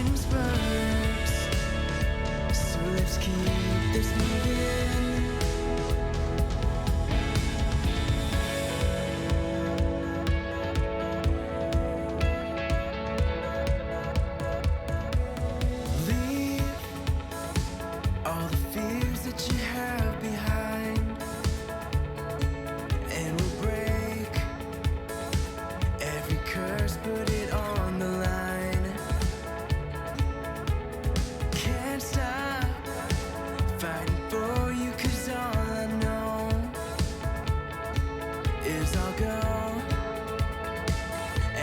in spurts. So let's keep this moving. Leave all the fears that you have behind, and we'll break every curse, put it on the line. Can't stop fighting for you, 'cause all I know is I'll go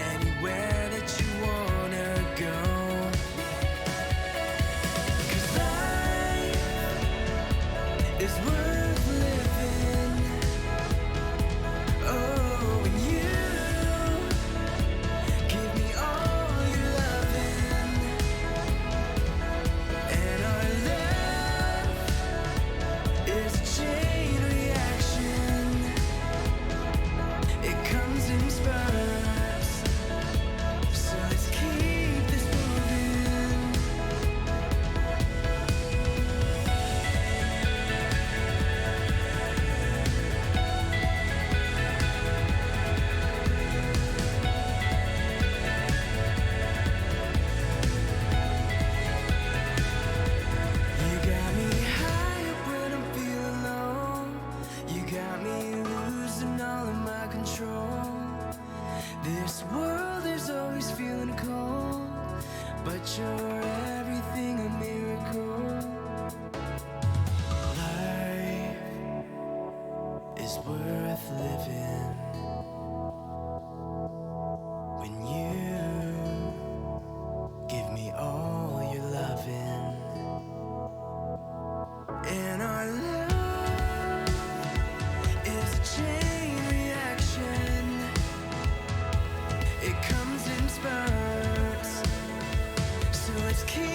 anywhere that you wanna go. 'Cause life is worth living. Oh, when you give me all your loving, and our love is a chain reaction. It comes in spurts, so let's keep this moving. You got me high up when I'm feeling low. You got me losing all of my control. This world is always feeling cold, but you're everything, a miracle. Life is worth living when you give me all your loving. And our love is a chain reaction. It comes in spurts, so let's keep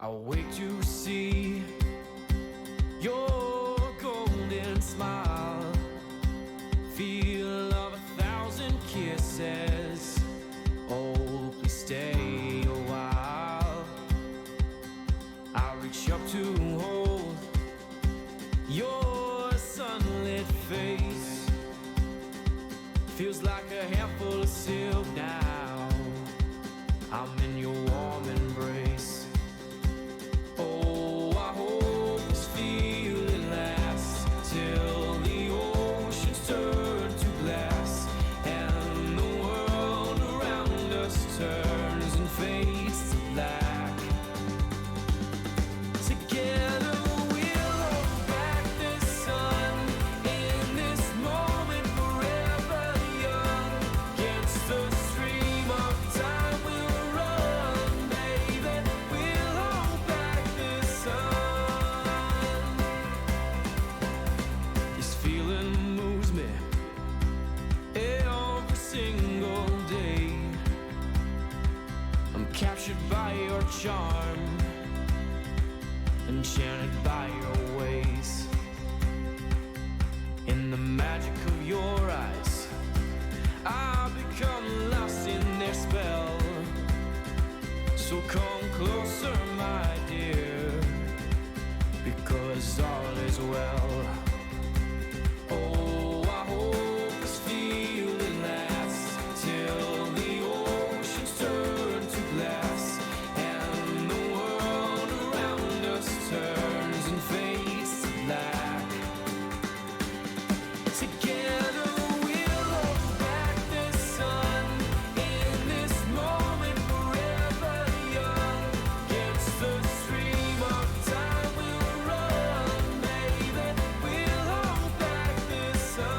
I'll wait to see your golden smile, feel of 1,000 kisses. Oh, please stay a while. I'll reach up to hold your sunlit face. Feels like a handful of silk now. I'm in your warm embrace. Oh, I hope this feeling lasts till the oceans turn to glass and the world around us turns and fades to black. Together we'll hold back the sun in this moment, forever young. Against the stream of time we'll run, baby. We'll hold back the sun. This feeling moves me every single day. I'm captured by your charm, enchanted by your ways. In the magic of your eyes, I've become lost in their spell. So come closer, my dear, because all is well. Oh, I hope this feeling lasts till the oceans turn to glass and the world around us turns and fades to black. Together we'll hold back the sun in this moment, forever young. Against the stream of time we'll run, baby. We'll hold back the sun.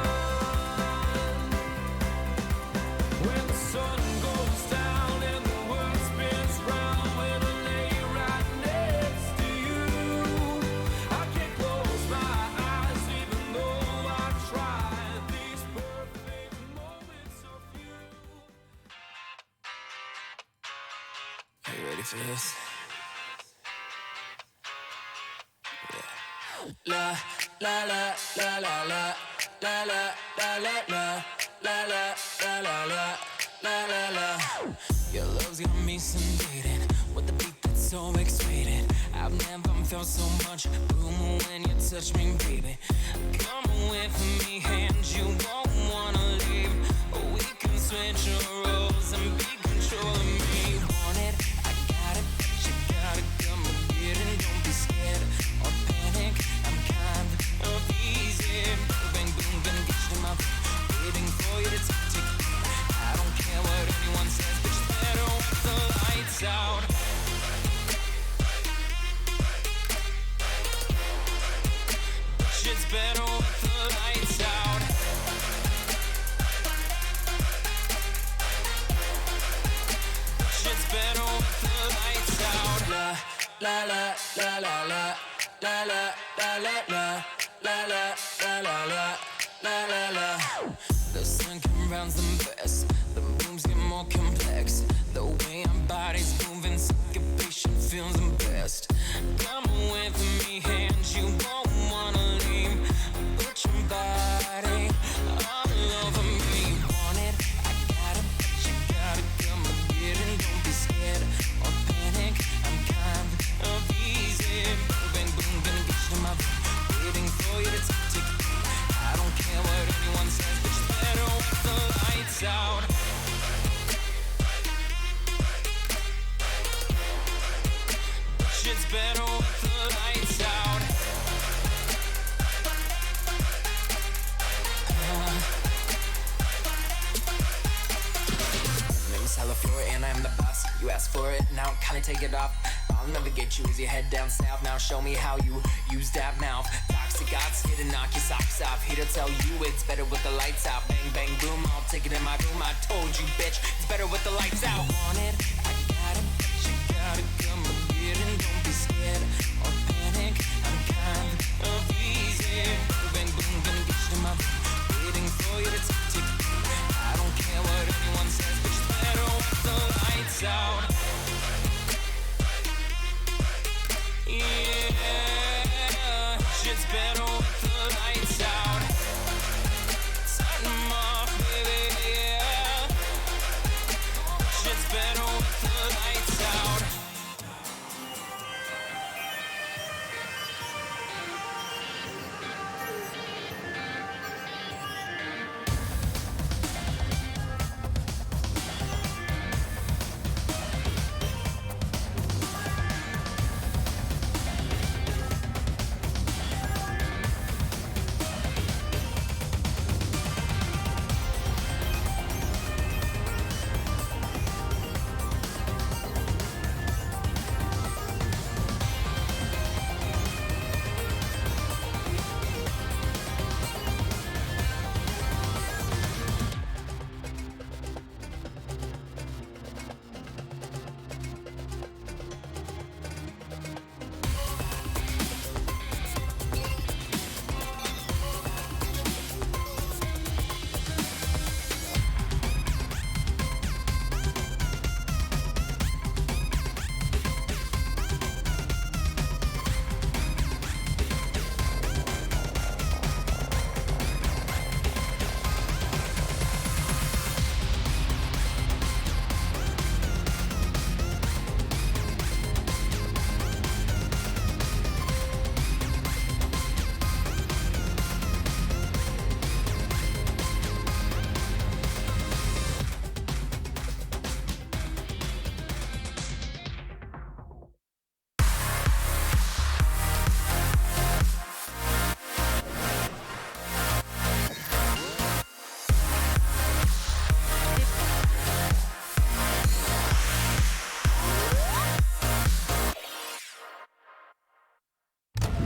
When the sun goes down and the world spins round, when I lay right next to you, I can't close my eyes even though I try. These perfect moments of you. Are you ready for this? La la la la la la la la la la la la la la la la la la. Your love's got me sedated with the beat that's so X-rated. I've never felt so much boom when you touch me, baby. Come away from me and you won't wanna leave. We can switch our roles and be control of me. Want it? I got it, but you gotta come and get it. Don't be scared or panic. I'm kind of easy. Bang boom, gonna get you to my room, waiting for you to tick. I don't care what anyone says, but you better with the lights out. But it's better with the lights out. But it's better with the lights out. La la la la la la la la la la la la la la la la la la. The sun comes round the best. The moves get more complex. The way our bodies moving, syncopation feels the best. Come away from me and you won't wanna leave. Put your body all over me. Want it? I got it, but you gotta come and get it. Don't be scared or panic. I'm kind of easy. Bang boom, gonna get you to my room, waiting for you to tick. I don't care what anyone says, but you better with the lights out. But it's better with the lights out. Name's Flora and I'm the boss. You asked for it, now kinda take it off. I'll never get you as you head down south. Now show me how you use that mouth. Toxic odds here to knock your socks off. Here to tell you it's better with the lights out. Bang bang boom, I'll take it in my room. I told you, bitch, it's better with the lights out. Want it? I got it, but you gotta come and get it. Don't be scared or panic. I'm kind of easy. Bang boom, gonna get you to my room, waiting for you to tick. I don't care what anyone says, but it's better with the lights out. Shit's better with the lights out. Turn 'em off, baby, yeah. Shit's better with the lights out.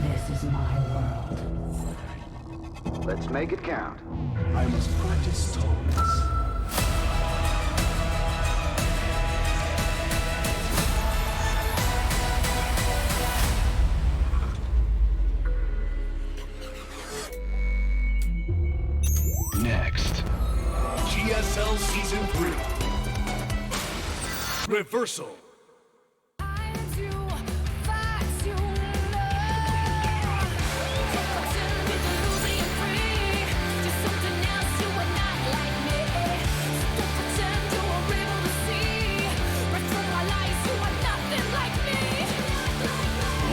This is my world. Let's make it count. I must practice tolerance. Next, GSL Season 3. Reversal.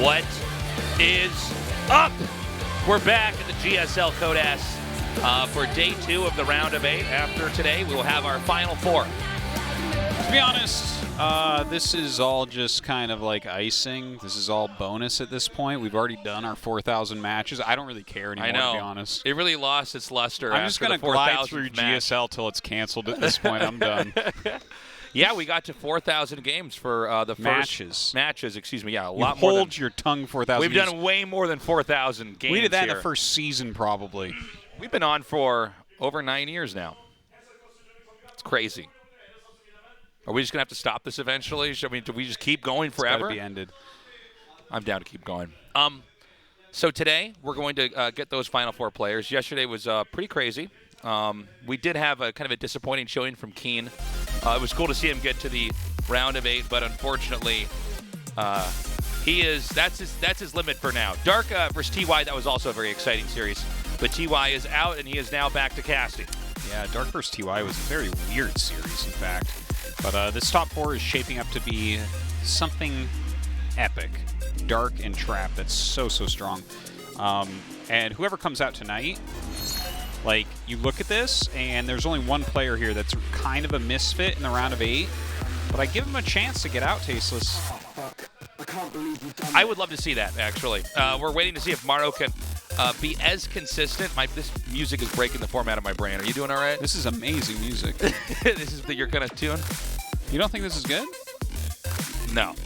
What is up? We're back at the GSL Codas for day 2 of the round of 8. After today, we will have our final 4. To be honest, this is all just kind of like icing. This is all bonus at this point. We've already done our 4,000 matches. I don't really care anymore, I know. to be honest. It really lost its luster. I'm just going to glide through GSL till it's canceled at this point. I'm done. Yeah, we got to 4,000 games for the first matches. Excuse me. Yeah, a lot more. Hold your tongue, 4,000. We've done way more than 4,000 games. We did that here. in the first season, probably. We've been on for over 9 years now. It's crazy. Are we just gonna have to stop this eventually? Do we just keep going forever? It's gotta be ended. I'm down to keep going. So today we're going to get those final 4 players. Yesterday was pretty crazy. We did have a kind of a disappointing showing from Keen. It was cool to see him get to the round of 8, but unfortunately, that's his limit for now. Dark versus TY, that was also a very exciting series, but TY is out and he is now back to casting. Yeah, Dark vs. TY was a very weird series, in fact. But this top 4 is shaping up to be something epic. Dark and Trap, that's so strong. And whoever comes out tonight, like, you look at this, and there's only one player here that's kind of a misfit in the round of 8, but I give him a chance to get out tasteless. Oh, fuck. I can't believe you've done I would love to see that, actually. We're waiting to see if Maru can be as consistent. This music is breaking the format of my brain. Are you doing all right? This is amazing music. This is your kind of tune? You don't think this is good? No.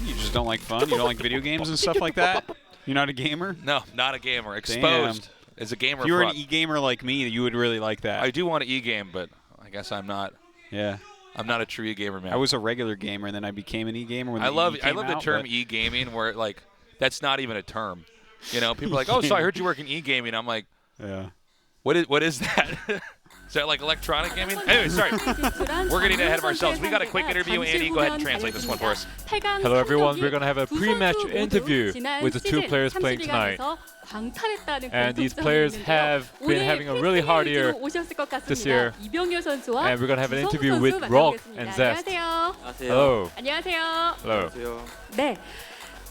You just don't like fun? You don't like video games and stuff like that? You're not a gamer? No, not a gamer. Exposed. Damn. As a gamer. If you were an e-gamer like me, you would really like that. I do want to e-game, but I guess I'm not. Yeah. I'm not a true e-gamer, man. I was a regular gamer, and then I became an e-gamer when I love the term e-gaming, where like that's not even a term. You know, people are like, oh, so I heard you work in e-gaming. I'm like, yeah. What is that? that like electronic gaming? Anyway, sorry. We're getting ahead of ourselves. We got a quick interview. Andy, go ahead and translate this one for us. Hello everyone, we're going to have a pre-match interview with the two players playing tonight. And these players have been having a really hard year this year. And we're going to have an interview with RagnaroK and Zest. Hello. 안녕하세요. Hello. 네.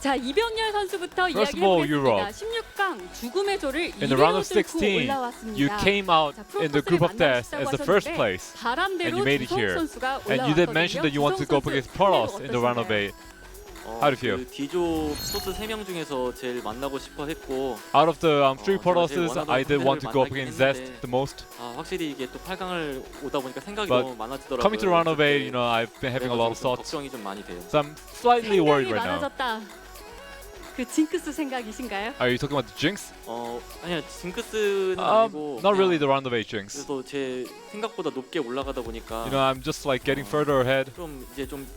자, 이병렬 선수부터 First of 이야기를 all, 해보겠습니다. 16강 죽음의 조를 In the round of 2대 16, 0 올라왔습니다. you came out 자, in the group of death 프로토스를 as the first 만나시다고 place. 바람대로 And you made it 주성 here. 선수가 And you did mention 올라왔거든요. that you want to go up 주성 against 선수 Prolos 플레이가 in the round of 어떠신가요? 8. How do you feel? 그 D조 소스 3명 중에서 제일 만나고 싶어 했고 Out of the 3 제일 Prolosses, 원하던 I did want to go up 상대를 against 만나긴 Zest the most. 확실히 이게 또 8강을 오다 보니까 생각이 But 너무 많아지더라고요. Coming to the round of 8, 그때 you know, I've been having a lot of 좀 thoughts. 걱정이 좀 많이 돼요. So I'm slightly worried 생각이 right now. 많아졌다. 그 징크스 생각이신가요? Are you talking about the jinx? 아니야 징크스는 아니고 Not really 그냥 the round of 8 jinx. 그래서 제 생각보다 높게 올라가다 보니까 You know, I'm just like getting further ahead. 좀 이제 좀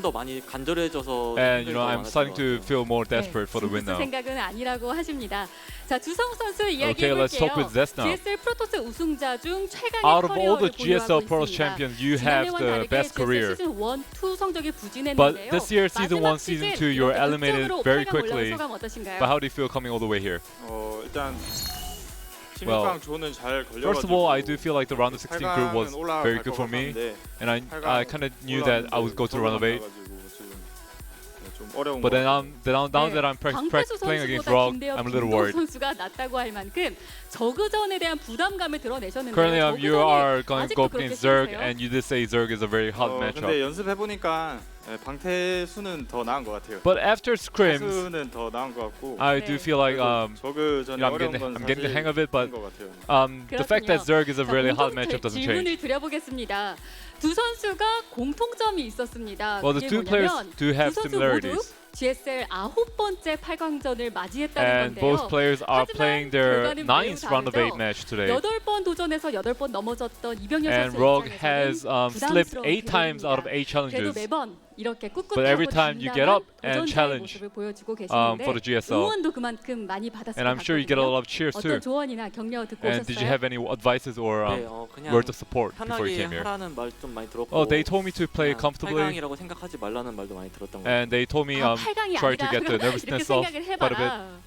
더 많이 간절해져서 And you know, 생각이 I'm starting to 많아진 것 같아요. feel more desperate for the win 징크스 now. 생각은 아니라고 하십니다. 자, 주성 선수 Okay, let's talk 이야기해볼게요. with Zest now. GSL 프로토스 우승자 중 최강의 Out of all the 커리어를 GSL 보유하고 Pro 있습니다. champions, you have the best career. 시즌 1, 2 성적이 부진했는데요. But this year, season 1, 마지막 season 시즌 2, you were eliminated 극적으로 very 8강 올라온 quickly. 소감 어떠신가요? But how do you feel coming all the way here? 일단 Well, 16강 조는 잘 걸려가지고 first of all, I do feel like the round of 16 group was 8강은 올라갈 very 것 good for me. 같았는데 And I kind of knew that I would go to the round of 8. 좀 어려운 But then now that I'm 광패수 playing against 선수보다 RagnaroK, 김대엽, I'm a little 김도우 worried. 선수가 낫다고 할 만큼 저그전에 대한 부담감을 드러내셨는데요. Currently, you are going to go up 아직도 against 그렇게 Zerg, 심하세요? and you did say Zerg is a very hot 근데 matchup. 연습해 보니까 방태수는 더 나은 것 같아요. But after scrims, 수는 더 나은 것 같고. I do feel like 저그전에 you know, 어려운 건 I'm getting the hang of 사실 it, but 것 같아요. the fact that Zerg is a really hot 공통점 matchup doesn't 질문을 change. 드려보겠습니다. 두 선수가 공통점이 있었습니다. Well, the 그게 two players 뭐냐면 do have 두 선수 similarities. 모두 GSL 9번째 8강전을 맞이했다는 And 건데요. both players are 하지만 playing their 결과는 9th 매우 round of 8 다르죠. match today. 8번 도전에서 8번 넘어졌던 이병렬 And 선수 RagnaroK 입장에서는 has slipped 부담스러운 8 times out of 8 그래도 challenges 매번 이렇게 But every time you get up and 도전자의 challenge 모습을 보여주고 계시는데 for the GSL. 응원도 그만큼 많이 받았을 And 것 I'm sure you get a 같거든요. lot of cheers too. 어떤 조언이나 격려 듣고 And did you 오셨어요? have any advices or 네, 그냥 words of support before you 편하게 came here? 하라는 말 좀 많이 들었고 Oh, they told me to play 그냥 comfortably, 8강이라고 생각하지 말라는 말도 많이 들었던 것 같아요. and they told me 8강이 try to 아니라 get the 이렇게 nervousness off 생각을 quite a bit. 해봐라.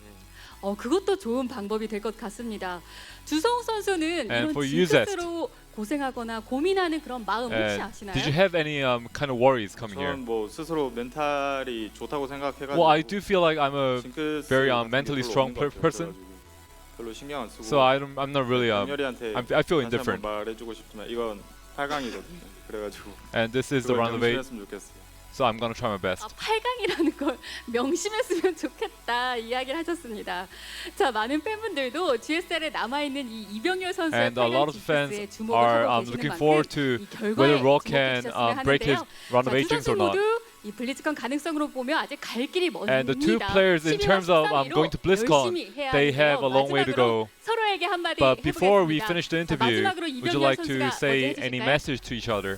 그것도 좋은 방법이 될 것 같습니다. 주성 선수는 And 이런 for you, Zest. 징크스로 고생하거나 고민하는 그런 마음 혹시 And 아시나요? did you have any kind of worries coming here? 저는 뭐 스스로 멘탈이 좋다고 생각해가지고. Well, I do feel like I'm a 징크스 very 같은 게 mentally 별로 strong 없는 것 같아요. person. 그래가지고 별로 신경 안 쓰고. So I'm not really 병렬이한테 I feel 다시 indifferent. 한번 말해주고 싶지만 이건 8강이거든요. 그래가지고. And this is the 그걸 round of 8, 명심했으면 좋겠어요. so I'm gonna try my best. 8강이라는 걸 명심했으면 좋겠다 이야기를 하셨습니다. 자, 많은 팬분들도 GSL에 남아있는 이 이병렬 선수의 And a lot of 8강 fans 징크스에 주목을 are 하고 looking 계시는 forward 만큼 to 이 결과에 whether RagnaroK can 주목해 break his 주셨으면 round of 하는데요. 8 자, jinx 두 or 선수 not. 모두 이 블리즈컨 가능성으로 보면 아직 갈 길이 먼니다. And the two players, in terms of going to BlizzCon, they have a long way to go. 서로에게 한마디 But before we 해보겠습니다. finish the 자, interview, 마지막으로 would you 이병렬 like to 선수가 say 먼저 any 해주실까요? message to each other?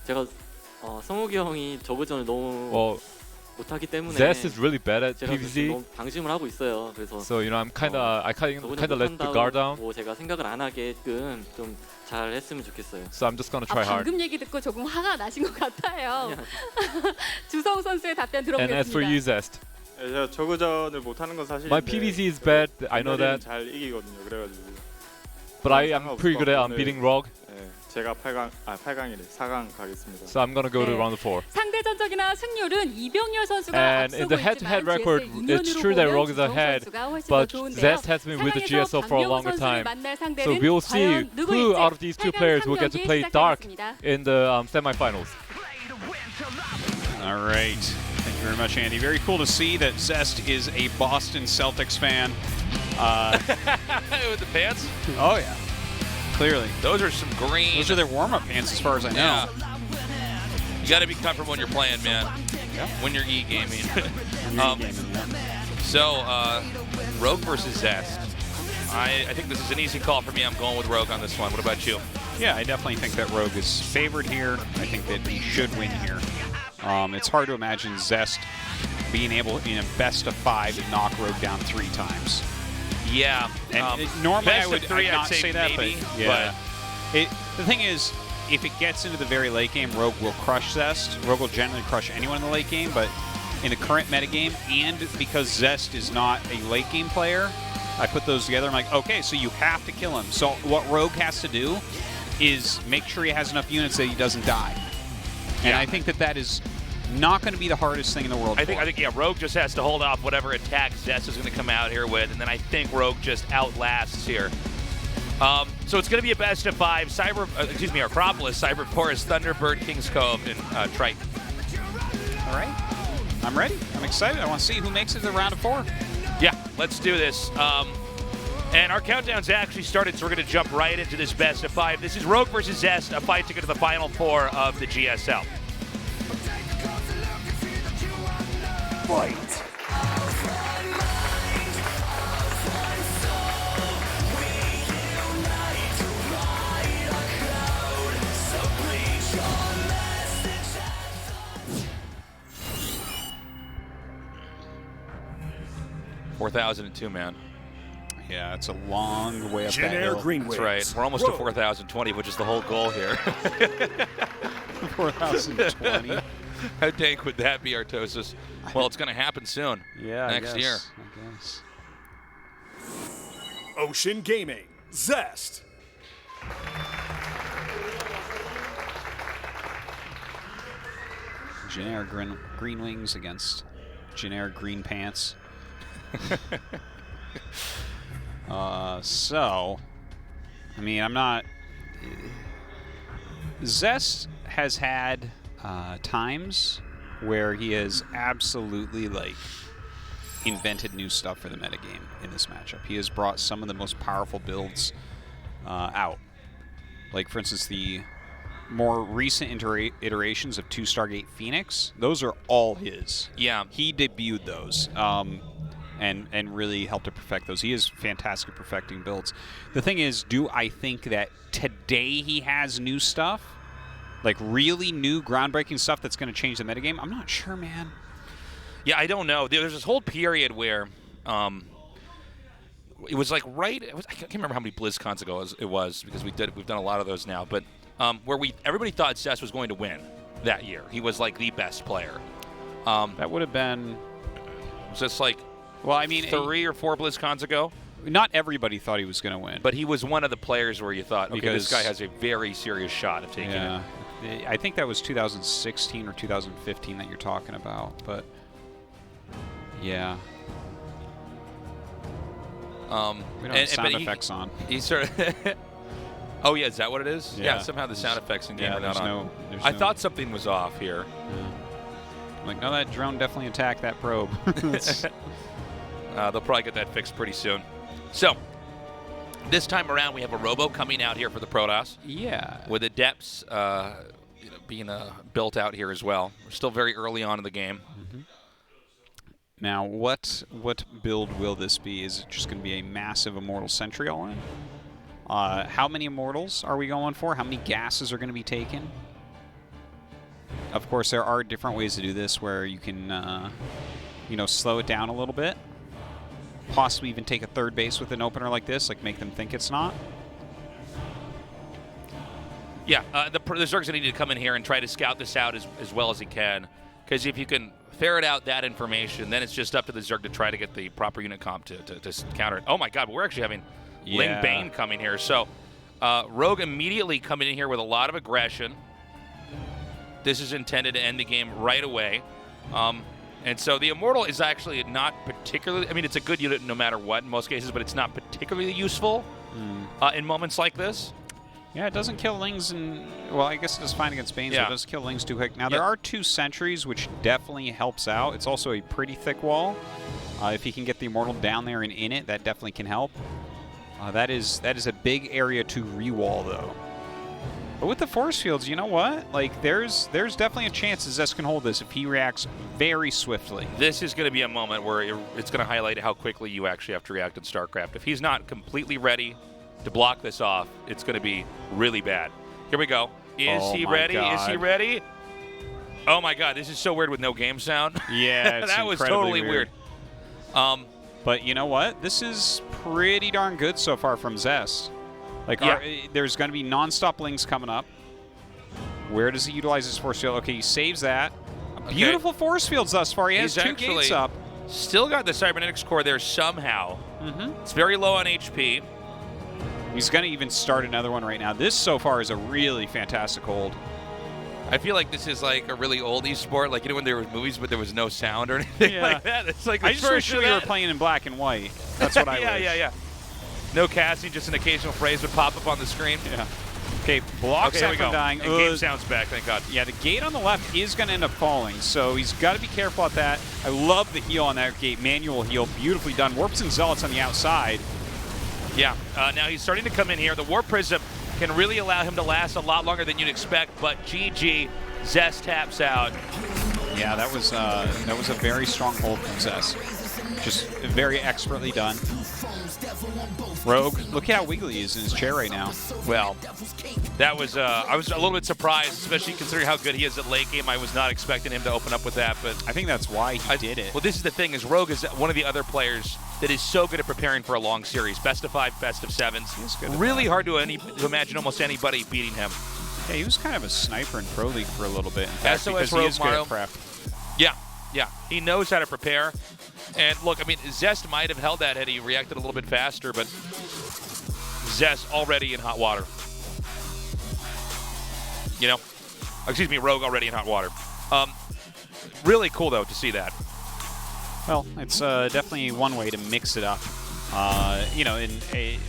제가 성욱이 형이 저그전을 너무 Well, 못하기 때문에 Zest is really bad at 제가 지금 PvZ, 너무 방심을 하고 있어요. 그래서 so you know I'm I kind 저그전 of let the guard down. 못한다고 제가 생각을 안 하게끔 좀 잘 했으면 좋겠어요. So I'm just gonna try hard. 방금 얘기 듣고 조금 화가 나신 것 같아요. 주성 선수의 답변 And as for you, 들어보겠습니다. Zest, 제가 저그전을 못하는 건 사실인데. my PvZ is bad. I know 병렬이는 that, 잘 이기거든요. 그래가지고. but I am pretty good at beating RagnaroK. 네, 제가 8강이래 4강 가겠습니다. So I'm gonna go to 네. round of 4. 상대 전적이나 승률은 이병렬 선수가 And in 앞서고 the head-to-head 있지만 record, GSL it's true that 인연으로 RagnaroK is 보면 ahead, 주성 선수가 훨씬 더 but 좋은데요. Zest has been with the GSL for a longer time. So we'll see who out of these two players will get to play Dark in the semifinals. All right. Thank you very much, Andy. Very cool to see that Zest is a Boston Celtics fan. With the pants? Oh, yeah. Clearly. Those are some green. Those are their warm-up pants as far as I know. Yeah. You got to be comfortable when you're playing, man. Yeah. When you're e-gaming. Gaming, So, RagnaroK versus Zest. I think this is an easy call for me. I'm going with RagnaroK on this one. What about you? Yeah, I definitely think that RagnaroK is favored here. I think that he should win here. It's hard to imagine Zest being able, in a best of 5, to knock RagnaroK down 3 times. Yeah. And normally best I would of three, I'd I'd not say that, maybe, but yeah. The thing is, if it gets into the very late game, Rogue will crush Zest. Rogue will generally crush anyone in the late game, but in the current metagame, and because Zest is not a late game player, I put those together. I'm like, okay, so you have to kill him. So what Rogue has to do is make sure he has enough units that he doesn't die. And I think that is not going to be the hardest thing in the world. I think yeah, Rogue just has to hold off whatever attack Zest is going to come out here with, and then I think Rogue just outlasts here. So it's going to be a best of 5. Acropolis, Cyberporus, Thunderbird, King's Cove, and Triton. All right. I'm ready. I'm excited. I want to see who makes it to the round of 4. Yeah, let's do this. And our countdown's actually started, so we're going to jump right into this best of 5. This is Rogue versus Zest, a fight to get to the final 4 of the GSL. Fight! $4,002, man. Yeah, it's a long way up that hill. That's right. We're almost to 4,020, which is the whole goal here. 4,020. How dank would that be, Artosis? Well, it's going to happen soon. Yeah, next year. I guess. Ocean Gaming, Zest. Generic green wings against generic green pants. So, I mean, I'm not... Zest has had times where he has absolutely, like, invented new stuff for the metagame in this matchup. He has brought some of the most powerful builds out. Like, for instance, the more recent iterations of 2 Stargate Phoenix, those are all his. Yeah. He debuted those. And really helped to perfect those. He is fantastic at perfecting builds. The thing is, do I think that today he has new stuff? Like really new, groundbreaking stuff that's going to change the metagame? I'm not sure, man. Yeah, I don't know. There's this whole period where it was like I can't remember how many BlizzCons ago it was because we've done a lot of those now, but where everybody thought Zest was going to win that year. He was like the best player. That would have been just like... Well, I mean, 3 or 4 BlizzCons ago. Not everybody thought he was going to win. But he was one of the players where you thought, okay, this guy has a very serious shot of taking it. I think that was 2016 or 2015 that you're talking about. But, yeah. We don't have sound effects on. He sort of... Oh, yeah, is that what it is? Yeah, somehow the sound effects in game are not on. I thought something was off here. Yeah. I'm like, no, that drone definitely attacked that probe. They'll probably get that fixed pretty soon. So, this time around, we have a Robo coming out here for the Protoss. Yeah. With the depths being built out here as well. We're still very early on in the game. Mm-hmm. Now, what build will this be? Is it just going to be a massive Immortal Sentry all-in? How many Immortals are we going for? How many gases are going to be taken? Of course, there are different ways to do this where you can, slow it down a little bit. Possibly even take a third base with an opener like this, like make them think it's not. Yeah, the Zerg's going to need to come in here and try to scout this out as well as he can. Because if you can ferret out that information, then it's just up to the Zerg to try to get the proper unit comp to counter it. Oh my god, but we're actually having Ling Bane coming here. So Rogue immediately coming in here with a lot of aggression. This is intended to end the game right away. And so the Immortal is actually not particularly... I mean, it's a good unit no matter what in most cases, but it's not particularly useful in moments like this. Yeah, it doesn't kill Lings and... Well, I guess it does fine against Banes, but it does kill Lings too quick. Now, there are 2 sentries, which definitely helps out. It's also a pretty thick wall. If you can get the Immortal down there and in it, that definitely can help. That is a big area to re-wall, though. But with the force fields, you know what? Like, there's definitely a chance that Zest can hold this if he reacts very swiftly. This is going to be a moment where it's going to highlight how quickly you actually have to react in StarCraft. If he's not completely ready to block this off, it's going to be really bad. Here we go. Is he ready? God. Is he ready? Oh my god, this is so weird with no game sound. Yeah, it's that was totally weird. But you know what? This is pretty darn good so far from Zest. Like, there's going to be non-stop links coming up. Where does he utilize his force field? Okay, he saves that. Beautiful force fields thus far. He has 2 gates up. Still got the cybernetics core there somehow. It's very low on HP. He's going to even start another one right now. This so far is a really fantastic hold. I feel like this is like a really old esport, like, you know, when there were movies but there was no sound or anything like that. It's like I just wish we were playing in black and white. That's what I wish. Yeah. No casting, just an occasional phrase would pop up on the screen. Yeah. Okay, blocks that from dying. And game sound's back, thank God. Yeah, the gate on the left is going to end up falling, so he's got to be careful at that. I love the heal on that gate, manual heal, beautifully done. Warps and Zealots on the outside. Yeah, now he's starting to come in here. The Warp Prism can really allow him to last a lot longer than you'd expect, but GG, Zest taps out. Yeah, that was a very strong hold from Zest. Just very expertly done. Rogue, look at how wiggly he is in his chair right now. Well, that was, I was a little bit surprised, especially considering how good he is at late game. I was not expecting him to open up with that, but I think that's why he did it. Well, this is the thing, is Rogue is one of the other players that is so good at preparing for a long series. Best of 5, best of 7s. Really hard to imagine almost anybody beating him. Yeah, he was kind of a sniper in Pro League for a little bit, in fact, SOS because he is good Maru. at prep. Yeah. He knows how to prepare. And look, I mean, Zest might have held that had he reacted a little bit faster, but Zest already in hot water. You know? Excuse me, Rogue already in hot water. Really cool, though, to see that. Well, it's definitely one way to mix it up. You know, and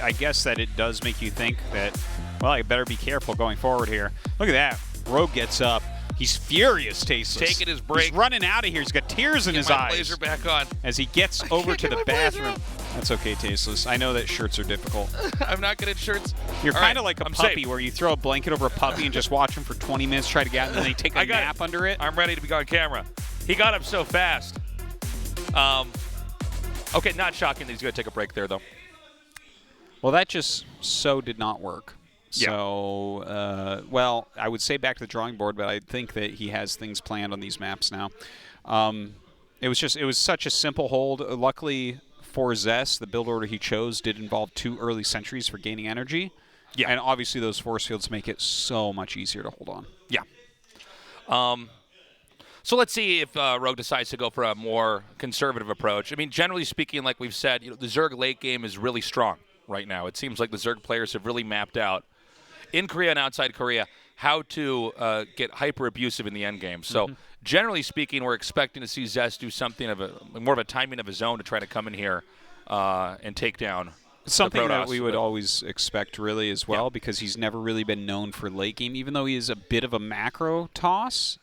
I guess that it does make you think that, well, I better be careful going forward here. Look at that. Rogue gets up. He's furious, Tasteless. Taking his break. He's running out of here. He's got tears in his eyes. Blazer back on. As he gets over to the bathroom. That's okay, Tasteless. I know that shirts are difficult. I'm not good at shirts. You're kind of like a puppy where you throw a blanket over a puppy and just watch him for 20 minutes, try to get out, and then they take a nap under it. I'm ready to be on camera. He got up so fast. Okay, not shocking that he's going to take a break there, though. Well, that just so did not work. Yeah. So, well, I would say back to the drawing board, but I think that he has things planned on these maps now. It was such a simple hold. Luckily for Zest, the build order he chose did involve 2 early sentries for gaining energy. Yeah. And obviously those force fields make it so much easier to hold on. Yeah. So let's see if Rogue decides to go for a more conservative approach. I mean, generally speaking, like we've said, you know, the Zerg late game is really strong right now. It seems like the Zerg players have really mapped out in Korea and outside Korea how to get hyper abusive in the end game. So generally speaking, we're expecting to see Zest do something of more of a timing of his own to try to come in here and take down something that we would always expect really as well, because he's never really been known for late game, even though he is a bit of a macro toss.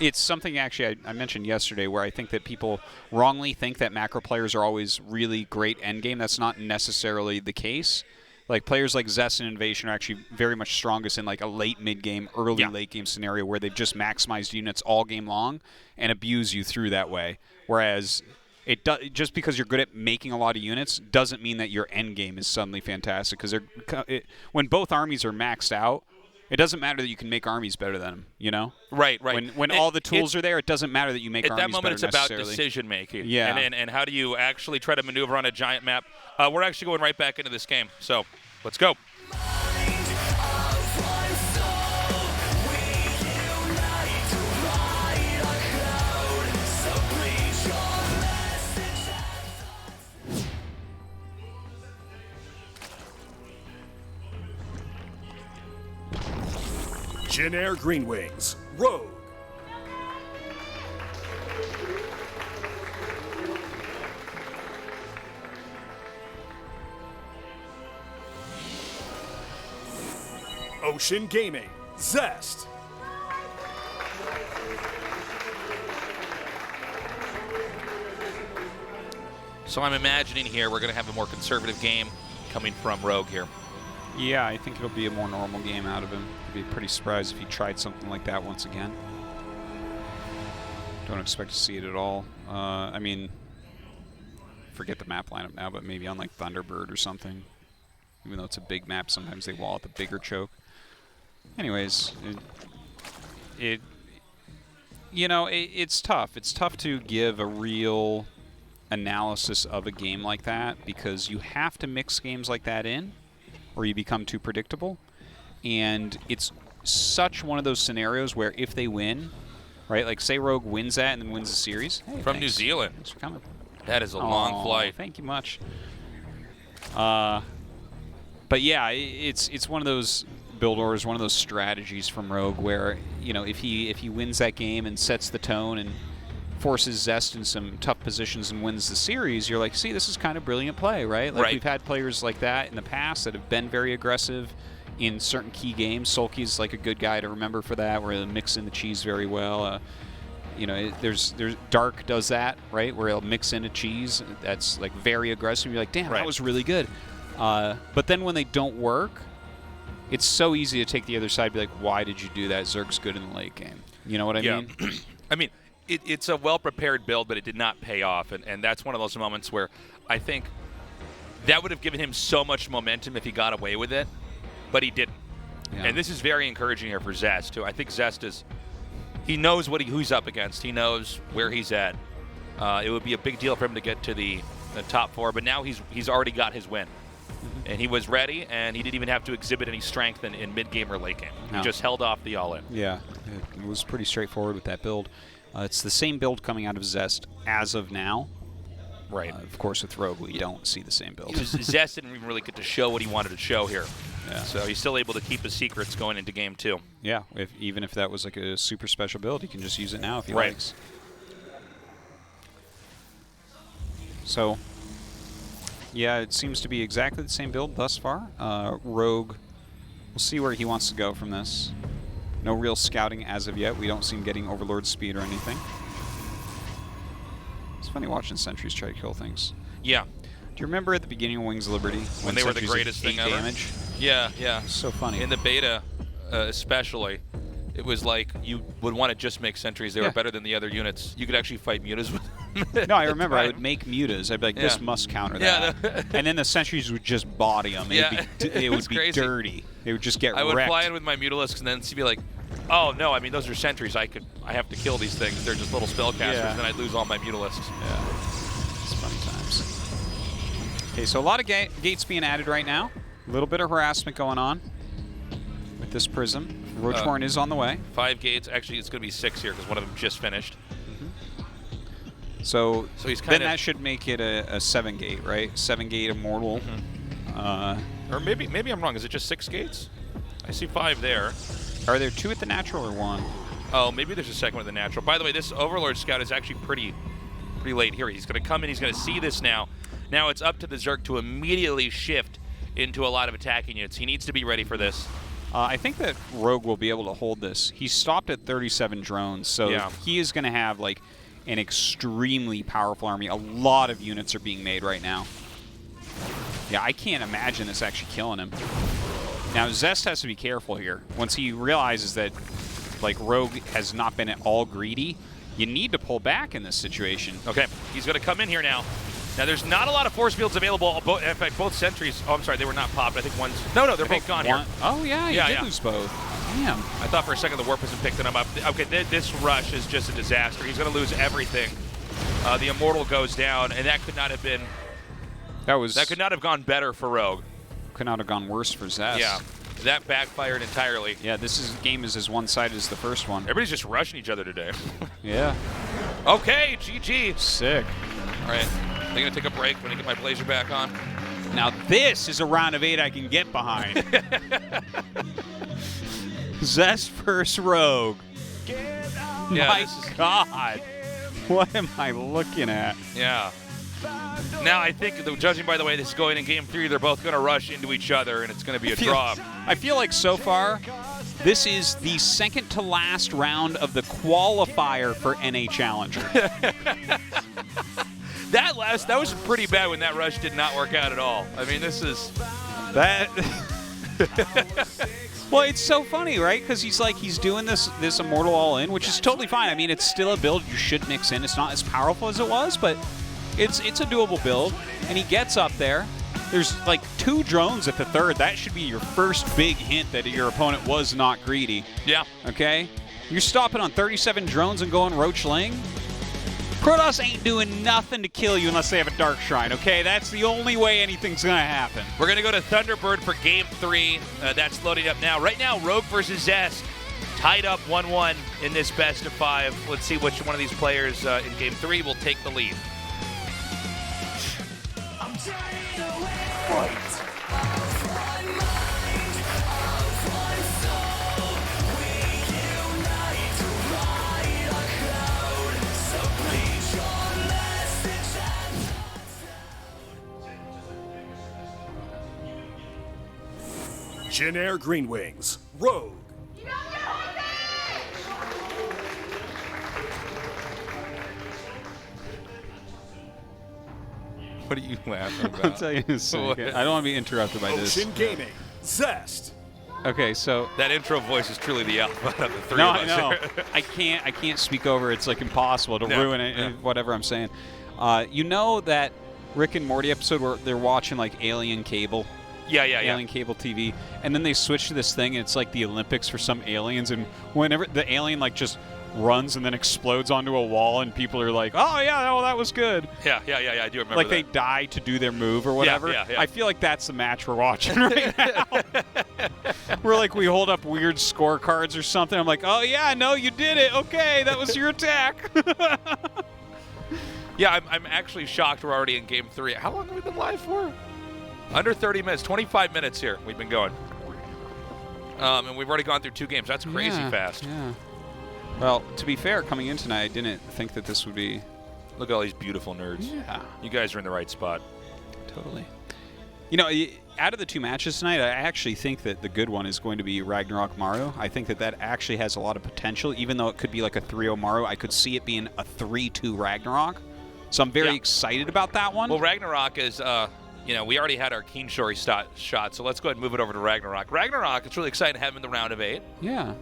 It's something actually I mentioned yesterday where I think that people wrongly think that macro players are always really great end game. That's not necessarily the case. Like players like Zest and Invasion are actually very much strongest in like a late mid-game, early late game scenario where they've just maximized units all game long and abuse you through that way. Whereas just because you're good at making a lot of units doesn't mean that your end game is suddenly fantastic. Because when both armies are maxed out, it doesn't matter that you can make armies better than them. You know? Right. When all the tools are there, it doesn't matter that you make armies better. At that moment, it's about decision making. Yeah. And how do you actually try to maneuver on a giant map? We're actually going right back into this game. So let's go. Jin Air Green Wings, Rogue. Ocean Gaming, Zest. So I'm imagining here we're going to have a more conservative game coming from Rogue here. Yeah, I think it'll be a more normal game out of him. I'd be pretty surprised if he tried something like that once again. Don't expect to see it at all. I mean, forget the map lineup now, but maybe on like Thunderbird or something. Even though it's a big map, sometimes they wall out the bigger choke. Anyways, it's tough. It's tough to give a real analysis of a game like that, because you have to mix games like that in or you become too predictable. And it's such one of those scenarios where if they win, right, like say Rogue wins that and then wins the series. Hey, From thanks. New Zealand. Thanks for coming. That is a long flight. Thank you much. But yeah, it's one of those build orders, one of those strategies from Rogue where, you know, if he wins that game and sets the tone and forces Zest in some tough positions and wins the series, you're like, see, this is kind of brilliant play, right? Like we've had players like that in the past that have been very aggressive in certain key games. Sulky's like a good guy to remember for that, where he'll mix in the cheese very well. You know, there's Dark does that, right, where he'll mix in a cheese that's like very aggressive. You're like, damn, that was really good. But then when they don't work, it's so easy to take the other side and be like, why did you do that? Zerg's good in the late game. You know what I mean? I mean, it's a well-prepared build, but it did not pay off. And that's one of those moments where I think that would have given him so much momentum if he got away with it, but he didn't. Yeah. And this is very encouraging here for Zest, too. I think Zest he knows who he's up against. He knows where he's at. It would be a big deal for him to get to the top 4, but now he's already got his win. And he was ready, and he didn't even have to exhibit any strength in mid-game or late game. No. He just held off the all-in. Yeah, it was pretty straightforward with that build. It's the same build coming out of Zest as of now. Right. Of course, with Rogue, we don't see the same build. Zest didn't even really get to show what he wanted to show here. Yeah. So he's still able to keep his secrets going into game 2. Yeah, even if that was like a super special build, he can just use it now if he likes. So, yeah, it seems to be exactly the same build thus far. Rogue, we'll see where he wants to go from this. No real scouting as of yet. We don't see him getting Overlord speed or anything. It's funny watching sentries try to kill things. Yeah. Do you remember at the beginning of Wings of Liberty when they were the greatest thing ever? Damage? Yeah, yeah. So funny. In the beta, especially, it was like you would want to just make sentries. They were better than the other units. You could actually fight mutas with them. No, I remember I would make mutas. I'd be like, this must counter that. And then the sentries would just body them. Yeah. It would be dirty. They would just get wrecked. I would fly in with my mutalisks and then be like, oh, no, I mean, those are sentries. I have to kill these things. They're just little spellcasters, and I'd lose all my mutalisks. Yeah. It's funny times. Okay, so a lot of gates being added right now. A little bit of harassment going on with this Prism. Roachborn is on the way. 5 gates. Actually, it's going to be 6 here because one of them just finished. So he's then that should make it a 7-gate, right? 7-gate Immortal. Or maybe I'm wrong. Is it just 6 gates? I see 5 there. Are there 2 at the natural or 1? Oh, maybe there's a second one at the natural. By the way, this Overlord Scout is actually pretty late here. He's going to come in. He's going to see this now. Now it's up to the Zerg to immediately shift into a lot of attacking units. He needs to be ready for this. I think that Rogue will be able to hold this. He stopped at 37 drones, so he is going to have like an extremely powerful army. A lot of units are being made right now. Yeah, I can't imagine this actually killing him. Now, Zest has to be careful here. Once he realizes that like Rogue has not been at all greedy, you need to pull back in this situation. Okay, he's going to come in here now. Now, there's not a lot of force fields available. In fact, both sentries. Oh, I'm sorry, they were not popped. I think one's. No, they're both gone here. Oh, yeah, you did lose both. Damn. I thought for a second the warp wasn't picking them up. Okay, this rush is just a disaster. He's going to lose everything. The Immortal goes down, and that could not have been. That could not have gone better for Rogue. Could not have gone worse for Zest. Yeah, that backfired entirely. Yeah, game is as one-sided as the first one. Everybody's just rushing each other today. Yeah. Okay, GG. Sick. All right. I'm going to take a break when I get my blazer back on. Now this is a round of 8 I can get behind. Zest versus Rogue. My God. What am I looking at? Yeah. Now I think, judging by the way this is going in Game 3, they're both going to rush into each other, and it's going to be a draw. I feel like so far, this is the second to last round of the qualifier for NA Challenger. That was pretty bad when that rush did not work out at all. I mean, this is... That... Well, it's so funny, right? Because he's doing this Immortal all-in, which is totally fine. I mean, it's still a build you should mix in. It's not as powerful as it was, but it's a doable build. And he gets up there. There's like 2 drones at the 3rd. That should be your first big hint that your opponent was not greedy. Yeah. Okay? You're stopping on 37 drones and going Roach Ling? Protoss ain't doing nothing to kill you unless they have a Dark Shrine, okay? That's the only way anything's going to happen. We're going to go to Thunderbird for Game 3. That's loading up now. Right now, Rogue versus Zest. Tied up 1-1 in this best of 5. Let's see which one of these players in Game 3 will take the lead. Jin Air Green Wings, Rogue. What are you laughing about? I'll tell you in a second. I don't want to be interrupted by this. Ocean Gaming, Zest. Okay, so that intro voice is truly the alpha of the 3 no, of us. No, I can't speak over. It's like impossible to ruin it. Whatever I'm saying. You know that Rick and Morty episode where they're watching like Alien Cable. Alien Cable TV, and then they switch to this thing, and it's like the Olympics for some aliens, and whenever the alien like just runs and then explodes onto a wall, and people are like, "Oh yeah, oh that was good." Yeah, I do remember. Like that. they die to do their move or whatever. Yeah. I feel like that's the match we're watching right now. We're like we hold up weird scorecards or something. I'm like, "Oh yeah, no, you did it. Okay, that was your attack." Yeah, I'm actually shocked we're already in Game 3. How long have we been live for? Under 30 minutes, 25 minutes here we've been going. And we've already gone through 2 games. That's crazy fast. Yeah. Well, to be fair, coming in tonight, I didn't think that this would be... Look at all these beautiful nerds. Yeah. You guys are in the right spot. Totally. You know, out of the 2 matches tonight, I actually think that the good one is going to be RagnaroK Maru. I think that that actually has a lot of potential. Even though it could be like a 3-0 Maru, I could see it being a 3-2 RagnaroK. So I'm very excited about that one. Well, RagnaroK is... you know, we already had our Keen Shori shot, so let's go ahead and move it over to RagnaroK. RagnaroK, it's really exciting to have him in the round of 8. Yeah.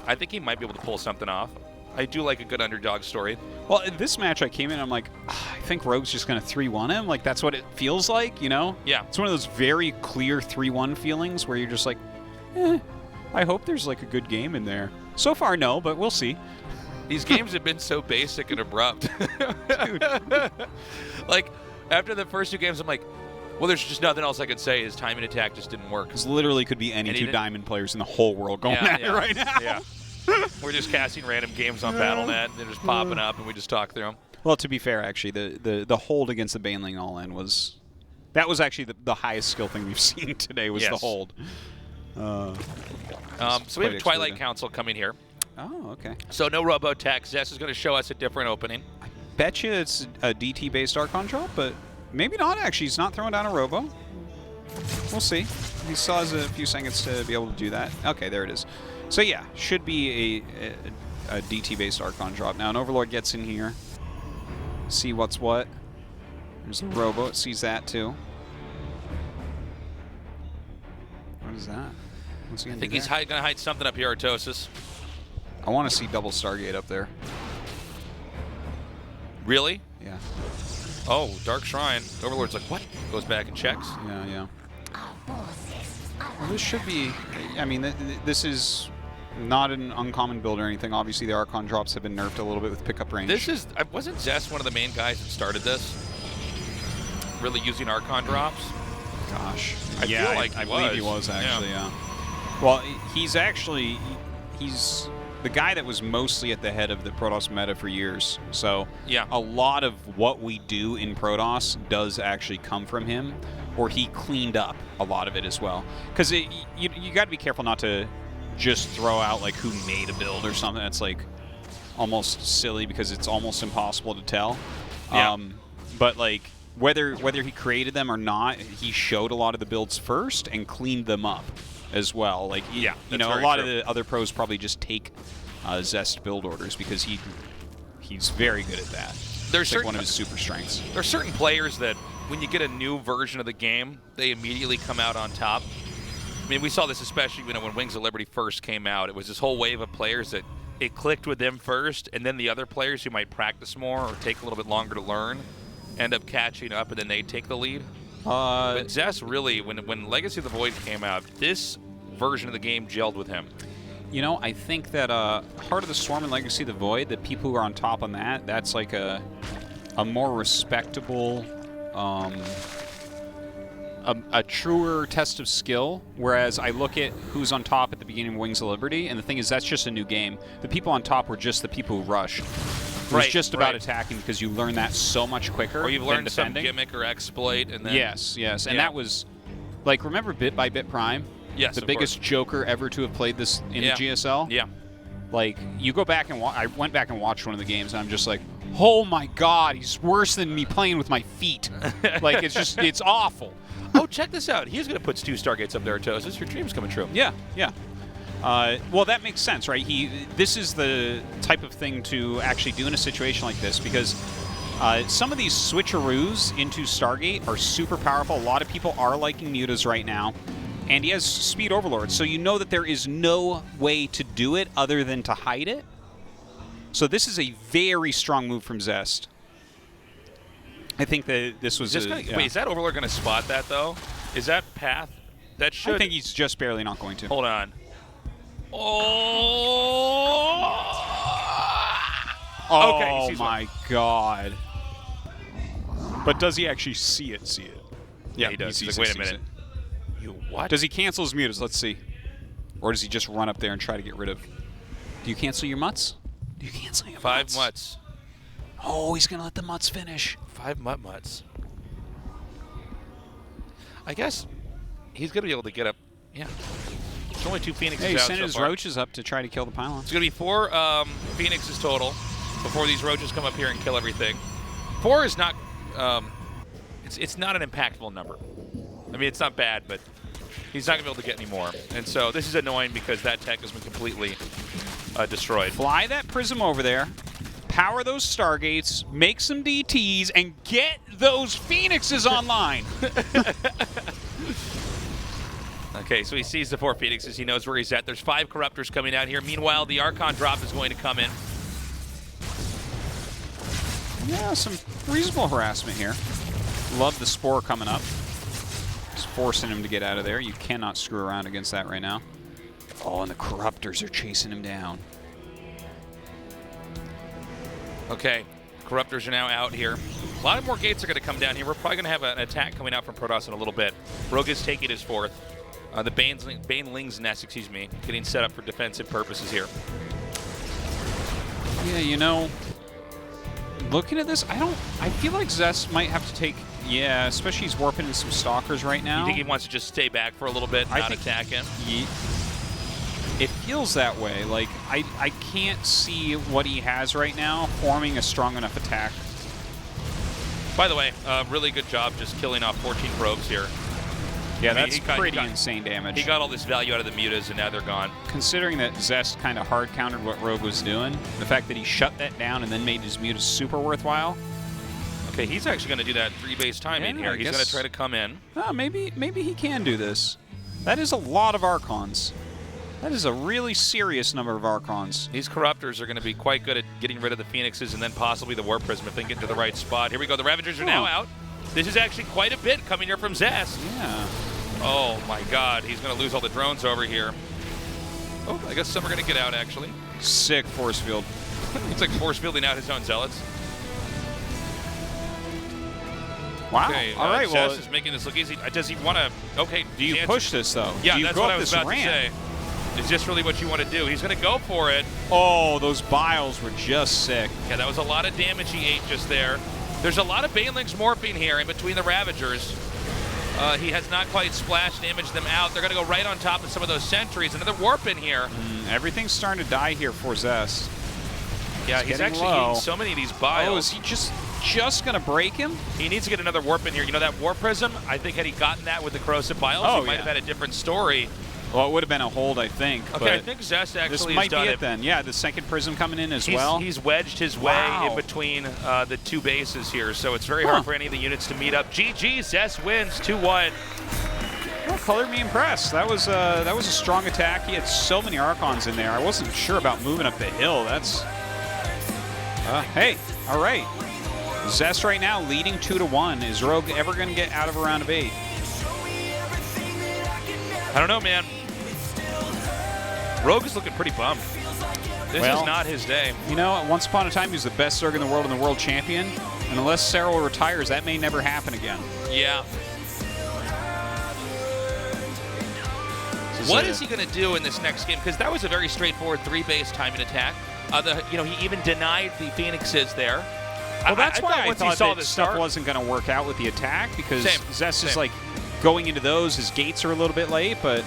I think he might be able to pull something off. I do like a good underdog story. Well, in this match I came in, I'm like, I think Rogue's just going to 3-1 him. Like, that's what it feels like, you know? Yeah. It's one of those very clear 3-1 feelings where you're just like, I hope there's like a good game in there. So far, no, but we'll see. These games have been so basic and abrupt. Dude. Like, after the first 2 games, I'm like, well, there's just nothing else I could say. His timing attack just didn't work. Because literally could be any 2 Diamond players in the whole world going at it right now. Yeah. We're just casting random games on Battle.net, and they're just popping up, and we just talk through them. Well, to be fair, actually, the hold against the Baneling All-In was... That was actually the highest skill thing we've seen today was the hold. So we have Twilight Council coming here. Oh, okay. So no Robotech. Zest is going to show us a different opening. I bet you it's a DT-based Archon drop, but maybe not, actually. He's not throwing down a Robo. We'll see. He still has a few seconds to be able to do that. Okay, there it is. So yeah, should be a DT-based Archon drop. Now an Overlord gets in here. See what's what. There's the Robo. It sees that too. What is that? What's he gonna do? I think he's going to hide something up here, Artosis. I want to see double Stargate up there. Really? Yeah. Oh, Dark Shrine. Overlord's like, what? Goes back and checks. Yeah. Well, this should be... I mean, this is not an uncommon build or anything. Obviously, the Archon drops have been nerfed a little bit with pickup range. This is... Wasn't Zest one of the main guys that started this? Really using Archon drops? Gosh. I feel like I believe he was, actually, yeah. Well, he's actually... He's... the guy that was mostly at the head of the Protoss meta for years. So a lot of what we do in Protoss does actually come from him, or he cleaned up a lot of it as well. Because you got to be careful not to just throw out like who made a build or something that's like almost silly because it's almost impossible to tell. Yeah. But like whether he created them or not, he showed a lot of the builds first and cleaned them up as well. Like you know, a lot of the other pros probably just take Zest build orders because he's very good at that. There's like one of his super strengths. There are certain players that when you get a new version of the game, they immediately come out on top. I mean, we saw this especially when Wings of Liberty first came out. It was this whole wave of players that it clicked with them first, and then the other players who might practice more or take a little bit longer to learn end up catching up, and then they take the lead. But Zest really, when Legacy of the Void came out, this version of the game gelled with him. You know, I think that Heart of the Swarm and Legacy of the Void, the people who are on top on that, that's like a more respectable, a truer test of skill. Whereas I look at who's on top at the beginning of Wings of Liberty, and the thing is, that's just a new game. The people on top were just the people who rushed. It was just about attacking because you learn that so much quicker. Or you've learned some gimmick or exploit, and then yes, and that was like, remember Bit by Bit Prime? Yes, the biggest joker ever to have played this in the GSL. Yeah, like you go back and I went back and watched one of the games, and I'm just like, oh my god, he's worse than me playing with my feet. Like it's awful. Oh, check this out. He's going to put 2 Stargates up there, Tosis. Your dream's coming true. Yeah. Well, that makes sense, right? This is the type of thing to actually do in a situation like this, because some of these switcheroos into Stargate are super powerful. A lot of people are liking mutas right now, and he has Speed Overlord, so you know that there is no way to do it other than to hide it. So this is a very strong move from Zest. I think that this was wait, is that Overlord going to spot that, though? Is that path? That should... I think he's just barely not going to. Hold on. Oh, my God. But does he actually see it? Yeah, he does. He's like, wait a minute. You what? Does he cancel his mutas? Let's see. Or does he just run up there and try to get rid of... Do you cancel your mutts? Do you cancel your 5 mutts? Oh, he's going to let the mutts finish. 5 mutts. I guess he's going to be able to get up. Yeah. There's only 2 Phoenixes out so far. He sent his roaches up to try to kill the pylon. It's going to be 4 Phoenixes total before these roaches come up here and kill everything. 4 is not... it's not an impactful number. I mean, it's not bad, but he's not going to be able to get any more. And so this is annoying because that tech has been completely destroyed. Fly that Prism over there. Power those Stargates, make some DTs, and get those Phoenixes online. Okay, so he sees the 4 Phoenixes. He knows where he's at. There's 5 Corruptors coming out here. Meanwhile, the Archon drop is going to come in. Yeah, some reasonable harassment here. Love the Spore coming up. Just forcing him to get out of there. You cannot screw around against that right now. Oh, and the Corruptors are chasing him down. Okay, Corruptors are now out here. A lot more gates are going to come down here. We're probably going to have an attack coming out from Protoss in a little bit. Rogue is taking his 4th. The Baneling's nest, excuse me, getting set up for defensive purposes here. Yeah, you know, looking at this, I feel like Zest might have to take, yeah, especially he's warping in some Stalkers right now. You think he wants to just stay back for a little bit, not attack him? It feels that way. Like, I can't see what he has right now forming a strong enough attack. By the way, really good job just killing off 14 probes here. Yeah, that's pretty insane damage. He got all this value out of the mutas, and now they're gone. Considering that Zest kind of hard countered what Rogue was doing, the fact that he shut that down and then made his mutas super worthwhile. Okay, he's actually going to do that 3-base timing here. He's going to try to come in. Oh, maybe he can do this. That is a lot of Archons. That is a really serious number of Archons. These Corruptors are going to be quite good at getting rid of the Phoenixes and then possibly the Warp Prism if they can get to the right spot. Here we go. The Ravagers are now out. This is actually quite a bit coming here from Zest. Yeah. Oh, my God. He's going to lose all the drones over here. Oh, I guess some are going to get out, actually. Sick force field. It's like force fielding out his own Zealots. Wow. Okay, all right, well, Zest is making this look easy. Does he want to... Okay. Do you push this, though? Yeah, do you that's go what up I was this about to say. Is this really what you want to do? He's going to go for it. Oh, those Biles were just sick. Yeah, that was a lot of damage he ate just there. There's a lot of Banelings morphing here in between the Ravagers. He has not quite splash damaged them out. They're going to go right on top of some of those sentries. Another warp in here. Everything's starting to die here for Zest. Yeah, he's actually eating so many of these Biles. Oh, is he just going to break him? He needs to get another warp in here. You know that Warp Prism? I think had he gotten that with the Corrosive Biles, he might have had a different story. Well, it would have been a hold, I think. Okay, but I think Zest actually this might be it then. Yeah, the second Prism coming in as well. He's wedged his way in between the 2 bases here, so it's very hard for any of the units to meet up. GG, Zest wins 2-1. Well, colored me impressed. That was a strong attack. He had so many Archons in there. I wasn't sure about moving up the hill. That's hey, all right. Zest right now leading 2-1. Is Rogue ever going to get out of a round of 8? I don't know, man. Rogue is looking pretty bummed. This is not his day. You know, once upon a time, he was the best Zerg in the world and the world champion. And unless Cyril retires, that may never happen again. Yeah. What is he going to do in this next game? Because that was a very straightforward 3-base timing attack. He even denied the Phoenixes there. Well, that's why I once he thought saw that the stuff start, wasn't going to work out with the attack, because Zest is Same. like going into those. His gates are a little bit late, but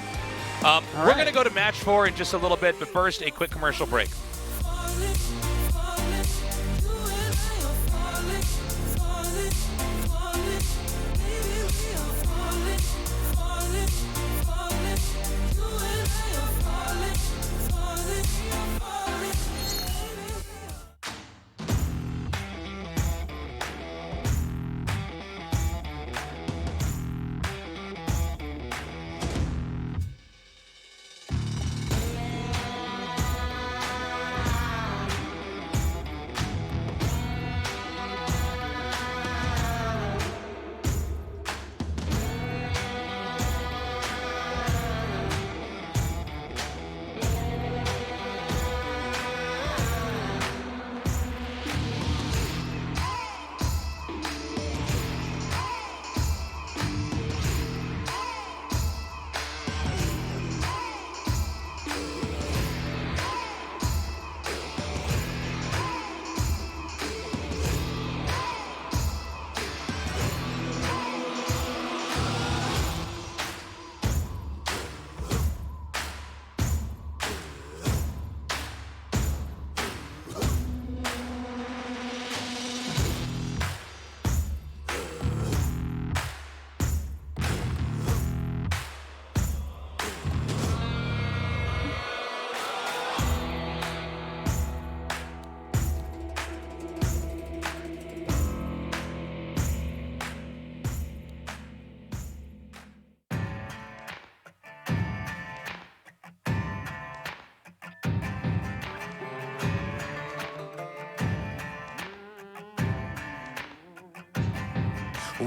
we're going to go to match 4 in just a little bit, but first, a quick commercial break.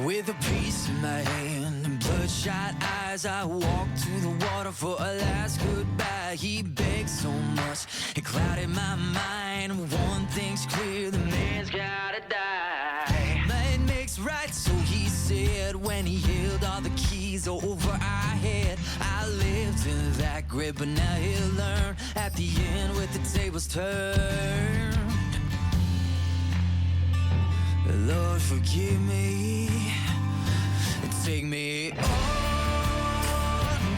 With a piece in my hand and bloodshot eyes, I walked to the water for a last goodbye. He begged so much, it clouded my mind. One thing's clear, the man's gotta die. Might makes right, so he said, when he held all the keys over our head. I lived in that grip, but now he'll learn at the end with the tables turned. Lord, forgive me. Take me on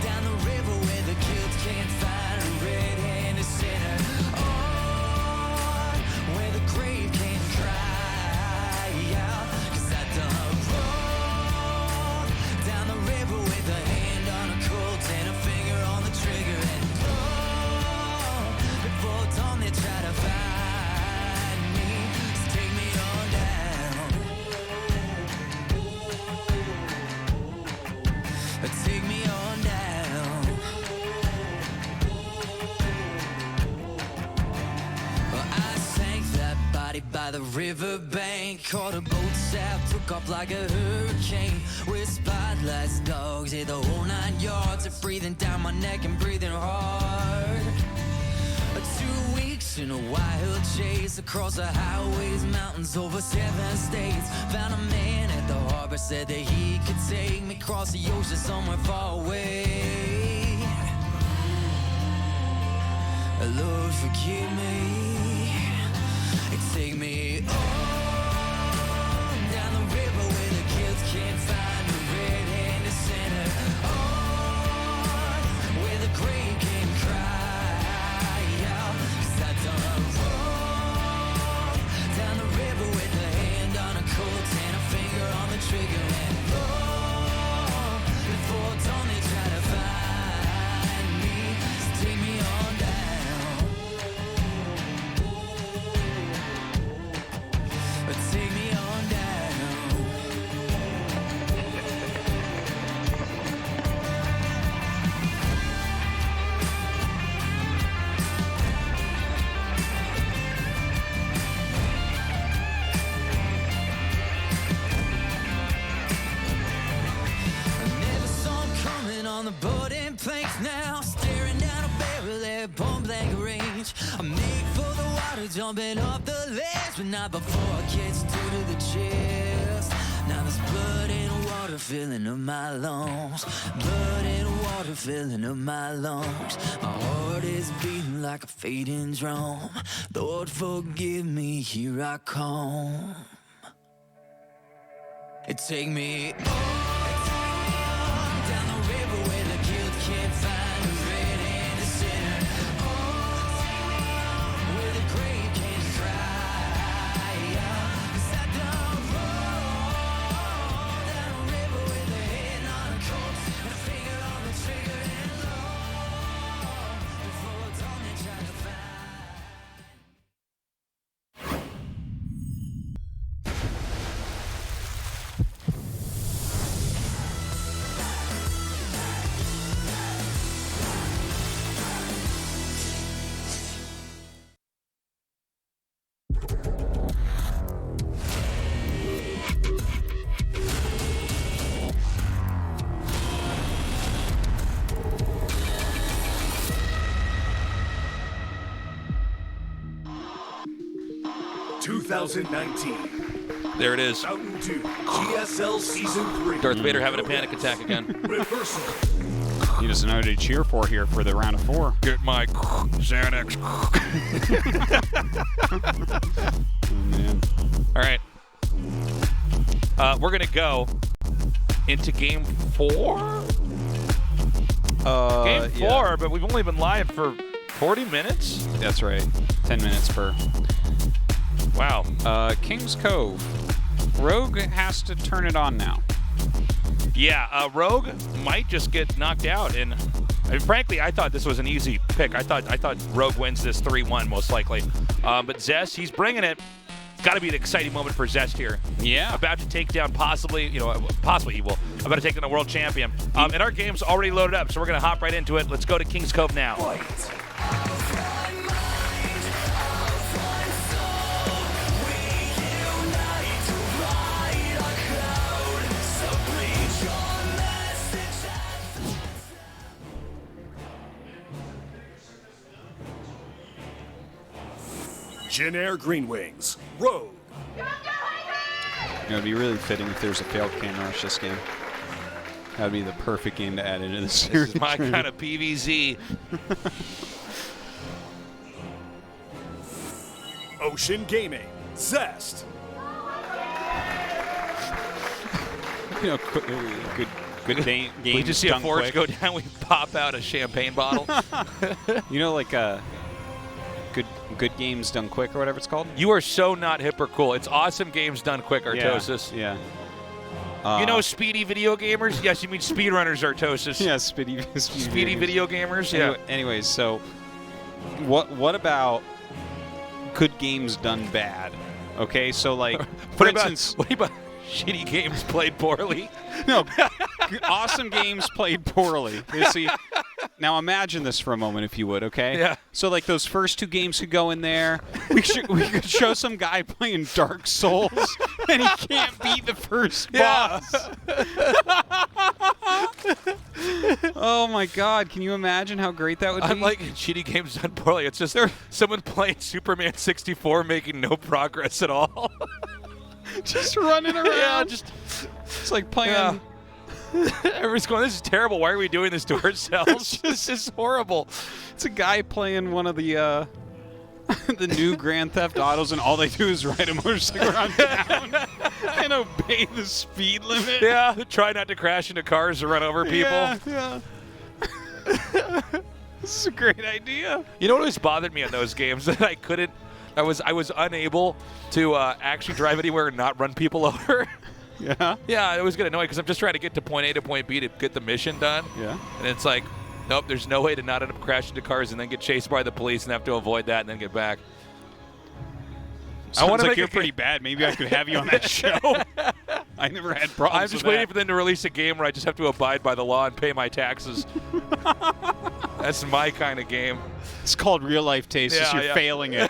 down the river where the guilt can't find a red-handed sinner. On where the grave can't cry out, 'cause I done wrong. Down the river with a hand on a Colt and a finger on the trigger. And long before dawn they try to find me. So take me on down. Take me on down. Well, I sank that body by the riverbank, caught a boat south, took off like a hurricane. With spotlights, dogs, yeah, the whole 9 yards. Are breathing down my neck and breathing hard. 2 weeks in a wild chase across the highways, mountains, over 7 states. Found a man at the harbor, said that he could take me across the ocean somewhere far away. Lord, forgive me. Take me on down the river where the kids can't find a red-handed sinner. On where the grave can cry out, 'cause I done wrong. Down the river with a hand on a Colt and a finger on the trigger. And long before dawn they try to find me. So take me on down. at point blank range. I'm made for the water, jumping off the ledge, but not before I get through to the chest. Now there's blood and water filling up my lungs. Blood and water filling up my lungs. My heart is beating like a fading drum. Lord, forgive me, here I come. Take me on down the river where the guilt can't find a red and a sinner. Oh, take me on where the grave can't cry. 'Cause I don't roll down a river with a hand on a corpse and a finger on the trigger and low before dawn they try to find. 2019. There it is. Mountain Dew GSL Season 3. Darth Vader having a panic attack again. Reversal. He doesn't know who to cheer for here for the round of 4. Get my Xanax. Oh, man. All right. We're going to go into Game 4? Game 4, yeah. but we've only been live for 40 minutes? That's right. 10 minutes per. Wow. King's Cove. Rogue has to turn it on now. Yeah, Rogue might just get knocked out. And frankly, I thought this was an easy pick. I thought Rogue wins this 3-1 most likely. But Zest, he's bringing it. Got to be an exciting moment for Zest here. Yeah. About to take down possibly he will. About to take down the world champion. And our game's already loaded up, so we're going to hop right into it. Let's go to King's Cove now. Fight. Jin Green Wings. Rogue. It would be really fitting if there's a failed camera rush this game. That would be the perfect game to add into the series. This is my kind of PVZ. Ocean Gaming. Zest. You know, good game. We just see a forge go down, we pop out a champagne bottle. You know, like good games done quick or whatever it's called. You are so not hip or cool. It's awesome games done quick, Artosis. Yeah. You know speedy video gamers? Yes, you mean speedrunners, Artosis. Yeah, speedy video gamers. Yeah. Anyways, so what about good games done bad? Okay, so like for instance, what about shitty games played poorly? No, awesome games played poorly. You see, now imagine this for a moment, if you would, okay? Yeah. So like those first 2 games could go in there. We could show some guy playing Dark Souls, and he can't beat the first boss. Oh my God! Can you imagine how great that would be? Unlike shitty games done poorly, it's just someone playing Superman 64 making no progress at all. Just running around. Yeah, it's like playing. Yeah. Everyone's going, this is terrible. Why are we doing this to ourselves? This is horrible. It's a guy playing one of the the new Grand Theft Autos, and all they do is ride a motorcycle around town and obey the speed limit. Yeah, try not to crash into cars or run over people. Yeah. This is a great idea. You know what always bothered me in those games? That I was unable to actually drive anywhere and not run people over. Yeah? Yeah, it was getting annoying because I'm just trying to get to point A to point B to get the mission done. Yeah. And it's like, nope, there's no way to not end up crashing into cars and then get chased by the police and have to avoid that and then get back. Sounds like you're pretty bad. Maybe I could have you on that show. I never had problems I'm just waiting for them to release a game where I just have to abide by the law and pay my taxes. That's my kind of game. It's called Real Life Taste. Yeah, You're failing it.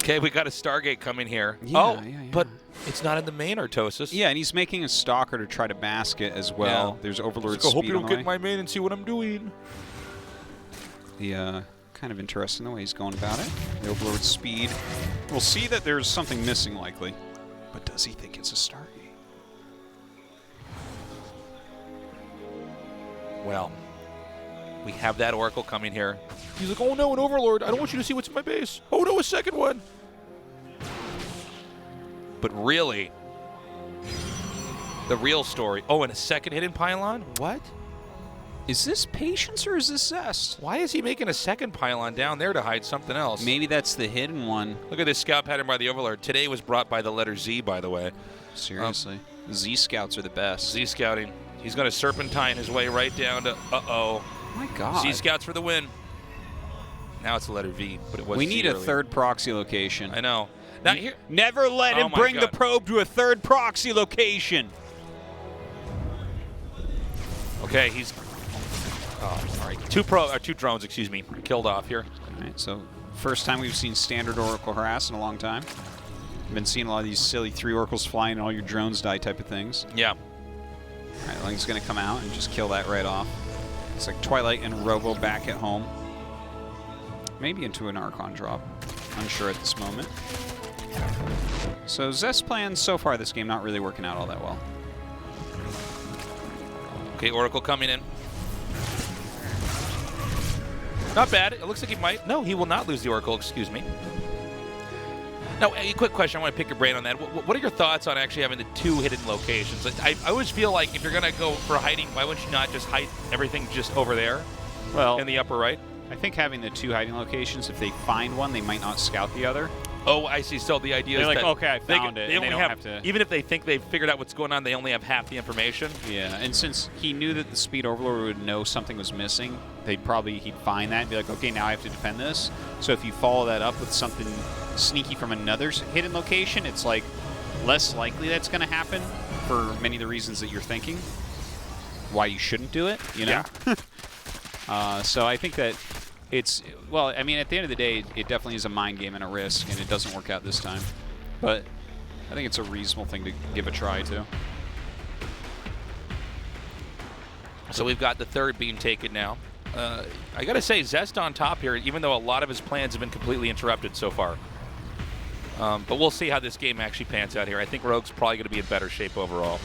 Okay, we got a Stargate coming here. Yeah, but It's not in the main Artosis. Yeah, and he's making a Stalker to try to mask it as well. Yeah. There's Overlord I hope speed you on don't the get way. in my main and see what I'm doing. The kind of interesting the way he's going about it. The Overlord speed. We'll see that there's something missing likely. But does he think it's a Stargate? Well, we have that Oracle coming here. He's like, oh no, an Overlord. I don't want you to see what's in my base. Oh no, a second one. But really, the real story. Oh, and a second hidden pylon? What? Is this Patience or is this Zest? Why is he making a second pylon down there to hide something else? Maybe that's the hidden one. Look at this scout pattern by the Overlord. Today was brought by the letter Z, by the way. Seriously. Z scouts are the best. Z scouting. He's going to serpentine his way right down to, uh-oh. My God. Z scouts for the win. Now it's the letter V, but it was We Z need a earlier. third proxy location. I know. Now here, Never let Oh him my bring the God. probe to a third proxy location. okay, he's. Oh, all right. Two drones, excuse me, killed off here. All right, so first time we've seen standard Oracle harass in a long time. Been seeing a lot of these silly 3 Oracles flying and all your drones die type of things. Yeah. All right, Ling's going to come out and just kill that right off. It's like Twilight and Robo back at home. Maybe into an Archon drop. Unsure at this moment. So Zest plans so far this game not really working out all that well. Okay, Oracle coming in. Not bad. It looks like he might. No, he will not lose the Oracle, excuse me. Now, a quick question. I want to pick your brain on that. What are your thoughts on actually having the 2 hidden locations? I always feel like if you're going to go for hiding, why wouldn't you not just hide everything just over there Well, in the upper right? I think having the 2 hiding locations, if they find one, they might not scout the other. Oh, I see. So the idea They're is like, that okay, I found it, They and only they don't have to. Even if they think they've figured out what's going on, they only have half the information. Yeah, and since he knew that the Speed Overlord would know something was missing, he'd find that and be like, okay, now I have to defend this. So if you follow that up with something sneaky from another hidden location, it's like less likely that's going to happen for many of the reasons that you're thinking. Why you shouldn't do it, you know? Yeah. So I think that it's, well, I mean, at the end of the day, it definitely is a mind game and a risk, and it doesn't work out this time. But I think it's a reasonable thing to give a try to. So we've got the 3rd beam taken now. I got to say, Zest on top here, even though a lot of his plans have been completely interrupted so far. But we'll see how this game actually pans out here. I think Rogue's probably going to be in better shape overall.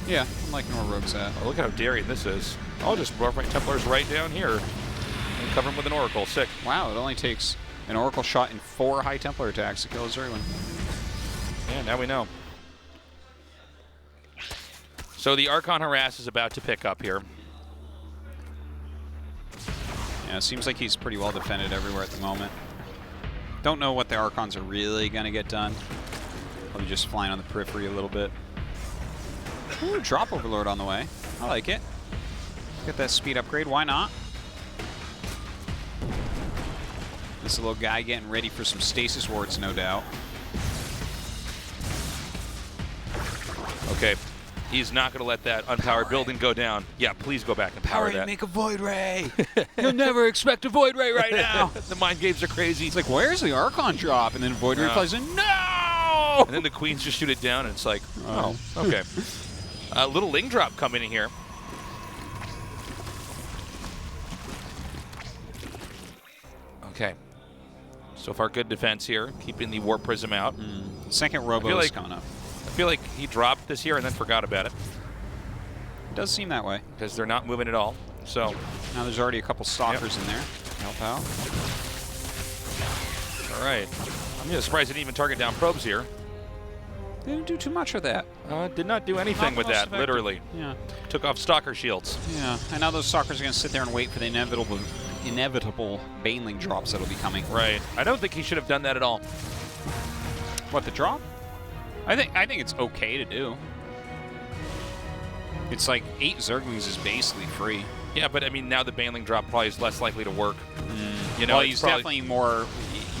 Yeah, I'm liking where Rogue's at. Oh, look at how daring this is. I'll just rough my Templars right down here and cover him with an Oracle. Sick. Wow, it only takes an Oracle shot and 4 High Templar attacks to kill a Zerglin. Yeah, now we know. So the Archon Harass is about to pick up here. Yeah, it seems like he's pretty well defended everywhere at the moment. Don't know what the Archons are really going to get done. Probably just flying on the periphery a little bit. Ooh, drop Overlord on the way. I like it. Get that speed upgrade, why not? This little guy getting ready for some stasis wards, no doubt. Okay. He's not going to let that unpowered building go down. Yeah, please go back and power that. Make a Void Ray! You'll never expect a Void Ray right now! The mind games are crazy. It's like, where's the Archon drop? And then Void Ray replies, no! And then the Queens just shoot it down, and it's like, oh, okay. A little Ling drop coming in here. Okay. So far, good defense here, keeping the Warp Prism out. Second Robo is coming up. I feel like he dropped this here and then forgot about it. It does seem that way. Because they're not moving at all. So now there's already a couple Stalkers in there. Help out. All right. I'm just surprised they didn't even target down probes here. They didn't do too much with that. Did not do anything with that, literally. Yeah. Took off Stalker shields. Yeah. And now those Stalkers are going to sit there and wait for the inevitable Baneling drops that'll be coming. Right. I don't think he should have done that at all. What, the drop? I think it's okay to do. It's like 8 Zerglings is basically free. Yeah, but I mean now the Baneling drop probably is less likely to work. You know, well, he's definitely more.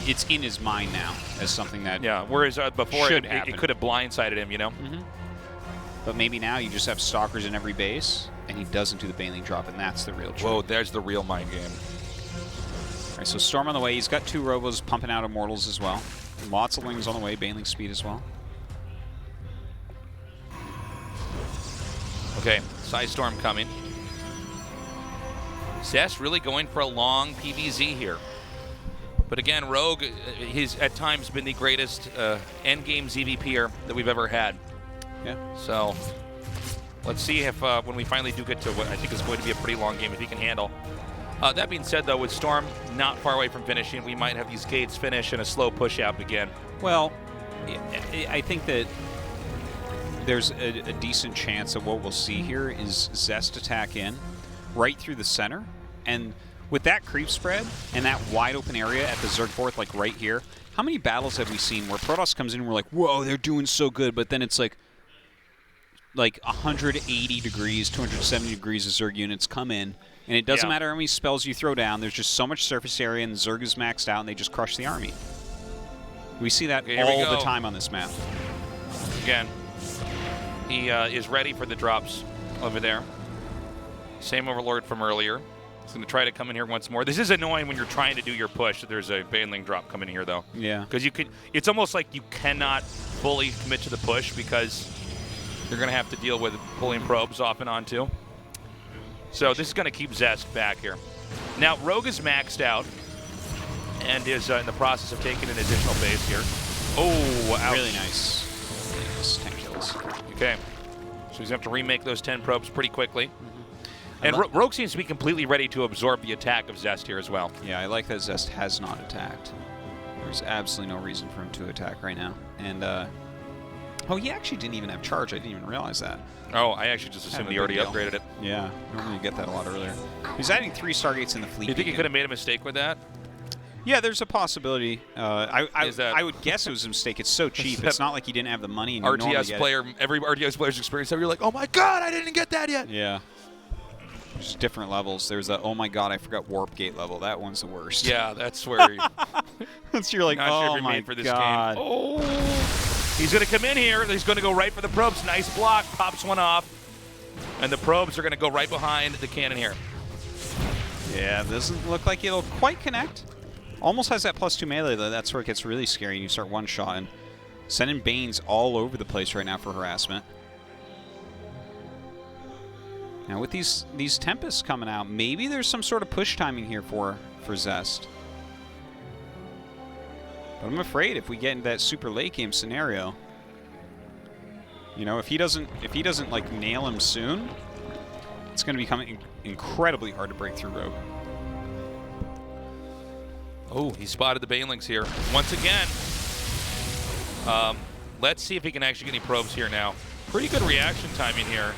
It's in his mind now as something that whereas before it could have blindsided him, you know. But maybe now you just have Stalkers in every base, and he doesn't do the Baneling drop, and that's the real trick. Whoa, there's the real mind game. All right, so Storm on the way. He's got 2 Robos pumping out Immortals as well. Lots of Lings on the way. Baneling speed as well. Okay, Psystorm coming. Zest really going for a long PVZ here. But again, Rogue, he's at times been the greatest endgame ZVPer that we've ever had. Yeah. So let's see if when we finally do get to what I think is going to be a pretty long game, if he can handle. That being said, though, with Storm not far away from finishing, we might have these gates finish and a slow push out begin. Well, I think that there's a decent chance that what we'll see here is Zest attack in right through the center, and with that creep spread and that wide open area at the Zerg fourth, like right here, how many battles have we seen where Protoss comes in and we're like, whoa, they're doing so good, but then it's like 180 degrees, 270 degrees of Zerg units come in, and it doesn't matter how many spells you throw down, there's just so much surface area and Zerg is maxed out and they just crush the army. We see that all the time on this map. Again, he is ready for the drops over there. Same Overlord from earlier. He's going to try to come in here once more. This is annoying when you're trying to do your push. There's a Baneling drop coming here, though. Yeah. Because you could. It's almost like you cannot fully commit to the push because you're going to have to deal with pulling probes off and on, too. So this is going to keep Zest back here. Now, Rogue is maxed out and is in the process of taking an additional base here. Oh, ouch. Really nice. 10 kills. Okay. So he's going to have to remake those 10 probes pretty quickly. And Rogue seems to be completely ready to absorb the attack of Zest here as well. Yeah, I like that Zest has not attacked. There's absolutely no reason for him to attack right now. And, oh, he actually didn't even have charge. I didn't even realize that. Oh, I actually just assumed he already upgraded it. Yeah, normally you get that a lot earlier. He's adding 3 Stargates in the fleet. You think he could have made a mistake with that? Yeah, there's a possibility. I would guess it was a mistake. It's so cheap. It's not like he didn't have the money. And RTS player, every RTS player's experience, you're like, oh my god, I didn't get that yet. Yeah. There's different levels. There's a, oh my god, I forgot Warp Gate level. That one's the worst. Yeah, that's where you're like, not oh sure if you're my made for this god. game. Oh, he's going to come in here. He's going to go right for the probes. Nice block. Pops one off. And the probes are going to go right behind the cannon here. Yeah, doesn't look like it'll quite connect. Almost has that +2 melee, though. That's where it gets really scary. You start one-shotting. Sending Banes all over the place right now for harassment. Now with these Tempests coming out, maybe there's some sort of push timing here for Zest. But I'm afraid if we get into that super late game scenario, you know, if he doesn't like nail him soon, it's going to become incredibly hard to break through Rogue. Oh, he spotted the Banelings here once again. Let's see if he can actually get any probes here now. Pretty good reaction timing here.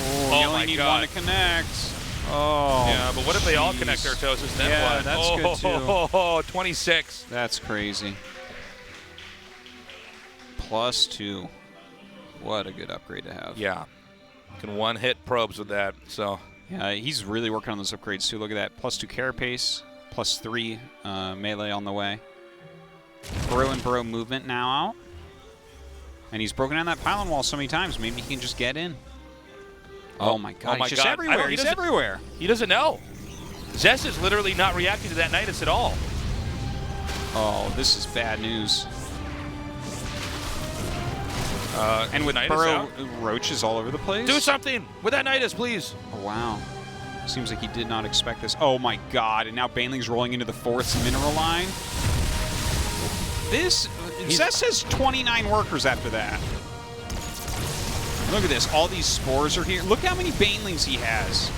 Oh, you only need one to connect. Oh. Yeah, but what if they all connect Artosis? Then yeah, what? that's good too. Oh, 26. That's crazy. +2. What a good upgrade to have. Yeah. You can one-hit probes with that, so. Yeah, he's really working on those upgrades too. Look at that. +2 carapace, +3 melee on the way. Burrow and Burrow movement now out. And he's broken down that pylon wall so many times. Maybe he can just get in. Oh my god, he's just everywhere. He's everywhere. He doesn't know. Zest is literally not reacting to that Nidus at all. Oh, this is bad news. And with Nidus Burrow, roaches all over the place. Do something with that Nidus, please. Oh, wow. Seems like he did not expect this. Oh my god, and now Baneling's rolling into the 4th mineral line. Zest has 29 workers after that. Look at this. All these spores are here. Look how many Banelings he has.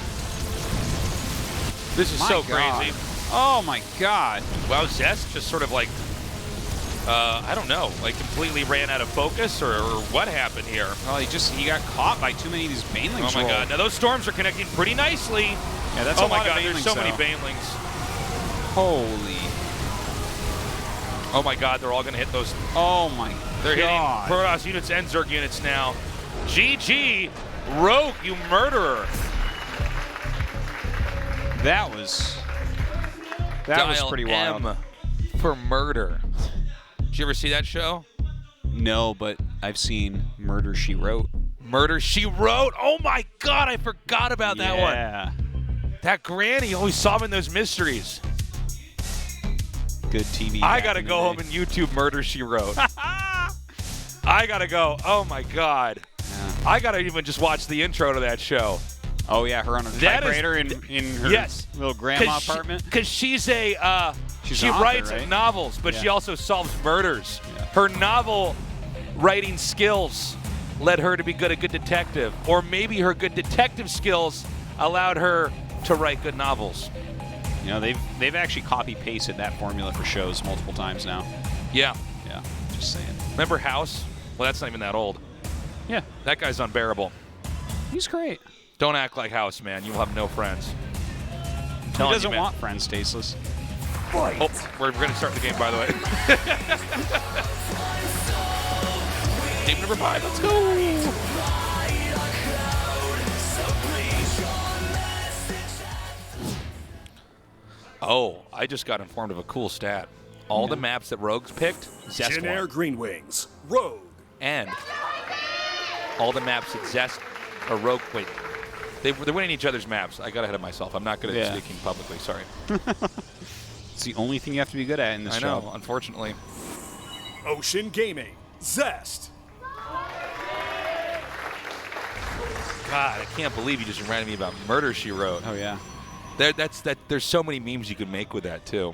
This is so crazy. Oh my god. Wow, Zest just sort of like, I don't know, like completely ran out of focus or what happened here? Well, he got caught by too many of these Banelings. Oh my god. Now those storms are connecting pretty nicely. Yeah, that's a lot of Banelings. There's so many Banelings. Holy. Oh my god, they're all going to hit those. Oh my god. They're hitting Protoss units and Zerg units now. GG, Rogue, you murderer. That was pretty wild. M for murder. Did you ever see that show? No, but I've seen Murder, She Wrote. Murder, She Wrote? Oh my god, I forgot about that one. Yeah. That granny always solving those mysteries. Good TV. I gotta go home and YouTube Murder, She Wrote. I gotta go. Oh my god. Yeah. I gotta even just watch the intro to that show. Oh yeah, her on a typewriter in her little grandma apartment. Because she's a she an author, writes right? novels, but she also solves murders. Yeah. Her novel writing skills led her to be a good detective, or maybe her good detective skills allowed her to write good novels. You know, they've actually copy pasted that formula for shows multiple times now. Yeah. Yeah, just saying. Remember House? Well, that's not even that old. Yeah, That guy's unbearable. he's great. Don't act like House, man. You will have no friends. Who doesn't want friends, Tasteless? Oh, we're going to start the game, by the way. Game number 5, let's go. Oh, I just got informed of a cool stat. All the maps that Rogue's picked, Zest Genair won. Green Wings. Rogue. And all the maps that Zest or Rogue, wait, they're winning each other's maps. I got ahead of myself. I'm not good at speaking publicly, sorry. It's the only thing you have to be good at in this job. I know, unfortunately. Ocean Gaming. Zest. God, I can't believe you just reminded me about Murder, She Wrote. Oh yeah. There's so many memes you could make with that too.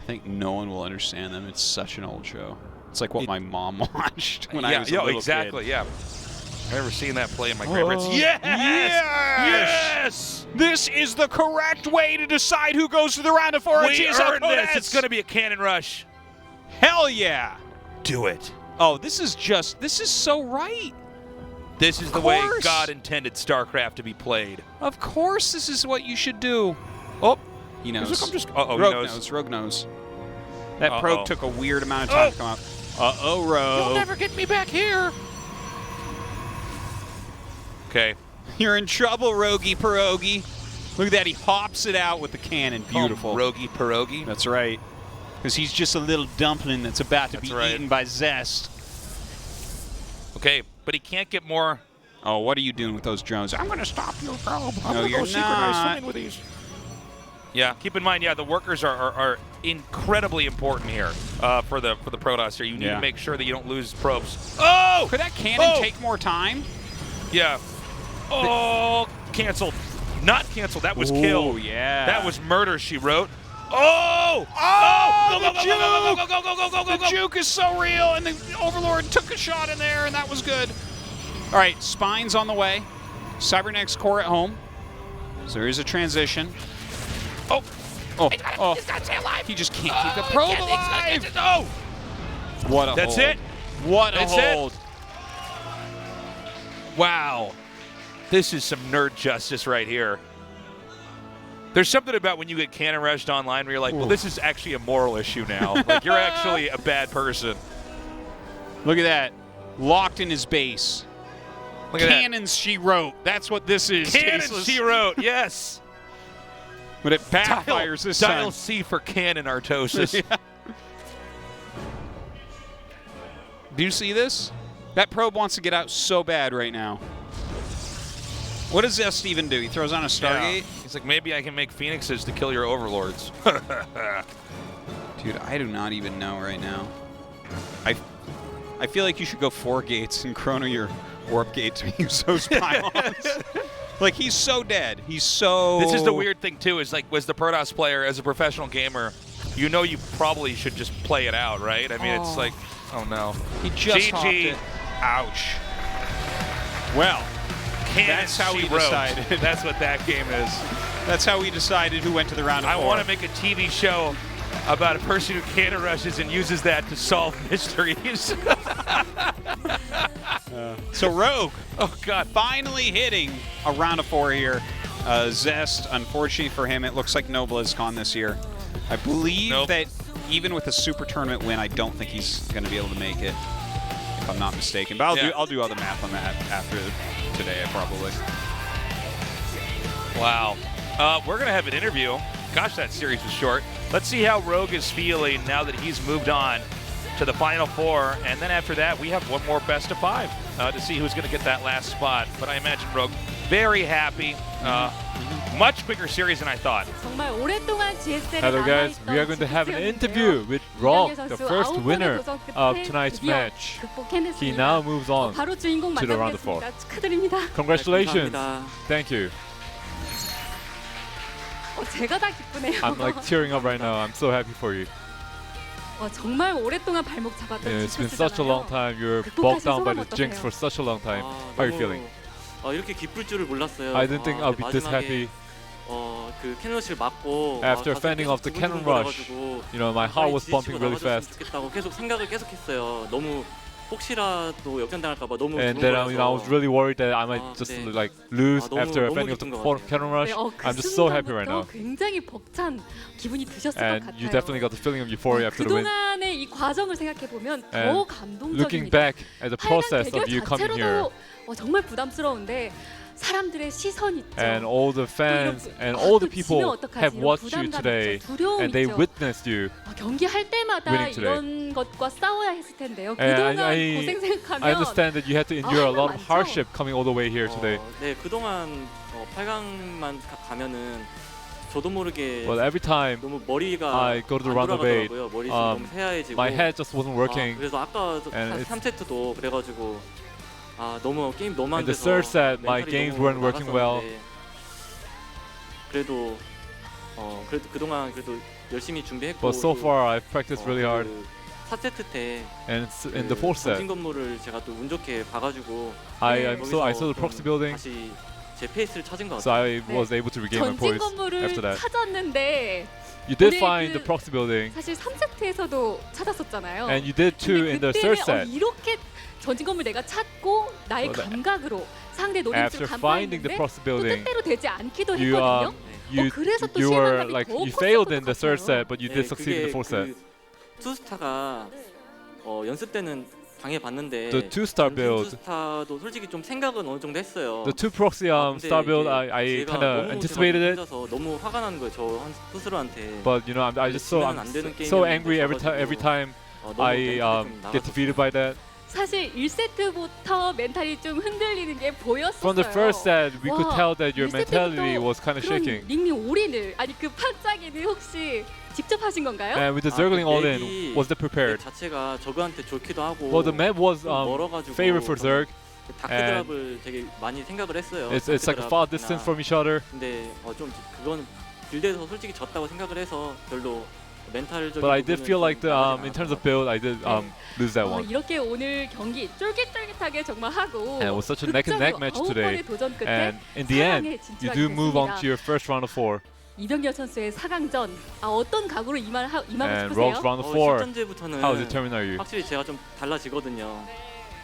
I think no one will understand them. It's such an old show. It's like what my mom watched when I was a yeah, little exactly, kid. yeah. I remember seeing that play in my grandparents. Yes! Yes! This is the correct way to decide who goes to the round of 4. We earned this. It's going to be a cannon rush. Hell yeah! Do it. Oh, this is so right. This is the way God intended StarCraft to be played. Of course, this is what you should do. Oh, he knows. Rogue knows. That probe took a weird amount of time to come out. Uh-oh, Rogue. You'll never get me back here. Okay. You're in trouble, Rogie Pierogi. Look at that. He hops it out with the cannon. Beautiful. Rogie Pierogi. That's right. Because he's just a little dumpling that's about to be eaten by Zest. Okay, but he can't get more. Oh, what are you doing with those drones? I'm going to stop your probe. I'm No, going to you're go synchronize not. swimming with these. Yeah, keep in mind, the workers are incredibly important here for the Protoss here. You need to make sure that you don't lose probes. Oh! Could that cannon take more time? Yeah. Oh, canceled. Not canceled. That was kill. Yeah. That was Murder, She Wrote. Oh! Oh! Go, go, go, go, go, go, go, go, go, go, The juke is so real, and the Overlord took a shot in there, and that was good. All right, Spine's on the way. Cybernetics core at home. So there is a transition. Oh! He's got to stay alive. He just can't keep the probe alive. No! What a That's hold. it. What a That's hold. it. Wow. This is some nerd justice right here. There's something about when you get cannon rushed online where you're like, well, this is actually a moral issue now. Like, you're actually a bad person. Look at that. Locked in his base. Look at Cannons She Wrote. That's what this is. Cannons Tasteless. She Wrote, yes. But it backfires this time. Dial C for cannon artosis. Yeah. Do you see this? That probe wants to get out so bad right now. What does Zest even do? He throws on a Stargate? Yeah. He's like, maybe I can make Phoenixes to kill your overlords. Dude, I do not even know right now. I feel like you should go 4 gates and chrono your warp gate to use those pylons. Like, he's so dead. He's so... This is the weird thing, too, is like, was the Protoss player, as a professional gamer, you know you probably should just play it out, right? I mean, it's like, oh, no. He just hopped it. Ouch. Well, That's how we decided. That's what that game is. That's how we decided who went to the round of 4. I want to make a TV show about a person who cannon rushes and uses that to solve mysteries. So Rogue, oh God, finally hitting a round of 4 here. Zest, unfortunately for him, it looks like no BlizzCon this year. I believe that even with a super tournament win, I don't think he's going to be able to make it, if I'm not mistaken. But I'll do all the math on that after today, probably. Wow. We're going to have an interview. Gosh, that series was short. Let's see how Rogue is feeling now that he's moved on to the Final 4. And then after that, we have one more best of 5 to see who's going to get that last spot. But I imagine Rogue, Very happy. Much quicker series than I thought. 정말 오랫동안 GSL에 Hello guys, we are going to have an interview with RagnaroK, the first winner of tonight's match. He now moves on 바로 주인공 to the round of 4. 만나뵙겠습니다. 축하드립니다. Congratulations. 감사합니다. Thank you. 제가 다 기쁘네요. I'm like tearing up right now. I'm so happy for you. 정말 오랫동안 발목 잡았던 It's been such a long time. You're bogged down by the jinx for such a long time. How are you feeling? 이렇게 기쁠 줄을 몰랐어요. I didn't think I'll be this happy. 그 캐논을 맞고 After fending off the cannon rush, you know, my heart was bumping really fast. 좋겠다고 계속 생각을 계속했어요. 너무 혹시라도 역전당할까봐 너무 And then I was really worried that I might just like lose after fending off the cannon rush. I'm just so happy right now. 굉장히 벅찬 기분이 드셨을 것 And 같아요. you definitely got the feeling of euphoria after the win. 그동안의 이 과정을 생각해 보면 더 And looking 감동적입니다. back at the process of you coming here. 정말 부담스러운데 사람들의 시선 있죠. And all the fans and all the people have watched you today, and they witnessed you 경기할 때마다 winning today. 이런 것과 싸워야 했을 텐데요. And 그동안 고생 생각하면 I understand that you had to endure a lot of 많죠. hardship coming all the way here today. 네, 그동안 8강만 가면은 저도 모르게 But every time 너무 머리가 I go to the 안 round of 8, 돌아가더라고요. 머리 너무 새하얘지고 my head just wasn't working. 그래서 아까 and 3세트도 그래가지고 너무 게임 너무 안 In the 돼서 third set, my 멘탈이 games 너무 weren't working well. 나갔었는데 그래도 그래도 그동안 그래도 열심히 준비했고 But so far, I've practiced really hard. 4세트 때 And in the fourth set, 전진 건물을 제가 또 운 좋게 봐가지고 I saw the proxy building, 다시 제 페이스를 찾은 것 so 같아요. I was able to regain my 전진 poise 건물을 after that. 찾았는데 You did 오늘 find 그 the proxy building, 사실 3세트에서도 찾았었잖아요. and you did too in the third set. 이렇게 전진 건물 내가 찾고 나의 Well, 감각으로 상대 노림수를 After finding the 간파했는데 proxy 또 building, 뜻대로 되지 않기도 you 했거든요. 그래서 또 you were 실망감이 like 더 you failed in the 컸을 third 것 set, 같아요. but you did succeed in the fourth set. 투스타가 연습 때는 당해봤는데 The two-star build, 투스타도 솔직히 좀 생각은 어느 정도 했어요. the two proxy 근데 star build, 이게 I 제가 kind of 너무 anticipated it. 혼자서 너무 화가 나는 거예요. 저 스스로한테. But you know, I'm 지면 안 so 되는 so 게임이었는데 angry every time 너무 I 멘탈이 좀 get 나갔었어요. defeated by that. 사실 1세트부터 멘탈이 좀 흔들리는 게 보였어요. From the first set, we could 와, tell that your 1세트부터 mentality was kind of 그런 shaking. 링링 올인을 아니 그 반짝이는 혹시 직접 하신 건가요? And with the zergling all in, was that prepared? 자체가 저그한테 좋기도 하고. Well, the map was 멀어가지고 favorite for Zerg. 다크드랍을 되게 많이 생각을 했어요. It's like a far distance from each other. 근데 좀 그건 빌드에서 솔직히 졌다고 생각을 해서 별로 멘탈적인 But I did feel like 부분은 좀 in terms of build, I did lose that one. 이렇게 오늘 경기 쫄깃쫄깃하게 정말 하고 And it was such a neck and neck match today. 도전 끝에 And in the end, 사강에 you 진출하게 do move on 됐습니다. to your first round of 4. 이병렬 선수의 4강전 어떤 각오로 임하고 And 싶으세요? RagnaroK's round of 4. 실전제부터는 How determined are you? 확실히 제가 좀 달라지거든요.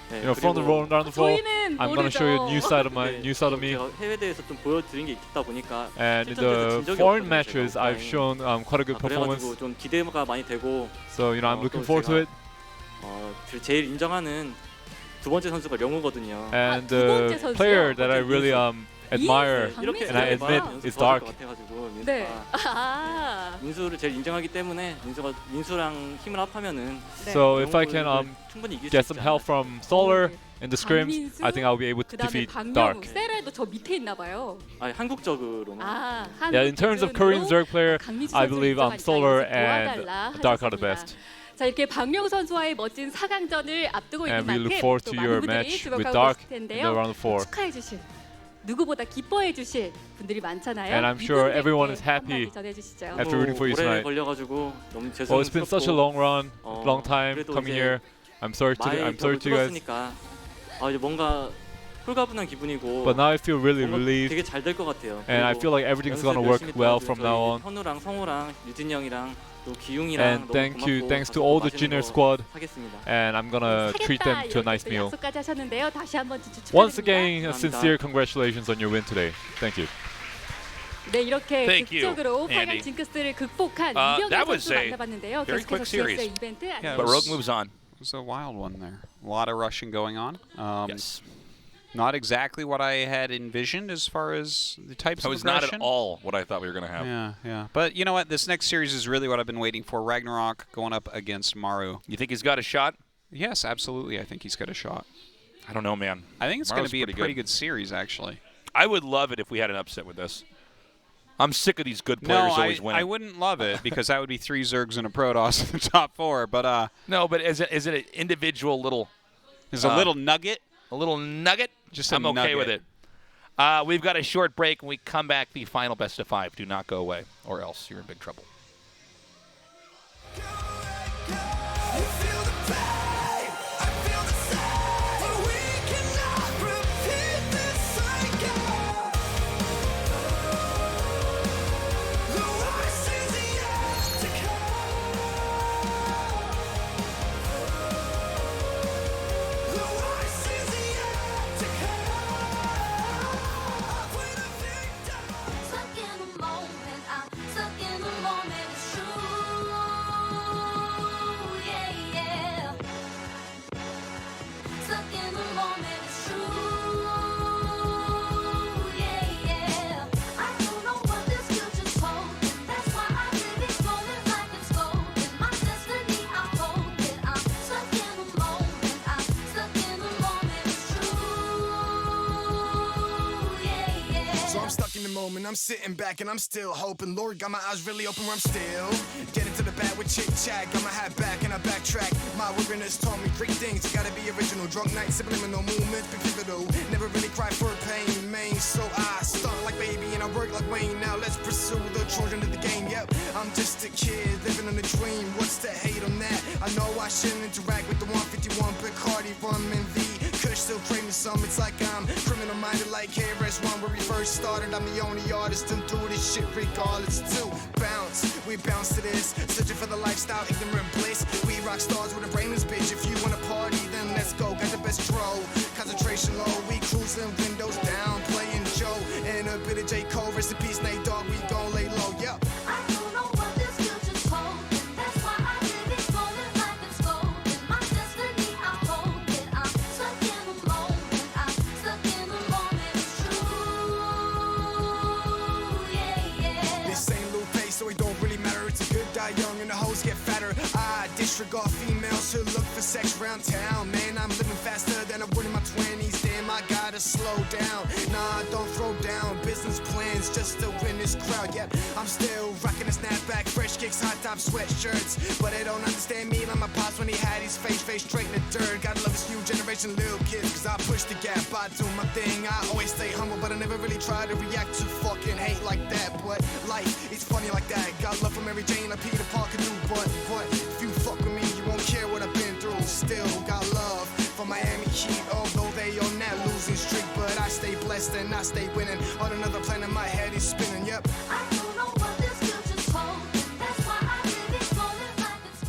네, You know, from the round of 4, 저희는 I'm gonna show you a new side of 네, new side of me. 제가 해외 대회에서 좀 보여드린 게 있다 보니까 And in 실전에서 진 the 적이 foreign 없거든요, matches, 제가. I've shown quite a good performance. 그래가지고 좀 기대가 많이 되고. So you know, I'm looking 또 forward to 제가, it. 제일 인정하는 두 번째 선수가 령우거든요. And 두 번째 the 선수요? player that I really admire, 이렇게 and I admit, is Dark. 네. 민수를 제일 인정하기 때문에 민수랑 힘을 합하면은 So if I can 충분히 이길 get 수 some 있지 help from Solar in the scrims, 박민수, I think I'll be able to 그다음에 defeat 박명우, Dark. 세레도 저 밑에 있나 봐요. 않을까. 한국적으로만. Yeah, in terms of Korean Zerg player, 강민수 I 선수를 believe 인정하니까 Solar 여기서 and 도와달라 Dark are the 하셨습니다. best. 자, 이렇게 박명우 선수와의 멋진 4강전을 앞두고 있는 And we look 만큼 forward 또 to 많은 your 분들이 match with 주목하고 Dark 계실 in 텐데요. the round of 4. 축하해 주실 누구보다 기뻐해 주실 분들이 많잖아요. And I'm sure 이분들께 everyone is happy 한마디 전해주시죠. after rooting for you 오래 tonight. 걸려가지고 너무 Well, it's been such a long run, long time 그래도 coming 이제 here. I'm sorry to you guys. 뚫었으니까 이제 뭔가 홀가분한 기분이고. But now I feel really 뭔가 relieved. 되게 잘 될 것 같아요. And I feel like everything's gonna work well from now on. 현우랑 성우랑 유진이 형이랑 또 기웅이랑 And thanks to all the junior squad. 하겠습니다. And I'm gonna treat them to a nice meal. 약속까지 하셨는데요. 다시 한번 축하드립니다. Once again, a sincere congratulations on your win today. Thank you. 네, 이렇게 Thank you, 극적으로 8강 Andy. 징크스를 극복한 That 이병렬 was 선수 a 만나봤는데요. very quick 계속해서 series. GSL 이벤트 Yeah, But it Rogue was- moves on. It was a wild one there. A lot of rushing going on. Yes. Not exactly what I had envisioned as far as the types That of was not aggression. at all what I thought we were going to have. Yeah. But you know what? This next series is really what I've been waiting for. RagnaroK going up against Maru. You think he's got a shot? Yes, absolutely. I think he's got a shot. I don't know, man. I think it's going Maru's to be a pretty pretty good. good series, actually. I would love it if we had an upset with this. I'm sick of these good players always winning. I wouldn't love it because that would be 3 Zergs and a Protoss in the top 4. But no, but is it an individual little? Is a little nugget? A little nugget? Just I'm okay nugget. with it. We've got a short break. When we come back, the final best of 5. Do not go away, or else you're in big trouble. I'm sitting back and I'm still hoping. Lord got my eyes really open where I'm still getting to the bat with chit chat. Got my hat back and I backtrack. My wilderness taught me 3 things. You gotta be original. Drunk night, subliminal movements, be pivotal. Never really cry for pain, man. So I stunt like baby and I work like Wayne. Now let's pursue the children of the game. Yep, I'm just a kid living on a dream. What's the hate on that? I know I shouldn't interact with the 151 Bacardi rum and the Kush still craving some. It's like I'm criminal minded like KRS-One where we first started. I'm the only artist and do this shit regardless to bounce. We bounce to this, searching for the lifestyle, ignorant bliss. We rock stars with a brainless bitch. If you wanna party, then let's go. Got the best throw, concentration low. We cruising, windows down, playing Joe and a bit of J. Cole. Rest in peace, Nate Dogg. We gon' lay low. Yep. Young and the hoes get fatter. I disregard females who look for sex around town. Man, I'm living faster than I would in my 20s. Damn, I gotta slow down. Nah, don't throw down business plans just to win this crowd. Yep, I'm still rocking a snapback, fresh kicks, hot top sweatshirts. But they don't understand me like my pops when he had his face straight in the dirt. Gotta love this new generation little kids, cause I push the gap, I do my thing. I always stay humble, but I never really try to react to fucking hate like that. But life, it's funny like that. Got love from Mary Jane, like Peter Parker do. But if you fuck with me, you won't care what I've been through. Still got love for Miami Heat, although they on that losing streak. But I stay blessed and I stay winning. On another planet, my head is spinning. Yep. I don't know what this future's holding. That's why I live it rolling like it's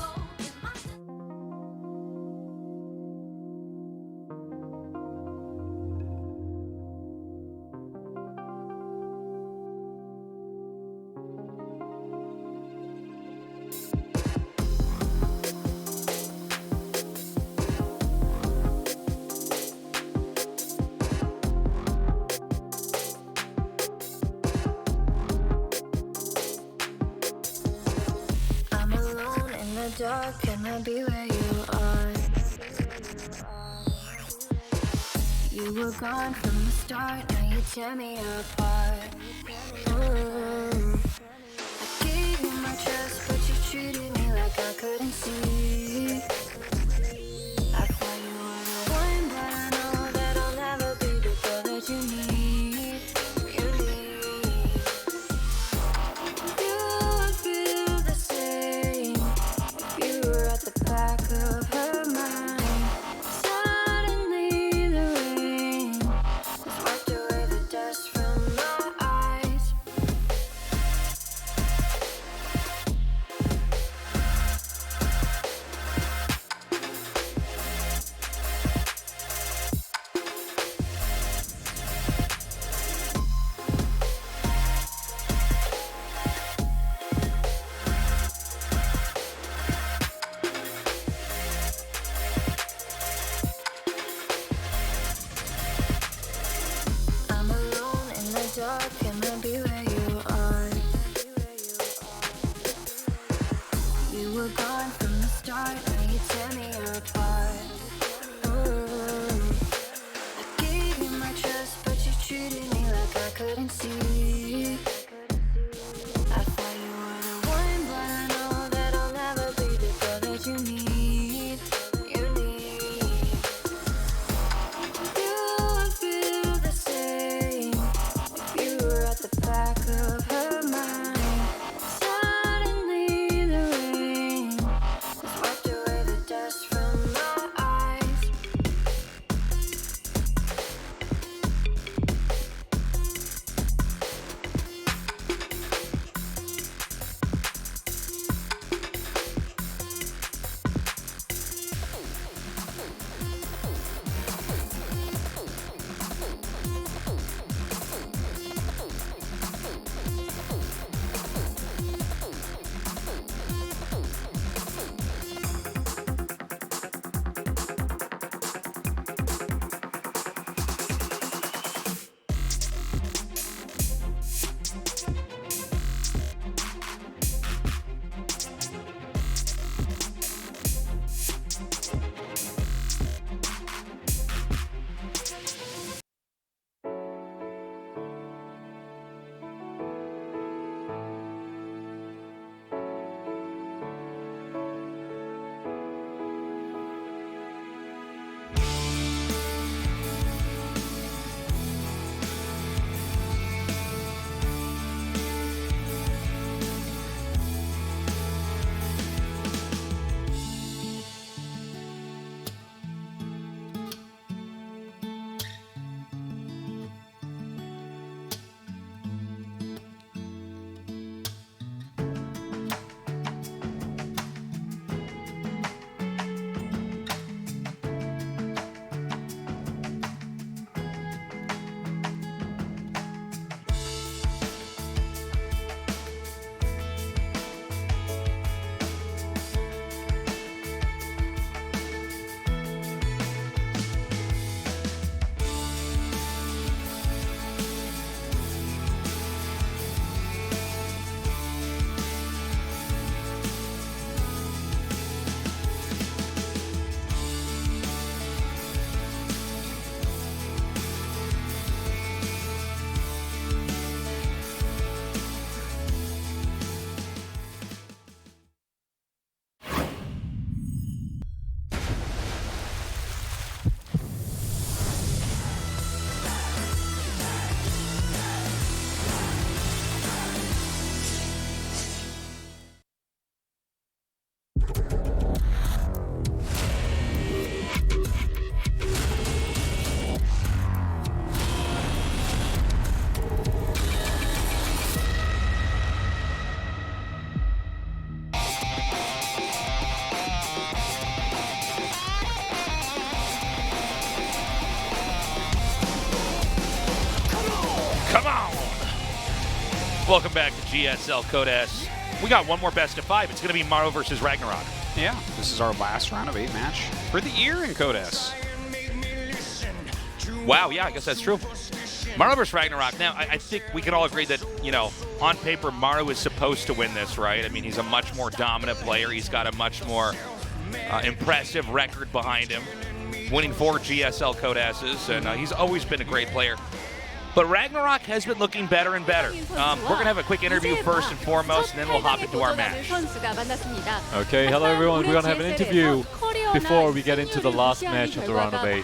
dark, can I be where you are? You were gone from the start, now you tear me apart. I gave you my trust, but you treated me like I couldn't see. I thought you were the one, but I know that I'll never be the girl that you need. Back of her mind. Suddenly the rain has wiped away the dust from my eyes. Dark, can I be where you are? You were gone from the start, now you tear me apart. I gave you my trust, but you treated me like Welcome back to GSL Code S. We got one more best of 5. It's going to be Maru versus RagnaroK. Yeah, this is our last round of 8 match for the year in Code S. Wow, yeah, I guess that's true. Maru versus RagnaroK. Now, I think we can all agree that, you know, on paper, Maru is supposed to win this, right? I mean, he's a much more dominant player. He's got a much more impressive record behind him, winning 4 GSL Code S's, and he's always been a great player. But RagnaroK has been looking better and better. We're going to have a quick interview first and foremost, and then we'll hop into our match. Okay, hello everyone. We're going to have an interview before we get into the last match of the round of 8.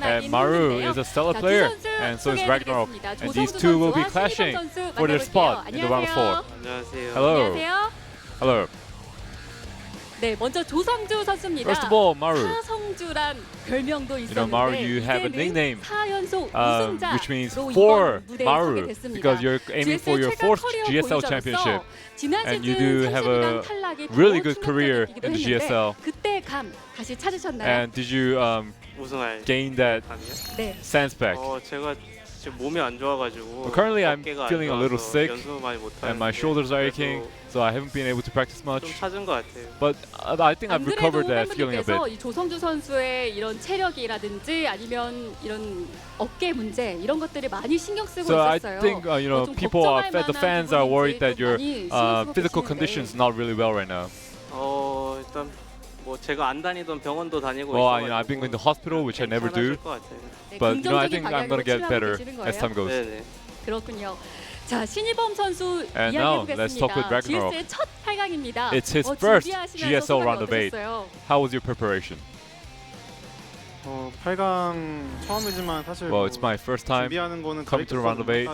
And Maru is a stellar player, and so is RagnaroK. And these two will be clashing for their spot in the round of 4. Hello. Hello. 네, 먼저 조성주 선수입니다. First of all, Maru. 타성주란 별명도 있었는데, You know, Maru, you have a nickname, 4연속 우승자로 which means 이번 for 무대에 Maru, 서게 됐습니다. because you're aiming for your 4th GSL championship, 지난 and you 시즌 do have a 30위강 탈락이 really 더 good career 충격적이기도 in the 했는데, GSL. 그때 감 다시 찾으셨나요? And did you 우승할 gain that 네. sense back? 제가 지금 몸이 안 좋아가지고 Well, currently I'm 어깨가 안 feeling a little 좋아서 sick, 연습을 많이 못 and my 하는데 shoulders are 그래도 aching, so I haven't been able to practice much. 좀 찾은 것 같아요. But I think I've 안 그래도 recovered that feeling a bit. 팬분들께서 이 조성주 선수의 이런 체력이라든지 아니면 이런 어깨 문제 이런 것들이 많이 신경 쓰고 So I 있었어요. think you know 좀 people are 걱정할 the 만한 fans are worried that 부분인지 your 좀 많이 physical 신경 condition is 쓰시는데 not really well right now. 일단 뭐 제가 안 다니던 병원도 다니고 Well, 있어가지고 I've been going to hospital, which I never do, 괜찮아질 것 같아요. 네, but I think 긍정적인 I'm gonna 방향으로 get 치료하고 better 계시는 as 거예요? time goes. 네네. 그렇군요. 자, 신이범 선수 And now, let's talk with 이야기해보겠습니다. RagnaroK. GSL 첫 8강입니다. It's his first 준비하시면서 GSL 소감이 round of 8. 어떠셨어요? How was your preparation? 8강 처음이지만 사실 Well, it's my first time 준비하는 거는 coming to the round of 8,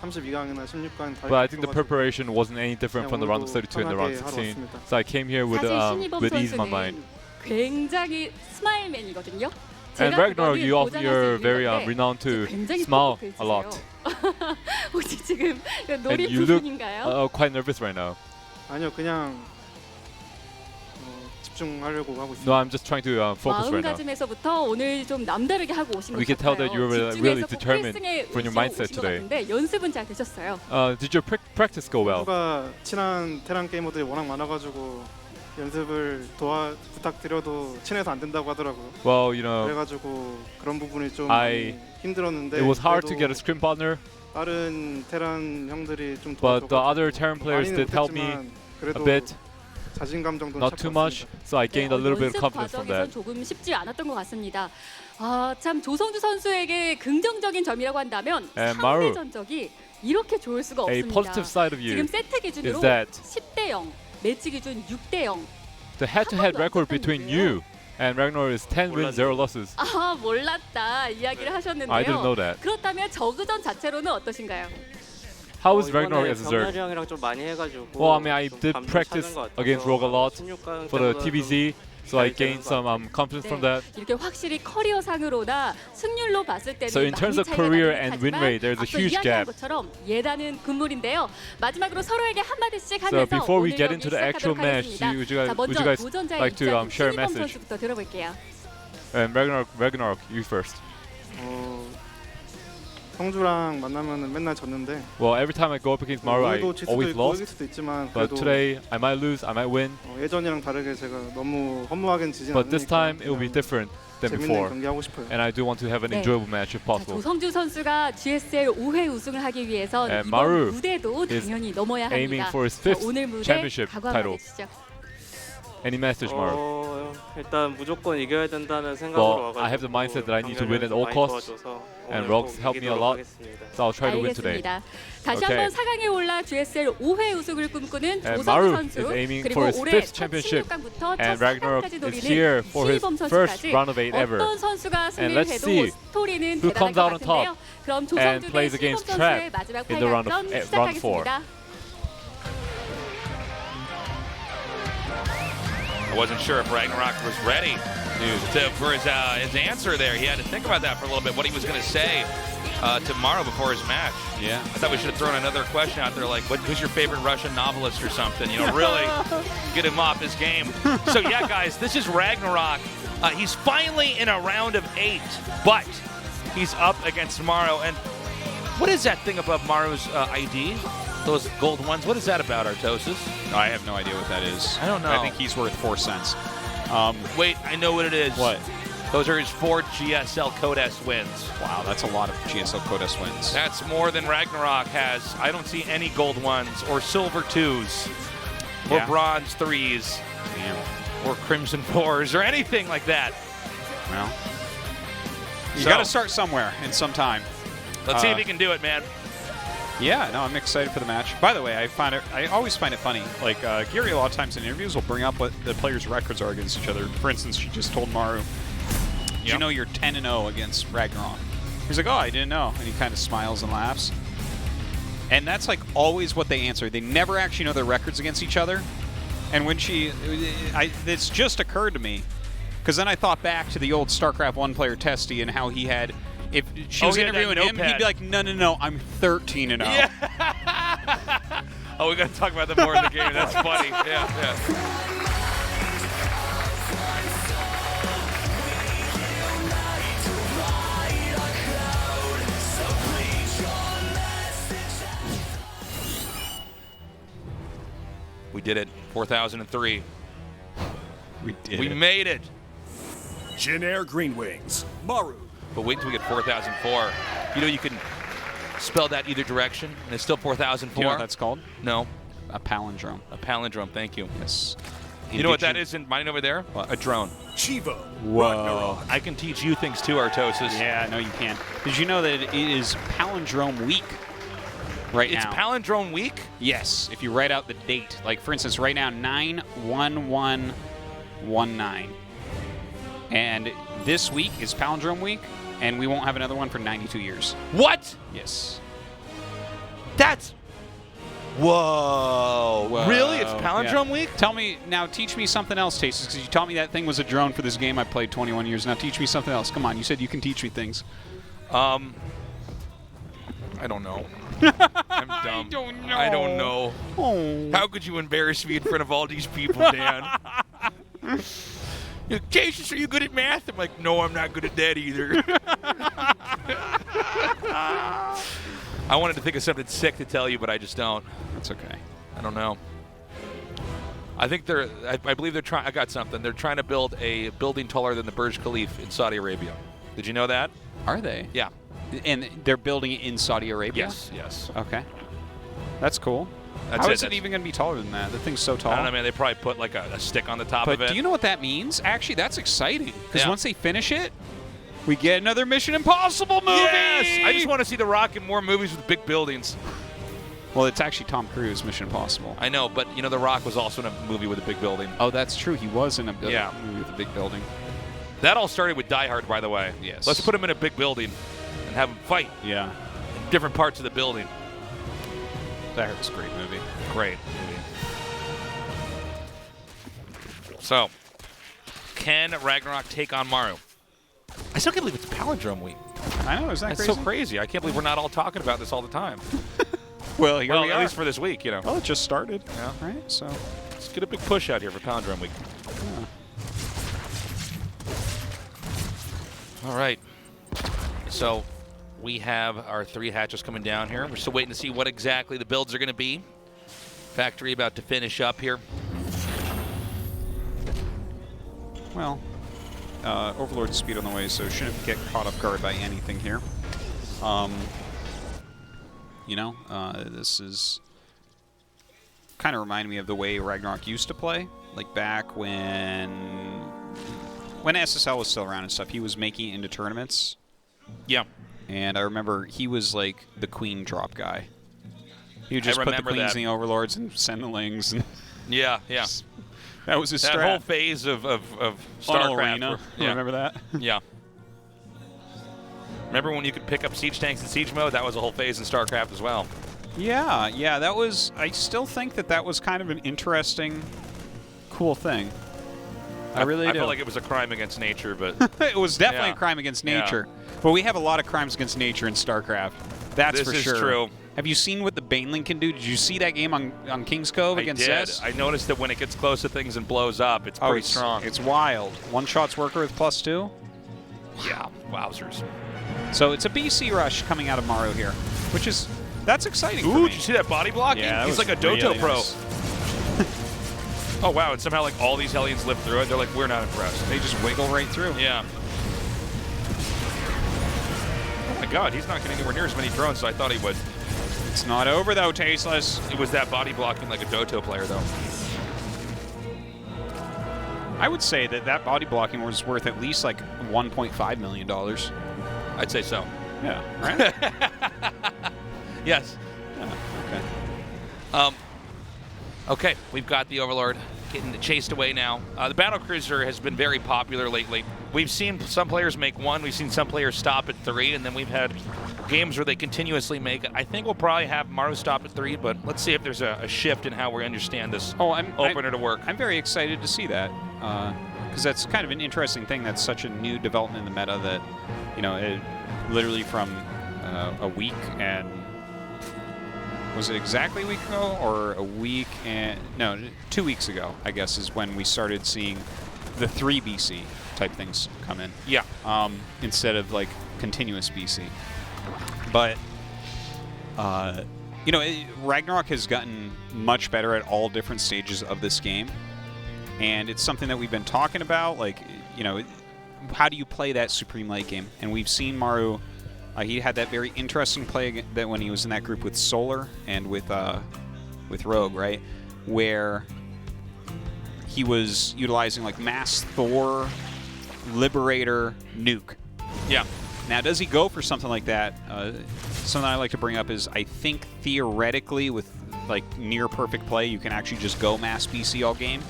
32강이나 16강 다 but I think the preparation wasn't any different from the round of 32 and the round of 16. So I came here with 사실 신이범 ease in my mind. 선수는 굉장히 스마일맨이거든요. And RagnaroK, you often you're very renowned to smile a lot, 혹시 지금 and 놀이 you look 부분인가요? quite nervous right now. 아니요, 그냥 집중하려고 하고 있습니다. No, I'm just trying to focus right now. 마음가짐에서부터 오늘 좀 남다르게 하고 오신 것 We can tell that you were really 집중해서 꼭 determined 필승에 from your mindset 오신 것 today. 같은데 연습은 잘 되셨어요? Did your practice go well? 선수가 친한 테란 게이머들이 워낙 많아가지고 연습을 부탁드려도 친해서 안 된다고 하더라고요. Well, you know, 그래가지고 그런 부분이 좀 I- 힘들었는데 it was hard to 그래도 get a scrim partner, 다른 테란 형들이 좀 but the 도와줘가지고 other Terran players 많이는 did help me 못했지만 그래도 a bit, 자신감 정도는 not too much. So I gained a little bit of confidence from 과정에선 that. 조금 쉽지 않았던 것 같습니다. 아, 참 조성주 선수에게 긍정적인 점이라고 한다면 And 상대 Maru, 전적이 이렇게 좋을 수가 A 없습니다. positive side of you 지금 세트 기준으로 is that 10대 0, 매치 기준 6대 0. the head-to-head record between you and RagnaroK is 10 wins, 0 losses. 아, 몰랐다 이야기를 하셨는데요. I didn't know that. 그렇다면 저그전 자체로는 어떠신가요? How is RagnaroK as a Zerg? 형이랑 좀 많이 해가지고 Well, I mean, I did practice against Rogue a lot for the TVZ, so I gained some confidence from that. 이렇게 확실히 커리어상으로나 승률로 봤을 때는 So in terms of career and win rate, there's a huge gap. 것처럼 예단은 금물인데요. 마지막으로 서로에게 한마디씩 So 하면서 before we 오늘 get 경기 into the actual 시작하도록 match, 하겠습니다. would you 자, 먼저 guys 도전자의 like to 입장 share a 신이범 message? 선수부터 들어볼게요. And RagnaroK, you first. 성주랑 만나면은 맨날 졌는데 Well, every time I go up against Maru, I 오늘도 질 수도 always 있고 이길 lost. 수도 있지만 But 그래도 today, I might lose, I might win. 예전이랑 다르게 제가 너무 허무하게 지진 But this 않으니까 time, it will be different than 재밌는 before. 경기 하고 싶어요. And I do want to have an 네. enjoyable match if 자, possible. 조성주 선수가 GSL 5회 우승을 하기 위해선 And 이번 Maru 무대도 is 당연히 넘어야 aiming 합니다. for his 자, 5th 오늘 무대 championship 각오 title. 한마디 해주시죠. Any message, Maru? 일단 무조건 이겨야 된다는 생각으로 Well, I have the mindset that I need to win at all costs, and ROX helped me a lot, so I'll try to win today. 알겠습니다. 다시 Okay. 한번 4강에 올라 GSL 5회 우승을 꿈꾸는 And 조성주 Maru 선수 is aiming 그리고 for his 올해 5th 첫 championship, 16강부터 첫 and RagnaroK 4강까지 is 노리는 here for his 신이범 first 선수까지 round of 8 ever. 어떤 선수가 And 승리를 let's 해도 see 스토리는 who 대단할 comes 것 out on top 같은데요. 그럼 and 조성주 대 plays 신이범 against 선수의 Trap 마지막 in the round 8강전 round 4. 시작하겠습니다. I wasn't sure if RagnaroK was ready for his answer there. He had to think about that for a little bit, what he was going to say to Maru before his match. Yeah. I thought we should have thrown another question out there, like, who's your favorite Russian novelist or something? You know, really get him off his game. So, yeah, guys, this is RagnaroK. He's finally in a round of 8, but he's up against Maru. And What is that thing above Maru's ID? Those gold ones? What is that about, Artosis? I have no idea what that is. I don't know. I think he's worth 4 cents. Wait, I know what it is. What? Those are his 4 GSL Code S wins. Wow, that's a lot of GSL Code S wins. That's more than RagnaroK has. I don't see any gold ones or silver 2s or bronze 3s or crimson 4s or anything like that. Well, you got to start somewhere in some time. Let's see if he can do it, man. Yeah, no, I'm excited for the match. By the way, I always find it funny. Like, Gary a lot of times in interviews will bring up what the players' records are against each other. For instance, she just told Maru, you know you're 10-0 against RagnaroK? He's like, oh, I didn't know. And he kind of smiles and laughs. And that's like always what they answer. They never actually know their records against each other. And when it's just occurred to me, because then I thought back to the old StarCraft 1 player Testy and how he had, if she was interviewing him, he'd be like, no, I'm 13-0. Yeah. Oh, we got to talk about that more in the game. That's funny. Yeah. We did it. 4003. We made it. Jin Green Wings. Maru. But wait until we get 4004. You know you can spell that either direction, and it's still 4004. Do you know what that's called? No. A palindrome. A palindrome, thank you. Yes. You know what that is in mine over there? What? A drone. Chivo. Whoa. I can teach you things too, Artosis. Yeah, no, you can't. Did you know that it is palindrome week right now? It's palindrome week? Yes. If you write out the date. Like, for instance, right now, 9/11/19. And this week is palindrome week, and we won't have another one for 92 years. What? Yes. That's... Whoa. Really? It's palindrome week? Tell me, now teach me something else, Tastes, because you taught me that thing was a drone for this game I played 21 years. Now teach me something else. Come on, you said you can teach me things. I don't know. I'm dumb. I don't know. Oh. How could you embarrass me in front of all these people, Dan? Cassius, are you good at math? I'm like, no, I'm not good at that either. I wanted to think of something sick to tell you, but I just don't. That's okay. I don't know. I think I believe they're trying. I got something. They're trying to build a building taller than the Burj Khalifa in Saudi Arabia. Did you know that? Are they? Yeah. And they're building it in Saudi Arabia? Yes. Okay. That's cool. How is it even going to be taller than that? The thing's so tall. I don't know, man. They probably put like a stick on the top of it. But do you know what that means? Actually, that's exciting. Because once they finish it, we get another Mission Impossible movie! Yes! I just want to see The Rock in more movies with big buildings. Well, it's actually Tom Cruise, Mission Impossible. I know, but you know, The Rock was also in a movie with a big building. Oh, that's true. He was in a movie with a big building. That all started with Die Hard, by the way. Yes. Let's put him in a big building and have him fight. Yeah. In different parts of the building. Die Hard was a great movie. Great movie. So, can RagnaroK take on Maru? I still can't believe it's palindrome week. I know, isn't that That's crazy? so crazy. I can't believe we're not all talking about this all the time. Well, here we at are. least for this week, you know. Well, it just started. Yeah. Right, so. Let's get a big push out here for palindrome week. Yeah. All right. So, we have our 3 hatches coming down here. We're still waiting to see what exactly the builds are going to be. Factory about to finish up here. Well, Overlord speed on the way, so shouldn't get caught off guard by anything here. You know, this is kind of reminding me of the way RagnaroK used to play. Like back when SSL was still around and stuff, he was making it into tournaments. Yeah. And I remember he was like the queen drop guy. He would just put the queens in the overlords and send the lings. And yeah. That was his strat. That whole phase of StarCraft. Arena. Yeah. Remember that? Yeah. Remember when you could pick up siege tanks in siege mode? That was a whole phase in StarCraft as well. Yeah. That was. I still think that was kind of an interesting, cool thing. I really do. I feel like it was a crime against nature, but it was definitely a crime against nature. Yeah. But we have a lot of crimes against nature in StarCraft. That's for sure. This is true. Have you seen what the Baneling can do? Did you see that game on King's Cove against Zest? I noticed that when it gets close to things and blows up, it's pretty strong. It's wild. One shots worker with +2. Yeah, wowzers. So it's a BC rush coming out of Maru here. That's exciting. Ooh, for me. did you see that body blocking? Yeah, that He's was like a Doto really pro. nice. Oh wow! And somehow like all these Hellions live through it. They're like, we're not impressed. They just wiggle right through. Yeah. Oh my God, he's not getting anywhere near as many drones as I thought he would. It's not over though, Tasteless. It was that body blocking like a Doto player though. I would say that body blocking was worth at least like $1.5 million. I'd say so. Yeah. Right. Yes. Yeah, okay. Okay, we've got the Overlord getting chased away now. The Battlecruiser has been very popular lately. We've seen some players make 1, we've seen some players stop at 3, and then we've had games where they continuously make it. I think we'll probably have Maru stop at 3, but let's see if there's a shift in how we understand this opener to work. I'm very excited to see that because that's kind of an interesting thing. That's such a new development in the meta that, you know, it literally from a week and was it exactly a week ago or a week and no 2 weeks ago I guess is when we started seeing the 3 BC type things come in. Yeah. Instead of like continuous BC. But you know, RagnaroK has gotten much better at all different stages of this game, and it's something that we've been talking about. Like, you know, how do you play that supreme late game? And we've seen Maru. He had that very interesting play that when he was in that group with Solar and with Rogue, right, where he was utilizing like Mass Thor, Liberator, Nuke. Yeah. Now, does he go for something like that? Something I like to bring up is I think theoretically with like near perfect play, you can actually just go Mass BC all game.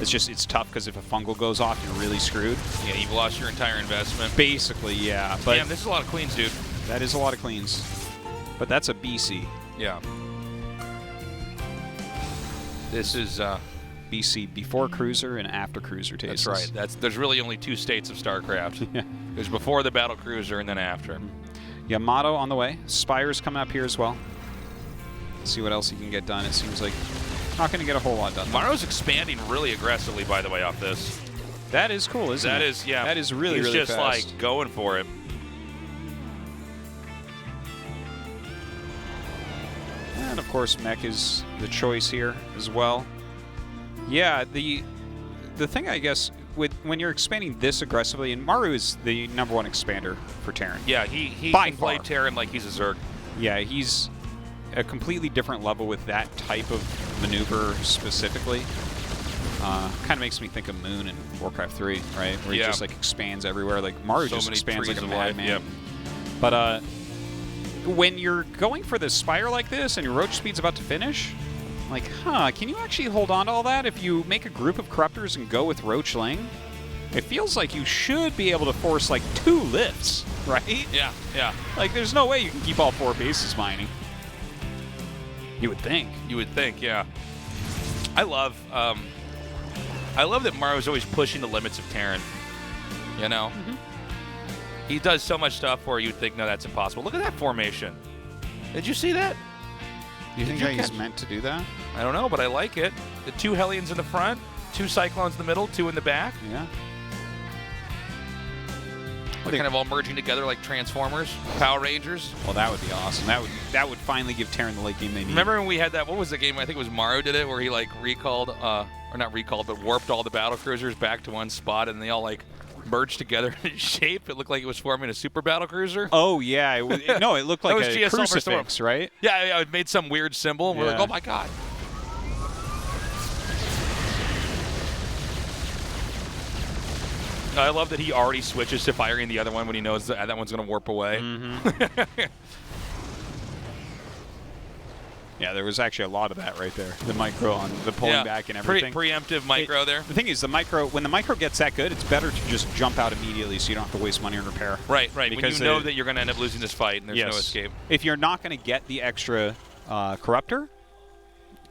It's tough because if a fungal goes off, you're really screwed. Yeah, you've lost your entire investment. Basically, yeah. But damn, this is a lot of queens, dude. That is a lot of queens. But that's a BC. Yeah. This is BC before Cruiser and after Cruiser tastes. That's right. There's really only 2 states of StarCraft. Yeah. There's before the Battle Cruiser and then after. Yeah, Motto on the way. Spire's coming up here as well. Let's see what else he can get done. It seems like not going to get a whole lot done. Maru's expanding really aggressively, by the way, off this. That is cool, isn't it? That is, yeah. That is really, He's really just fast. like going for it. And of course, Mech is the choice here as well. Yeah, the thing I guess with when you're expanding this aggressively, and Maru is the #1 expander for Terran. Yeah, he By can play far. Terran like he's a Zerg. Yeah, he's a completely different level with that type of maneuver specifically. Kind of makes me think of Moon in Warcraft 3, right? Where he just like expands everywhere. Like Maru So just many expands like trees a of life, madman. yep. But when you're going for the Spire like this and your Roach speed's about to finish, like, can you actually hold on to all that if you make a group of Corruptors and go with Roach Ling? It feels like you should be able to force like 2 lifts, right? Yeah, yeah. Like there's no way you can keep all 4 bases mining. You would think. You would think, yeah. I love that Maru's always pushing the limits of Terran. You know? Mm-hmm. He does so much stuff where you'd think, no, that's impossible. Look at that formation. Did you see that? You think Did you he's catch- meant to do that? I don't know, but I like it. The 2 Hellions in the front, 2 Cyclones in the middle, 2 in the back. Yeah. They're kind of all merging together like Transformers, Power Rangers. Well, that would be awesome. That would finally give Terran the late game they need. Remember when we had that? What was the game? I think it was Maru did it, where he like recalled, or not recalled, but warped all the battle cruisers back to one spot, and they all like merged together in shape. It looked like it was forming a super battle cruiser. Oh yeah, it looked like was a GSL for crucifix, Storm. right? Yeah, it made some weird symbol. We're like, Yeah. oh my god. I love that he already switches to firing the other one when he knows that one's going to warp away. Mm-hmm. Yeah, there was actually a lot of that right there. The micro on the pulling back and everything. Preemptive micro there. The thing is, when the micro gets that good, it's better to just jump out immediately so you don't have to waste money on repair. Right. Because when you know that you're going to end up losing this fight and there's no escape. If you're not going to get the extra Corruptor,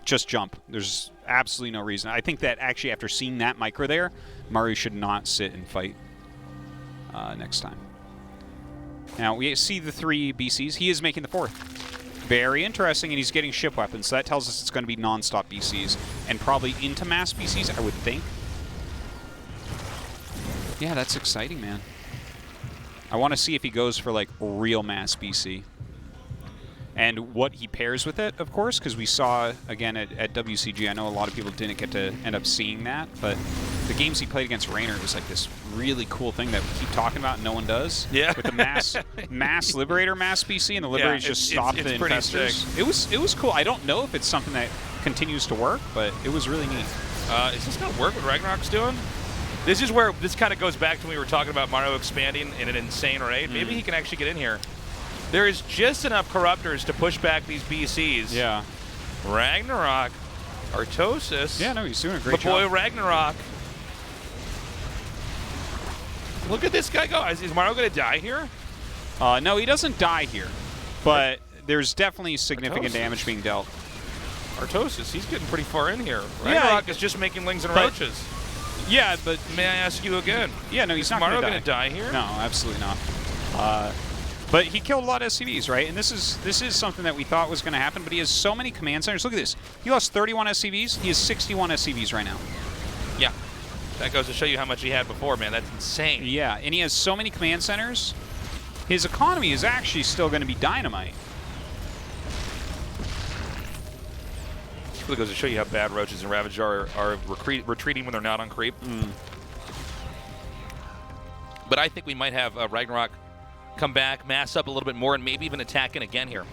just jump. There's absolutely no reason. I think that actually after seeing that micro there, Maru should not sit and fight next time. Now, we see the 3 BCs. He is making the 4th. Very interesting, and he's getting ship weapons, so that tells us it's going to be non-stop BCs, and probably into mass BCs, I would think. Yeah, that's exciting, man. I want to see if he goes for, like, real mass BC. and what he pairs with it, of course, because we saw, again, at WCG, I know a lot of people didn't get to end up seeing that, but the games he played against Raynor was like this really cool thing that we keep talking about and no one does. Yeah. With the mass Liberator mass PC, and the Liberators just stop the infestors. It was cool. I don't know if it's something that continues to work, but it was really neat. Is this going to work what RagnaroK's doing? This is where this kind of goes back to when we were talking about Maru expanding in an insane rate. Maybe he can actually get in here. There is just enough corruptors to push back these BCs. Yeah. RagnaroK, Artosis. Yeah, no, he's doing a great job. My boy RagnaroK. Look at this guy go. Is Maru going to die here? No, he doesn't die here, but there's definitely significant damage being dealt. Artosis, he's getting pretty far in here. RagnaroK is just making lings and roaches. Yeah, but may I ask you again? Yeah, no, he's not Maru going to die here. No, absolutely not. But he killed a lot of SCVs, right? And this is something that we thought was going to happen. But he has so many command centers. Look at this. He lost 31 SCVs. He has 61 SCVs right now. Yeah, that goes to show you how much he had before, man. That's insane. Yeah, and he has so many command centers. His economy is actually still going to be dynamite. This really goes to show you how bad Roaches and Ravager are retreating when they're not on creep. But I think we might have RagnaroK come back, mass up a little bit more, and maybe even attack in again here.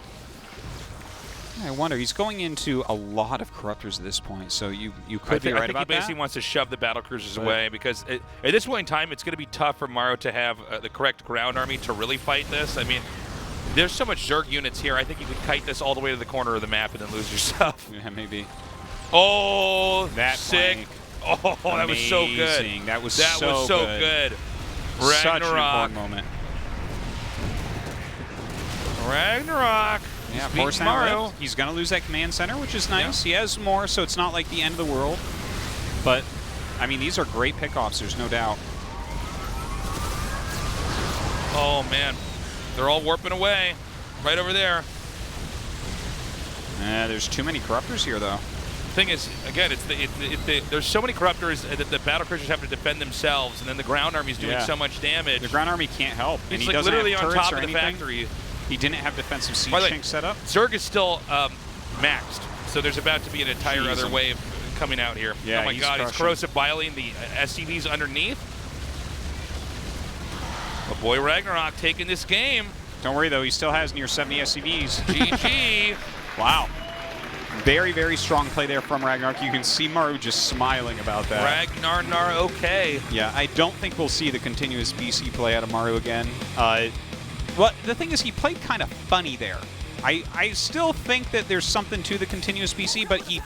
I wonder. He's going into a lot of corruptors at this point, so you could be right about that. I think he basically wants to shove the battle cruisers away because at this point in time, it's going to be tough for Maru to have the correct ground army to really fight this. I mean, there's so much Zerg units here. I think you could kite this all the way to the corner of the map and then lose yourself. Yeah, maybe. Oh, that sick! Flank. Oh, that was so good. That was so good. Such an important moment. RagnaroK. Yeah, force Maru. He's going to lose that command center, which is nice. Yeah. He has more, so it's not like the end of the world. But, I mean, these are great pickoffs, there's no doubt. Oh, man. They're all warping away. Right over there. There's too many corruptors here, though. Thing is, again, there's so many corruptors that the battle cruisers have to defend themselves, and then the ground army's doing so much damage. The ground army can't help. It's and he like doesn't literally have on turrets top or of the anything. factory. He didn't have defensive siege tanks set up. Zerg is still maxed, so there's about to be an entire other wave coming out here. Yeah, oh my God, he's corrosive biling the SCVs underneath. My boy RagnaroK taking this game. Don't worry though, he still has near 70 SCVs. GG. Wow. Very, very strong play there from RagnaroK. You can see Maru just smiling about that. RagnaroK. Yeah, I don't think we'll see the continuous BC play out of Maru again. Well, the thing is, he played kind of funny there. I still think that there's something to the continuous BC, but he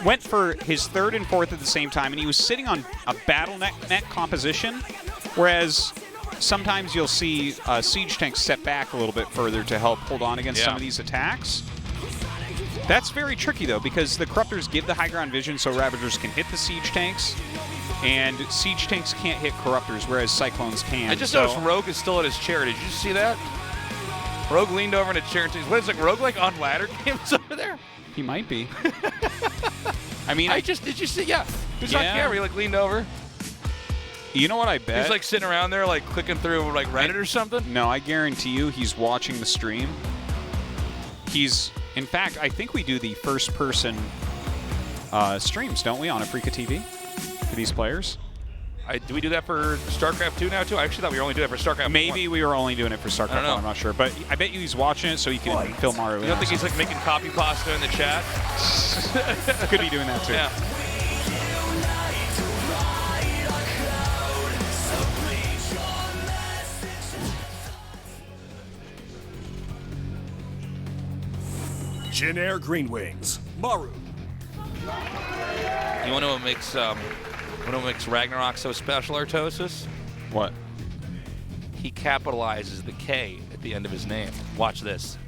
went for his third and fourth at the same time, and he was sitting on a battle net composition, whereas sometimes you'll see siege tanks step back a little bit further to help hold on against some of these attacks. That's very tricky, though, because the Corruptors give the high ground vision so Ravagers can hit the siege tanks, and siege tanks can't hit Corruptors, whereas Cyclones can. I just noticed Rogue is still at his chair. Did you see that? Rogue leaned over in a chair. What is it, Rogue like on ladder games over there? He might be. I mean, did you see? Yeah. He was on camera. He like leaned over. You know what I bet? He's like sitting around there like clicking through like Reddit or something? No, I guarantee you he's watching the stream. In fact, I think we do the first-person streams, don't we, on Afrika TV for these players? Do we do that for StarCraft 2 now, too? I actually thought we were only doing it for StarCraft 1. Maybe we were only doing it for StarCraft 1, I'm not sure. But I bet you he's watching it so he can film Maru. You don't think he's like making copy pasta in the chat? Could be doing that, too. Yeah. Jin Air Green Wings, Maru. You want to know what makes RagnaroK so special, Artosis? What? He capitalizes the K at the end of his name. Watch this.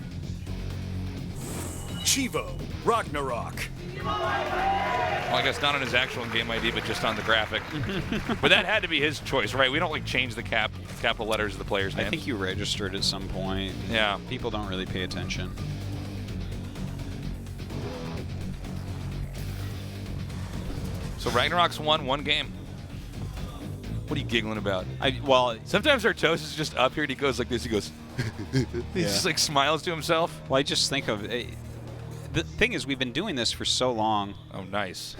Chivo, RagnaroK. Well, I guess not on his actual game ID, but just on the graphic. But that had to be his choice, right? We don't like change the capital letters of the players' names. I think you registered at some point. Yeah. People don't really pay attention. So RagnaroK's won one game. What are you giggling about? Well, sometimes Artosis is just up here and he goes like this. He goes, He just like smiles to himself. Well, I just think of the thing is we've been doing this for so long. Oh, nice.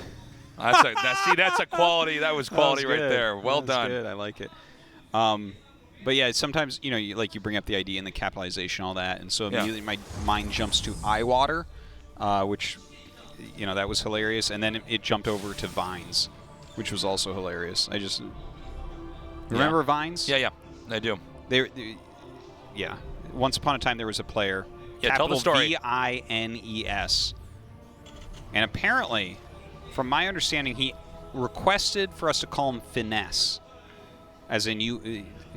That's a quality. That was quality right there. Well done. Good. I like it. But yeah, sometimes you bring up the ID and the capitalization, all that, and so immediately my mind jumps to eye water, which that was hilarious, and then it jumped over to Vines, which was also hilarious. I just remember Vines. Yeah, I do. Yeah. Once upon a time, there was a player. Yeah, tell the story. Vines, and apparently, from my understanding, he requested for us to call him Finesse, as in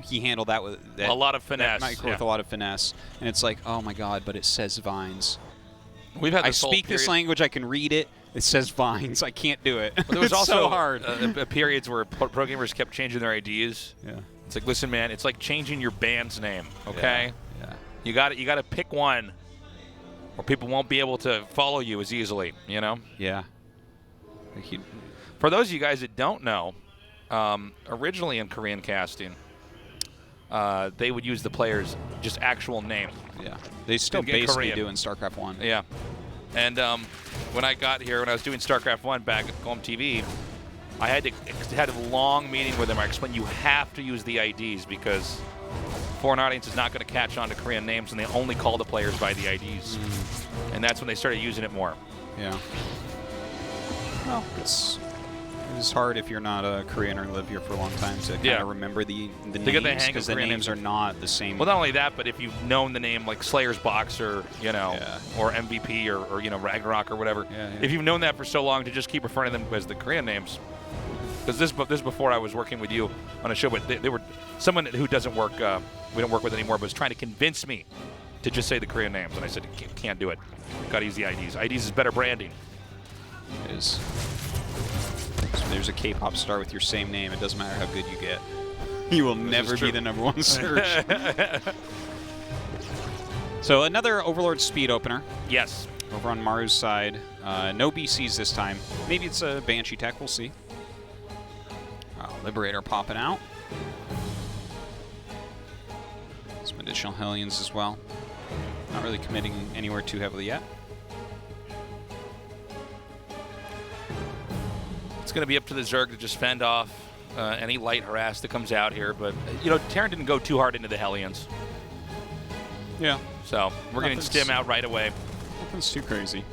he handled that with a lot of finesse. With a lot of finesse, and it's like, oh my god, but it says Vines. We've had I speak this language. I can read it. It says Vines. I can't do it. There was it's also so hard. Periods where pro gamers kept changing their IDs. Yeah. It's like, listen, man, it's like changing your band's name. Okay. Yeah. You got to pick one, or people won't be able to follow you as easily. Yeah. For those of you guys that don't know, originally in Korean casting, they would use the player's just actual name. Yeah. They still basically do in StarCraft 1. Yeah. And when I got here, when I was doing StarCraft 1 back at Home TV, I had a long meeting with them. I explained you have to use the IDs because foreign audience is not going to catch on to Korean names, and they only call the players by the IDs. And that's when they started using it more. Yeah. Well, it is hard if you're not a Korean or live here for a long time to kind of remember the names, because the names are not the same. Well, not only that, but if you've known the name like Slayer's Boxer, or MVP or RagnaroK or whatever, if you've known that for so long, to just keep referring to them as the Korean names. Because this is before I was working with you on a show, but they were someone who doesn't work, we don't work with anymore, but was trying to convince me to just say the Korean names, and I said, can't do it. Got to use the IDs. IDs is better branding. It is. So there's a K-pop star with your same name. It doesn't matter how good you get. You will never be the #1 search. So another Overlord speed opener. Yes. Over on Maru's side. No BCs this time. Maybe it's a Banshee tech. We'll see. Liberator popping out. Some additional Hellions as well. Not really committing anywhere too heavily yet. It's going to be up to the Zerg to just fend off any light harass that comes out here. But, Terran didn't go too hard into the Hellions. Yeah. So we're going to stim out right away. Nothing's too crazy.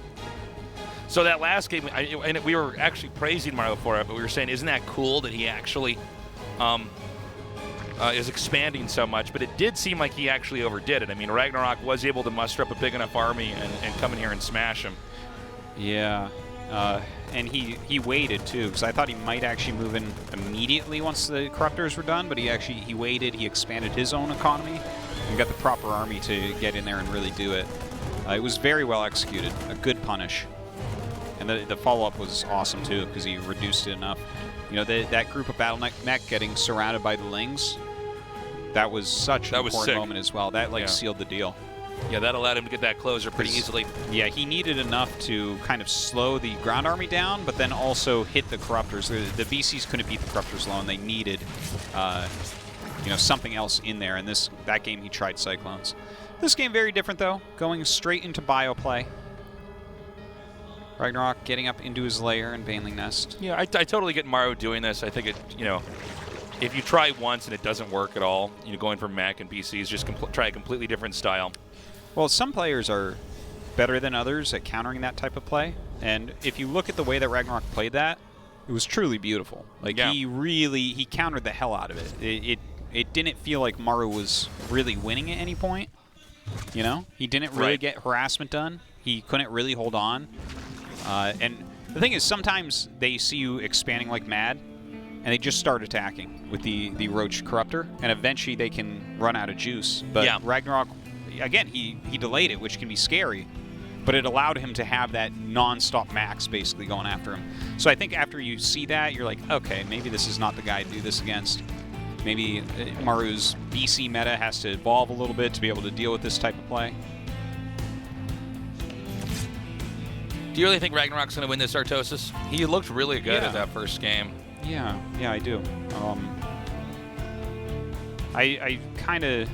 So that last game, and we were actually praising Maru for it, but we were saying, isn't that cool that he actually is expanding so much? But it did seem like he actually overdid it. I mean, RagnaroK was able to muster up a big enough army and come in here and smash him. Yeah. And he waited, too, because I thought he might actually move in immediately once the Corruptors were done, but he waited, he expanded his own economy, and got the proper army to get in there and really do it. It was very well executed, a good punish. And the follow-up was awesome, too, because he reduced it enough. That group of Battle Mech getting surrounded by the Lings, that was such an important moment as well. That, sealed the deal. Yeah, that allowed him to get that closer pretty easily. Yeah, he needed enough to kind of slow the ground army down, but then also hit the Corruptors. The VCs couldn't beat the Corruptors alone. They needed, something else in there. And that game, he tried Cyclones. This game, very different, though. Going straight into bio play. RagnaroK getting up into his lair and Baneling Nest. Yeah, I totally get Maru doing this. I think if you try once and it doesn't work at all, going for Mac and PCs, just try a completely different style. Well, some players are better than others at countering that type of play. And if you look at the way that RagnaroK played that, it was truly beautiful. He countered the hell out of it. It didn't feel like Maru was really winning at any point. He didn't really get harassment done. He couldn't really hold on. And the thing is, sometimes they see you expanding like mad, and they just start attacking with the Roach Corruptor, and eventually they can run out of juice. But RagnaroK, again, he delayed it, which can be scary, but it allowed him to have that non-stop max basically going after him. So I think after you see that, you're like, okay, maybe this is not the guy to do this against. Maybe Maru's BC meta has to evolve a little bit to be able to deal with this type of play. Do you really think RagnaroK's going to win this Artosis? He looked really good at that first game. Yeah, I do. I kind of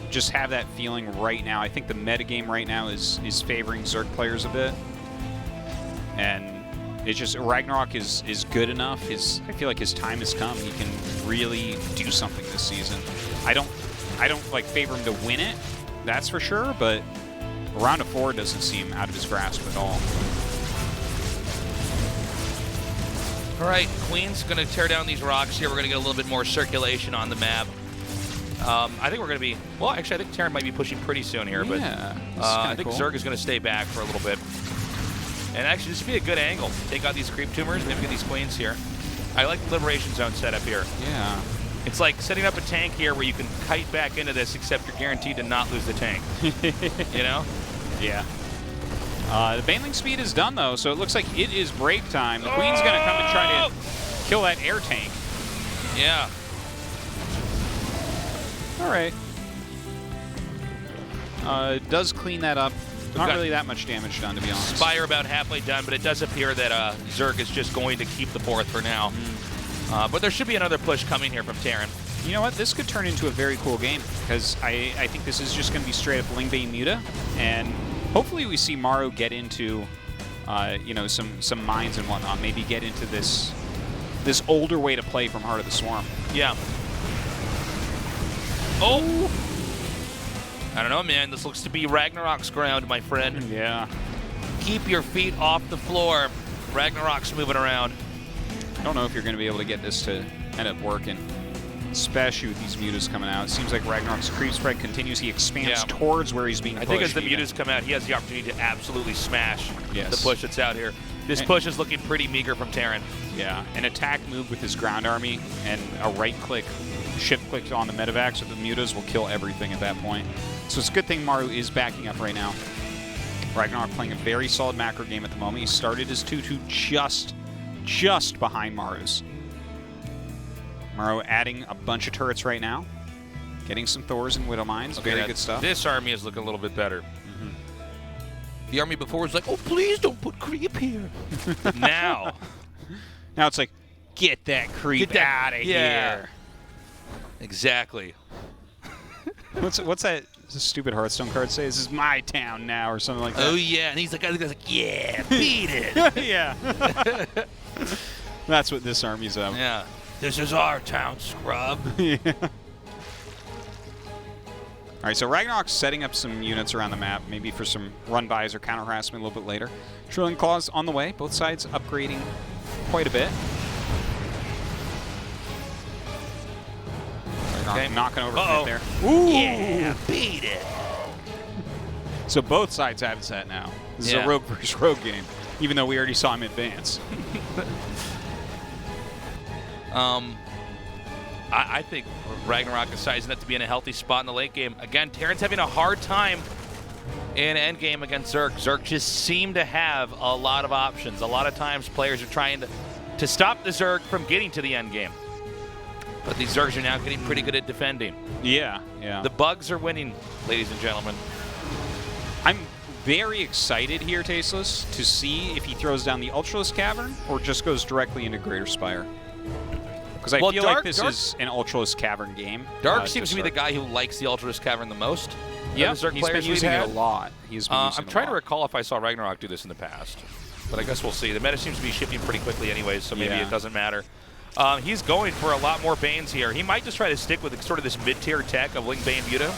just have that feeling right now. I think the metagame right now is favoring Zerg players a bit. And it's just RagnaroK is good enough. I feel like his time has come. He can really do something this season. I don't like favor him to win it, that's for sure, but a round of 4 doesn't seem out of his grasp at all. All right, Queen's going to tear down these rocks here. We're going to get a little bit more circulation on the map. I think we're going to be... Well, actually, I think Terran might be pushing pretty soon here, but I think cool. Zerg is going to stay back for a little bit. And actually, this would be a good angle. Take out these creep tumors, maybe get these Queens here. I like the Liberation Zone setup here. Yeah. It's like setting up a tank here where you can kite back into this, except you're guaranteed to not lose the tank. You know? Yeah. The Baneling speed is done, though, so it looks like it is break time. The Queen's going to come and try to kill that air tank. Yeah. All right. It does clean that up. Not really that much damage done, to be honest. Spire about halfway done, but it does appear that Zerg is just going to keep the 4th for now. But there should be another push coming here from Terran. You know what? This could turn into a very cool game, because I think this is just going to be straight up Lingbane Muta, and hopefully we see Maru get into, you know, some mines and whatnot. Maybe get into this older way to play from Heart of the Swarm. Yeah. Oh! I don't know, man. This looks to be RagnaroK's ground, my friend. Yeah. Keep your feet off the floor. RagnaroK's moving around. I don't know if you're going to be able to get this to end up working, especially with these mutas coming out. It seems like RagnaroK's creep spread continues. He expands towards where he's being pushed. I think as the mutas come out, he has the opportunity to absolutely smash the push that's out here. This push is looking pretty meager from Terran. Yeah, an attack move with his ground army and a right-click, shift-click on the medevacs with the mutas will kill everything at that point. So it's a good thing Maru is backing up right now. RagnaroK playing a very solid macro game at the moment. He started his 2-2 just behind Maru's. Maru adding a bunch of turrets right now. Getting some Thors and Widow Mines. Okay, very good stuff. This army is looking a little bit better. The army before was like, oh, please don't put creep here. Now it's like, get that creep out of here. Exactly. What's that stupid Hearthstone card say? This is my town now, or something like that. Oh, yeah. And he's like, yeah, beat it. Yeah. That's what this army's of. Yeah. This is our town, scrub. Yeah. All right, so RagnaroK's setting up some units around the map, maybe for some run-bys or counter-harassment a little bit later. Trillion Claws on the way. Both sides upgrading quite a bit. Okay. Knocking over there. Ooh. Yeah, beat it. So both sides have set now. This is a rogue versus rogue game, even though we already saw him advance. I think RagnaroK is sizing up to be in a healthy spot in the late game. Again, Terran's having a hard time in endgame against Zerg. Zerg just seem to have a lot of options. A lot of times players are trying to stop the Zerg from getting to the endgame. But these Zergs are now getting pretty good at defending. Yeah. The bugs are winning, ladies and gentlemen. I'm very excited here, Tasteless, to see if he throws down the Ultralisk Cavern or just goes directly into Greater Spire. Because I feel like this is an Ultralisk Cavern game. Dark seems to be the guy who likes the Ultralisk Cavern the most. Yeah, he's been using it a lot. I'm trying to recall if I saw RagnaroK do this in the past. But I guess we'll see. The meta seems to be shifting pretty quickly anyways, so maybe it doesn't matter. He's going for a lot more Banes here. He might just try to stick with sort of this mid-tier tech of Lingbane Muta.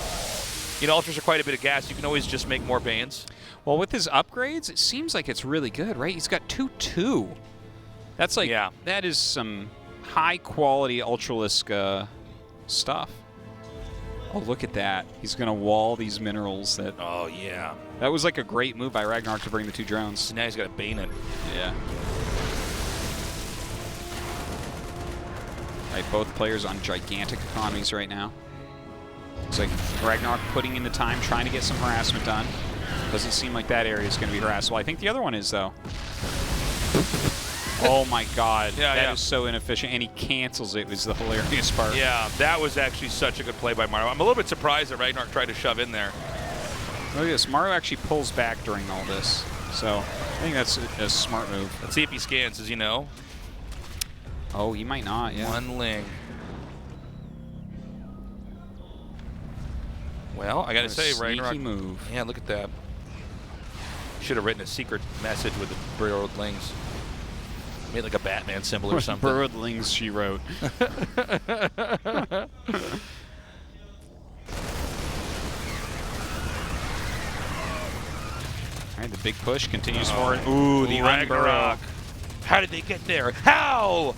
You know, Ultras are quite a bit of gas. You can always just make more Banes. Well, with his upgrades, it seems like it's really good, right? He's got 2-2. That's like, that is some high-quality Ultralisk stuff. Oh, look at that. He's going to wall these minerals. Oh, yeah. That was like a great move by RagnaroK to bring the 2 drones. So now he's got to Bane it. Yeah. Right, both players on gigantic economies right now. It's like RagnaroK putting in the time, trying to get some harassment done. Doesn't seem like that area is going to be harassable. I think the other one is, though. Oh, my God. That is so inefficient. And he cancels it, was the hilarious part. Yeah, that was actually such a good play by Maru. I'm a little bit surprised that RagnaroK tried to shove in there. Look at this. Maru actually pulls back during all this. So I think that's a smart move. Let's see if he scans, does he know? Oh, he might not, yeah. One Ling. Well, I got to say, sneaky RagnaroK. move. Yeah, look at that. Should have written a secret message with the burrowed lings. Made like a Batman symbol or something. Burrowed lings, she wrote. All right, the big push continues forward. Ooh, the RagnaroK. How did they get there? How?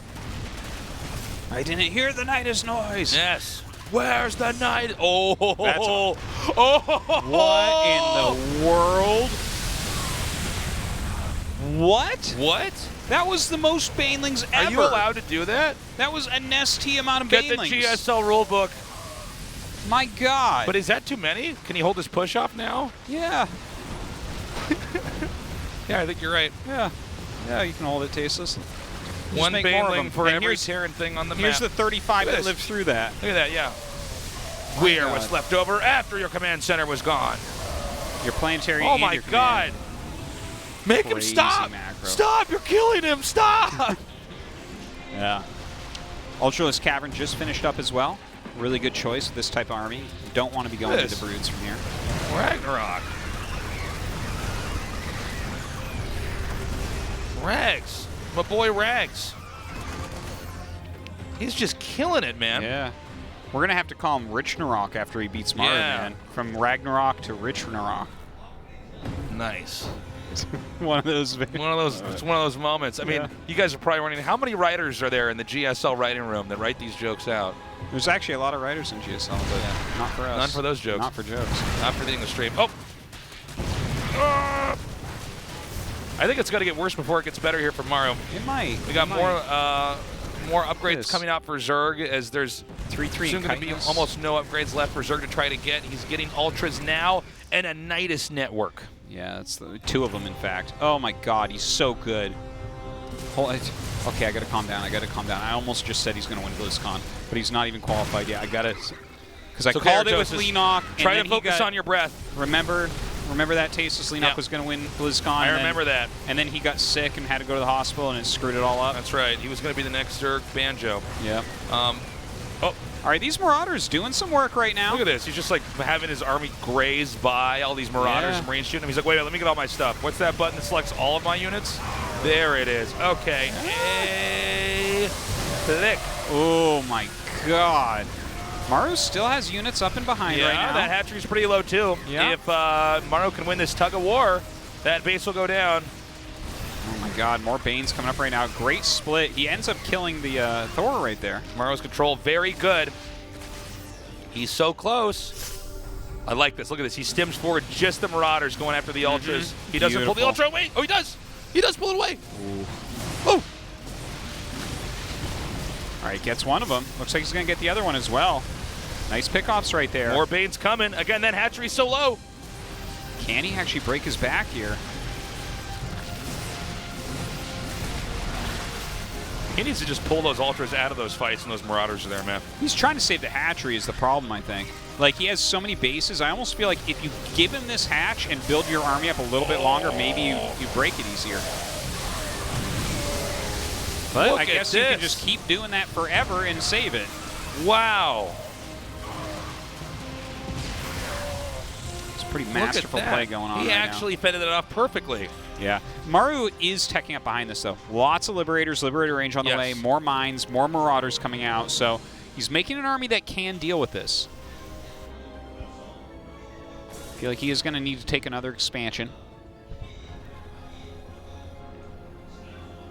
I didn't hear the Nidus noise. Yes. Where's the night? Oh. What in the world? What? What? That was the most banelings ever. Are you allowed to do that? That was a nesty amount of Get banelings. the GSL rulebook. My God. But is that too many? Can he hold his push off now? Yeah. Yeah, I think you're right. Yeah. Yeah, you can hold it tasteless. One make more of them. baneling for And every here's- Terran thing on the map. Here's the 35 Look at that this. lived through that. Look at that, yeah. We're God. what's left over after your command center was gone. Your planetary Oh and my your God. command. Make him Crazy stop. macro. Stop, you're killing him. Stop. Yeah. Ultraless Cavern just finished up as well. Really good choice with this type of army. You don't want to be going to This. the Broods from here. RagnaroK. Rags. My boy Rags. He's just killing it, man. Yeah. We're going to have to call him Rich Narok after he beats Maru, Yeah. man. From RagnaroK to Rich Narok. Nice. One of those. It's one of those moments. I mean, you guys are probably wondering how many writers are there in the GSL writing room that write these jokes out? There's actually a lot of writers in GSL, but not for us. None for those jokes. Not for jokes. Not for the English stream. Oh. I think it's going to get worse before it gets better here for Maru. It might. We got more upgrades Yes. coming out for Zerg as there's 3-3 soon going to be Chitinous. almost no upgrades left for Zerg to try to get. He's getting Ultras now and a Nidus network. Yeah, that's the two of them, in fact. Oh my God, he's so good. Hold it. Okay, I gotta calm down. I almost just said he's gonna win BlizzCon, but he's not even qualified yet. I gotta, because I So called it with Keratosis, Leenock. Try and to then he focus got- on your breath. Remember that Tasteless Leenock Yeah. was gonna win BlizzCon. I and then- remember that. And then he got sick and had to go to the hospital, and it screwed it all up. That's right. He was going to be the next Zerg Banjo. Yeah. Oh, All right, these Marauders doing some work right now. look at this. He's just like having his army graze by all these Marauders Yeah. and Marines shooting him. He's like, wait, let me get all my stuff. What's that button that selects all of my units? There it is. Okay. Hey, click. Oh my God. Maru still has units up and behind Yeah, right now. that hatchery's pretty low too. Yeah. If Maru can win this tug of war, that base will go down. Oh my God, more Banes coming up right now. Great split. He ends up killing the Thor right there. Maru's control very good. He's so close. I like this. Look at this. He stems forward just the Marauders going after the Ultras. He doesn't pull the Beautiful. Ultra away. Oh, he does. He does pull it away. Oh. All right, gets one of them. Looks like he's going to get the other one as well. Nice pickoffs right there. More Banes coming. Again, that hatchery's so low. Can he actually break his back here? He needs to just pull those Ultras out of those fights and those Marauders are there, man. He's trying to save the hatchery is the problem, I think. Like, he has so many bases. I almost feel like if you give him this hatch and build your army up a little bit longer, maybe you break it easier. But Look I at guess you can this. just keep doing that forever and save it. Wow. It's a pretty Look masterful at that. play going on He right actually fended it off perfectly. Yeah. Maru is teching up behind this, though. Lots of Liberators, Liberator range on the Yes. way, more mines, more Marauders coming out. So he's making an army that can deal with this. I feel like he is going to need to take another expansion.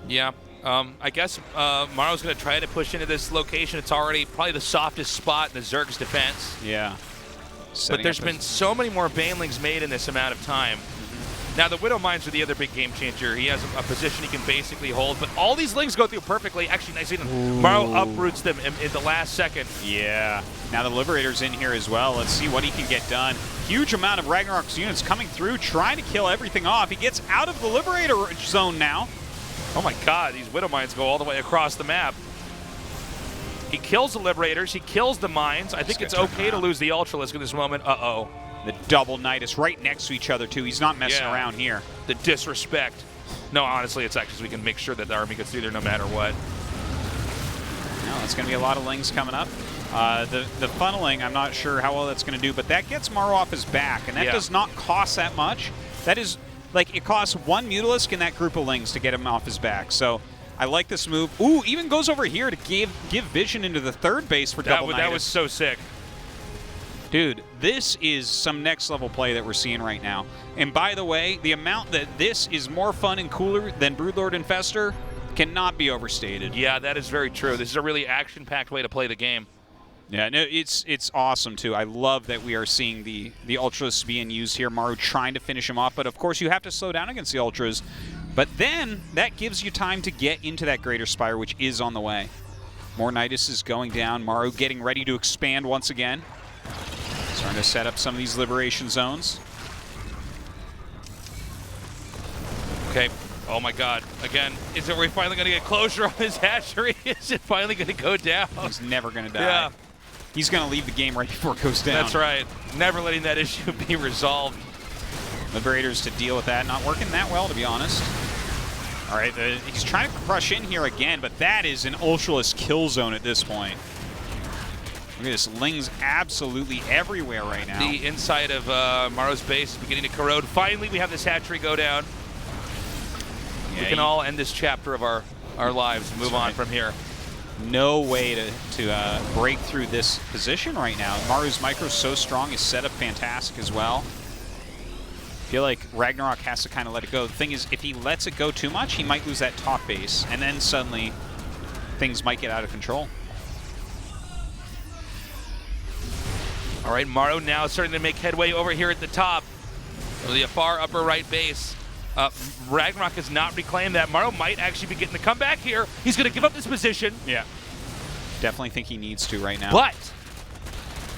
Yeah. I guess Maru's going to try to push into this location. It's already probably the softest spot in the Zerg's defense. Yeah. But there's been so many more Banelings made in this amount of time. Now, the Widow Mines are the other big game changer. He has a position he can basically hold, but all these Lings go through perfectly. Actually, nice. Maru uproots them in the last second. Yeah. Now the Liberator's in here as well. Let's see what he can get done. Huge amount of RagnaroK's units coming through, trying to kill everything off. He gets out of the Liberator zone now. Oh my God, these Widow Mines go all the way across the map. He kills the Liberators. He kills the Mines. I think it's okay to lose the Ultralisk at this moment. Uh-oh. The double Nidus right next to each other, too. He's not messing around here. The disrespect. No, honestly, it's actually so we can make sure that the army gets through there no matter what. No, it's going to be a lot of Lings coming up. The funneling, I'm not sure how well that's going to do, but that gets Maru off his back, and that does not cost that much. That is, like, it costs 1 Mutalisk in that group of Lings to get him off his back. So I like this move. Ooh, even goes over here to give vision into the third base for double Nidus. That was so sick. Dude, this is some next level play that we're seeing right now. And by the way, the amount that this is more fun and cooler than Broodlord Infestor cannot be overstated. Yeah, that is very true. This is a really action-packed way to play the game. Yeah, no, it's awesome too. I love that we are seeing the Ultras being used here. Maru trying to finish him off, but of course you have to slow down against the Ultras. But then that gives you time to get into that Greater Spire, which is on the way. More Nidus is going down. Maru getting ready to expand once again. Starting to set up some of these liberation zones. Okay. Oh my God. Again, is it we finally going to get closure on his hatchery? Is it finally going to go down? He's never going to die. Yeah. He's going to leave the game right before it goes down. That's right. Never letting that issue be resolved. Liberators to deal with that. Not working that well, to be honest. All right, he's trying to crush in here again, but that is an Ultraless kill zone at this point. Look at this. Ling's absolutely everywhere right now. The inside of Maru's base is beginning to corrode. Finally, we have this hatchery go down. Yeah, we can all end this chapter of our lives and move on from here. No way to break through this position right now. Maru's micro is so strong. His setup fantastic as well. I feel like RagnaroK has to kind of let it go. The thing is, if he lets it go too much, he might lose that top base, and then suddenly things might get out of control. All right, Maru now starting to make headway over here at the top of the far upper right base. RagnaroK has not reclaimed that. Maru might actually be getting the comeback here. He's going to give up this position. Yeah. Definitely think he needs to right now. But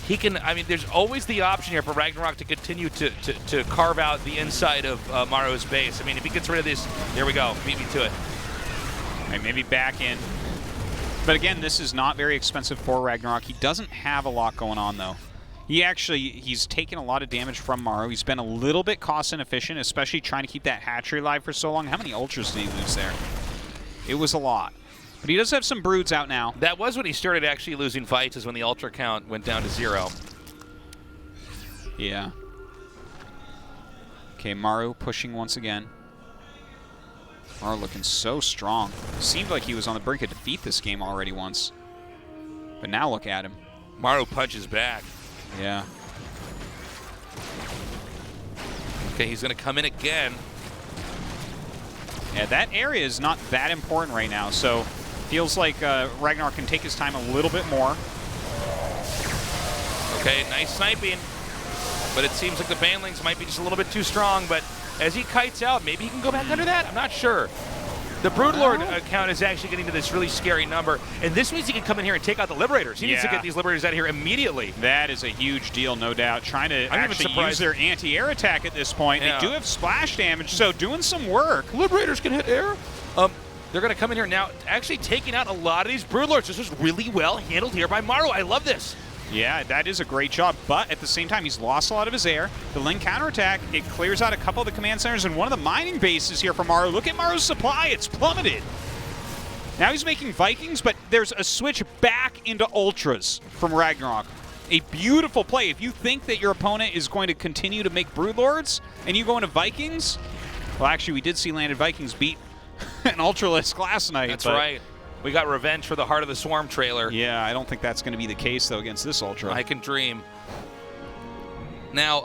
he can, I mean, there's always the option here for RagnaroK to continue to carve out the inside of Maru's base. I mean, if he gets rid of this, here we go. Beat me to it. Right, maybe back in. But again, this is not very expensive for RagnaroK. He doesn't have a lot going on, though. He's taken a lot of damage from Maru. He's been a little bit cost inefficient, especially trying to keep that hatchery alive for so long. How many Ultras did he lose there? It was a lot. But he does have some broods out now. That was when he started actually losing fights, is when the Ultra count went down to 0. Yeah. Okay, Maru pushing once again. Maru looking so strong. Seemed like he was on the brink of defeat this game already once. But now look at him. Maru punches back. Yeah. Okay, he's going to come in again. Yeah, that area is not that important right now, so feels like RagnaroK can take his time a little bit more. Okay, nice sniping. But it seems like the Banlings might be just a little bit too strong, but as he kites out, maybe he can go back under that? I'm not sure. The Broodlord account is actually getting to this really scary number, and this means he can come in here and take out the Liberators. He needs to get these Liberators out of here immediately. That is a huge deal, no doubt. Trying to actually use their anti-air attack at this point. Yeah. They do have splash damage, so doing some work. Liberators can hit air. They're going to come in here now, actually taking out a lot of these Broodlords. This was really well handled here by Maru. I love this. Yeah, that is a great job, but at the same time, he's lost a lot of his air. The Ling counterattack, it clears out a couple of the command centers and one of the mining bases here for Maru. Look at Maru's supply, it's plummeted. Now he's making Vikings, but there's a switch back into Ultras from RagnaroK. A beautiful play. If you think that your opponent is going to continue to make Broodlords and you go into Vikings, well, actually, we did see landed Vikings beat an Ultraless last night. That's right. We got revenge for the Heart of the Swarm trailer. Yeah, I don't think that's going to be the case, though, against this Ultra. I can dream. Now,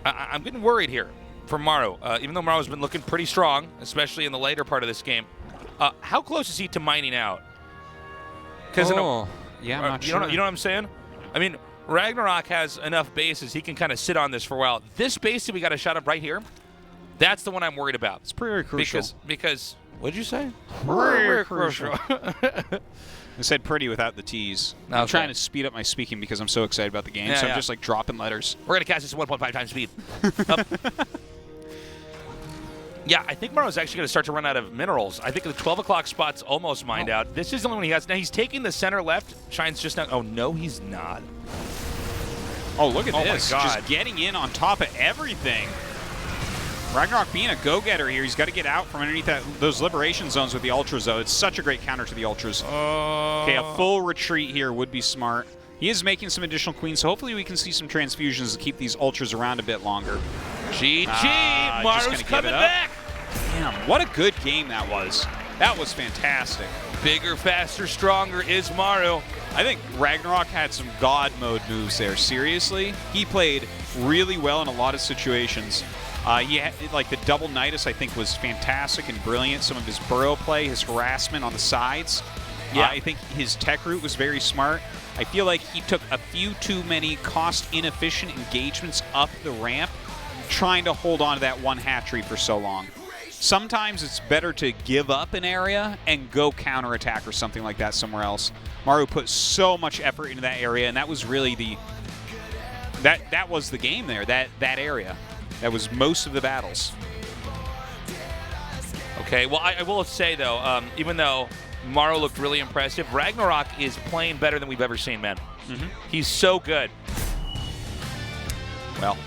I'm getting worried here for Maru. Even though Maru's been looking pretty strong, especially in the later part of this game, how close is he to mining out? Yeah, I'm not sure. You know what I'm saying? I mean, RagnaroK has enough bases. He can kind of sit on this for a while. This base that we got a shot of right here, that's the one I'm worried about. It's pretty crucial. Because what did you say? Very crucial. I said pretty without the T's. Okay. I'm trying to speed up my speaking because I'm so excited about the game, so I'm just like dropping letters. We're going to cast this at 1.5 times speed. Yeah, I think Maru's actually going to start to run out of minerals. I think the 12 o'clock spot's almost mined out. This is the only one he has. Now he's taking the center left. Shine's just now. Oh, no, he's not. Oh, look at this. My God. Just getting in on top of everything. RagnaroK being a go-getter here. He's got to get out from underneath those liberation zones with the Ultras, though. It's such a great counter to the Ultras. Okay, a full retreat here would be smart. He is making some additional queens, so hopefully we can see some transfusions to keep these ultras around a bit longer. GG! Maru's coming back! Damn, what a good game that was. That was fantastic. Bigger, faster, stronger is Maru. I think RagnaroK had some God mode moves there. Seriously, he played really well in a lot of situations. He had, like, the double Nidus, I think, was fantastic and brilliant. Some of his burrow play, his harassment on the sides. Yeah, I think his tech route was very smart. I feel like he took a few too many cost-inefficient engagements up the ramp, trying to hold on to that one hatchery for so long. Sometimes it's better to give up an area and go counterattack or something like that somewhere else. Maru put so much effort into that area, and that was really the that was the game there. That area, that was most of the battles. Okay, well, I will say though, even though Maru looked really impressive, RagnaroK is playing better than we've ever seen, man. He's so good. Well,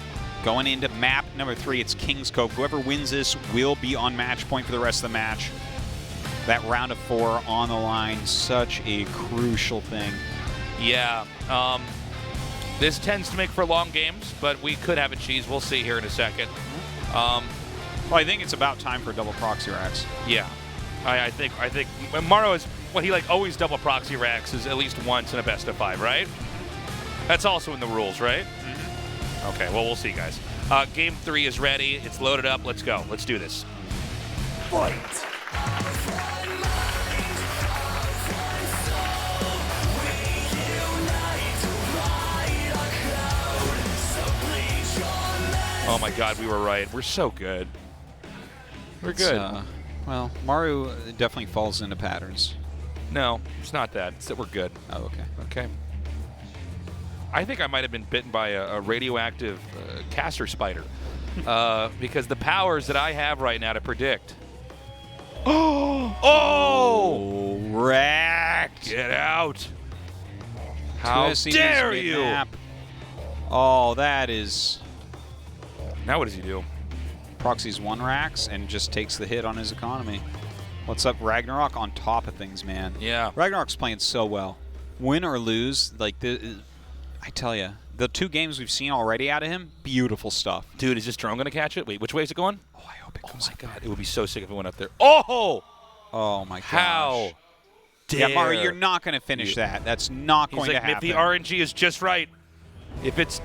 going into map number 3, it's King's Cove. Whoever wins this will be on match point for the rest of the match. That round of 4 on the line, such a crucial thing. Yeah, this tends to make for long games, but we could have a cheese. We'll see here in a second. Well, I think it's about time for double proxy racks. Yeah, I think Maru is he like always double proxy racks is at least once in a best of 5, right? That's also in the rules, right? Okay, well, we'll see, guys. Game 3 is ready. It's loaded up. Let's go. Let's do this. Fight! Oh my God, we were right. We're so good. We're good. Well, Maru definitely falls into patterns. No, it's not that. It's that we're good. Oh, okay. Okay. I think I might have been bitten by a radioactive caster spider because the powers that I have right now to predict. Oh! Wrecked! Get out! How SCVs dare you! map. Oh, that is... Now what does he do? Proxies 1 racks and just takes the hit on his economy. What's up, RagnaroK on top of things, man. Yeah. RagnaroK's playing so well. Win or lose, like, I tell you, the 2 games we've seen already out of him, beautiful stuff. Dude, is this drone going to catch it? Wait, which way is it going? Oh, I hope it comes up. God, it would be so sick if it went up there. Oh! Oh, my gosh. How dare Yeah, Maru, you're not going to finish that. That's not going to happen. If the RNG is just right, if it's...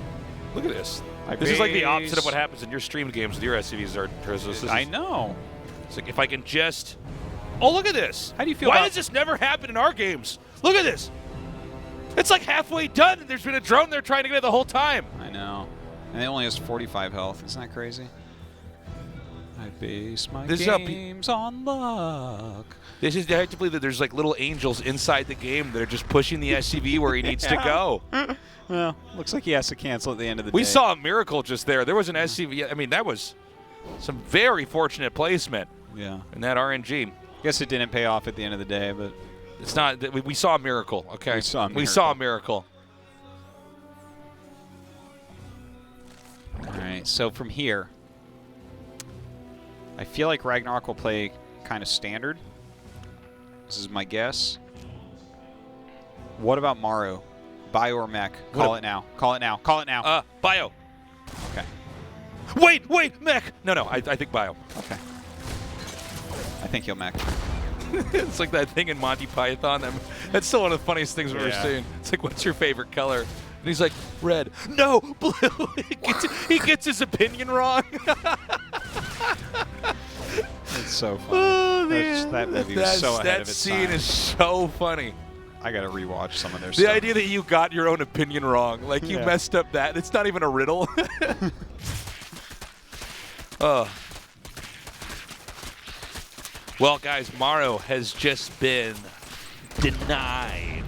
Look at this. This is like the opposite of what happens in your streamed games with your SCVs. I know. It's like if I can just... Oh, look at this. How do you feel Why about... does this never happen in our games? Look at this. It's like halfway done, and there's been a drone there trying to get it the whole time. I know. And it only has 45 health. Isn't that crazy? I base my games on luck. This is hard to believe that there's like little angels inside the game that are just pushing the SCV where he needs to go. Well, looks like he has to cancel at the end of the day. We saw a miracle just there. There was an SCV. I mean, that was some very fortunate placement. Yeah. In that RNG. Guess it didn't pay off at the end of the day, but... It's not. We saw a miracle, okay? We saw a miracle. All right, so from here, I feel like RagnaroK will play kind of standard. This is my guess. What about Maru? Bio or mech? Call it now. Call it now. Call it now. Bio. Okay. Wait, mech. No, I think bio. Okay. I think he'll mech. It's like that thing in Monty Python. That's still one of the funniest things we've ever seen. It's like, what's your favorite color? And he's like, red. No, blue. He gets his opinion wrong. It's so funny. Oh, man. That movie was so ahead of its time. That scene is so funny. I got to rewatch some of their stuff. The idea that you got your own opinion wrong. Like, you messed up that. It's not even a riddle. Well, guys, Maru has just been denied.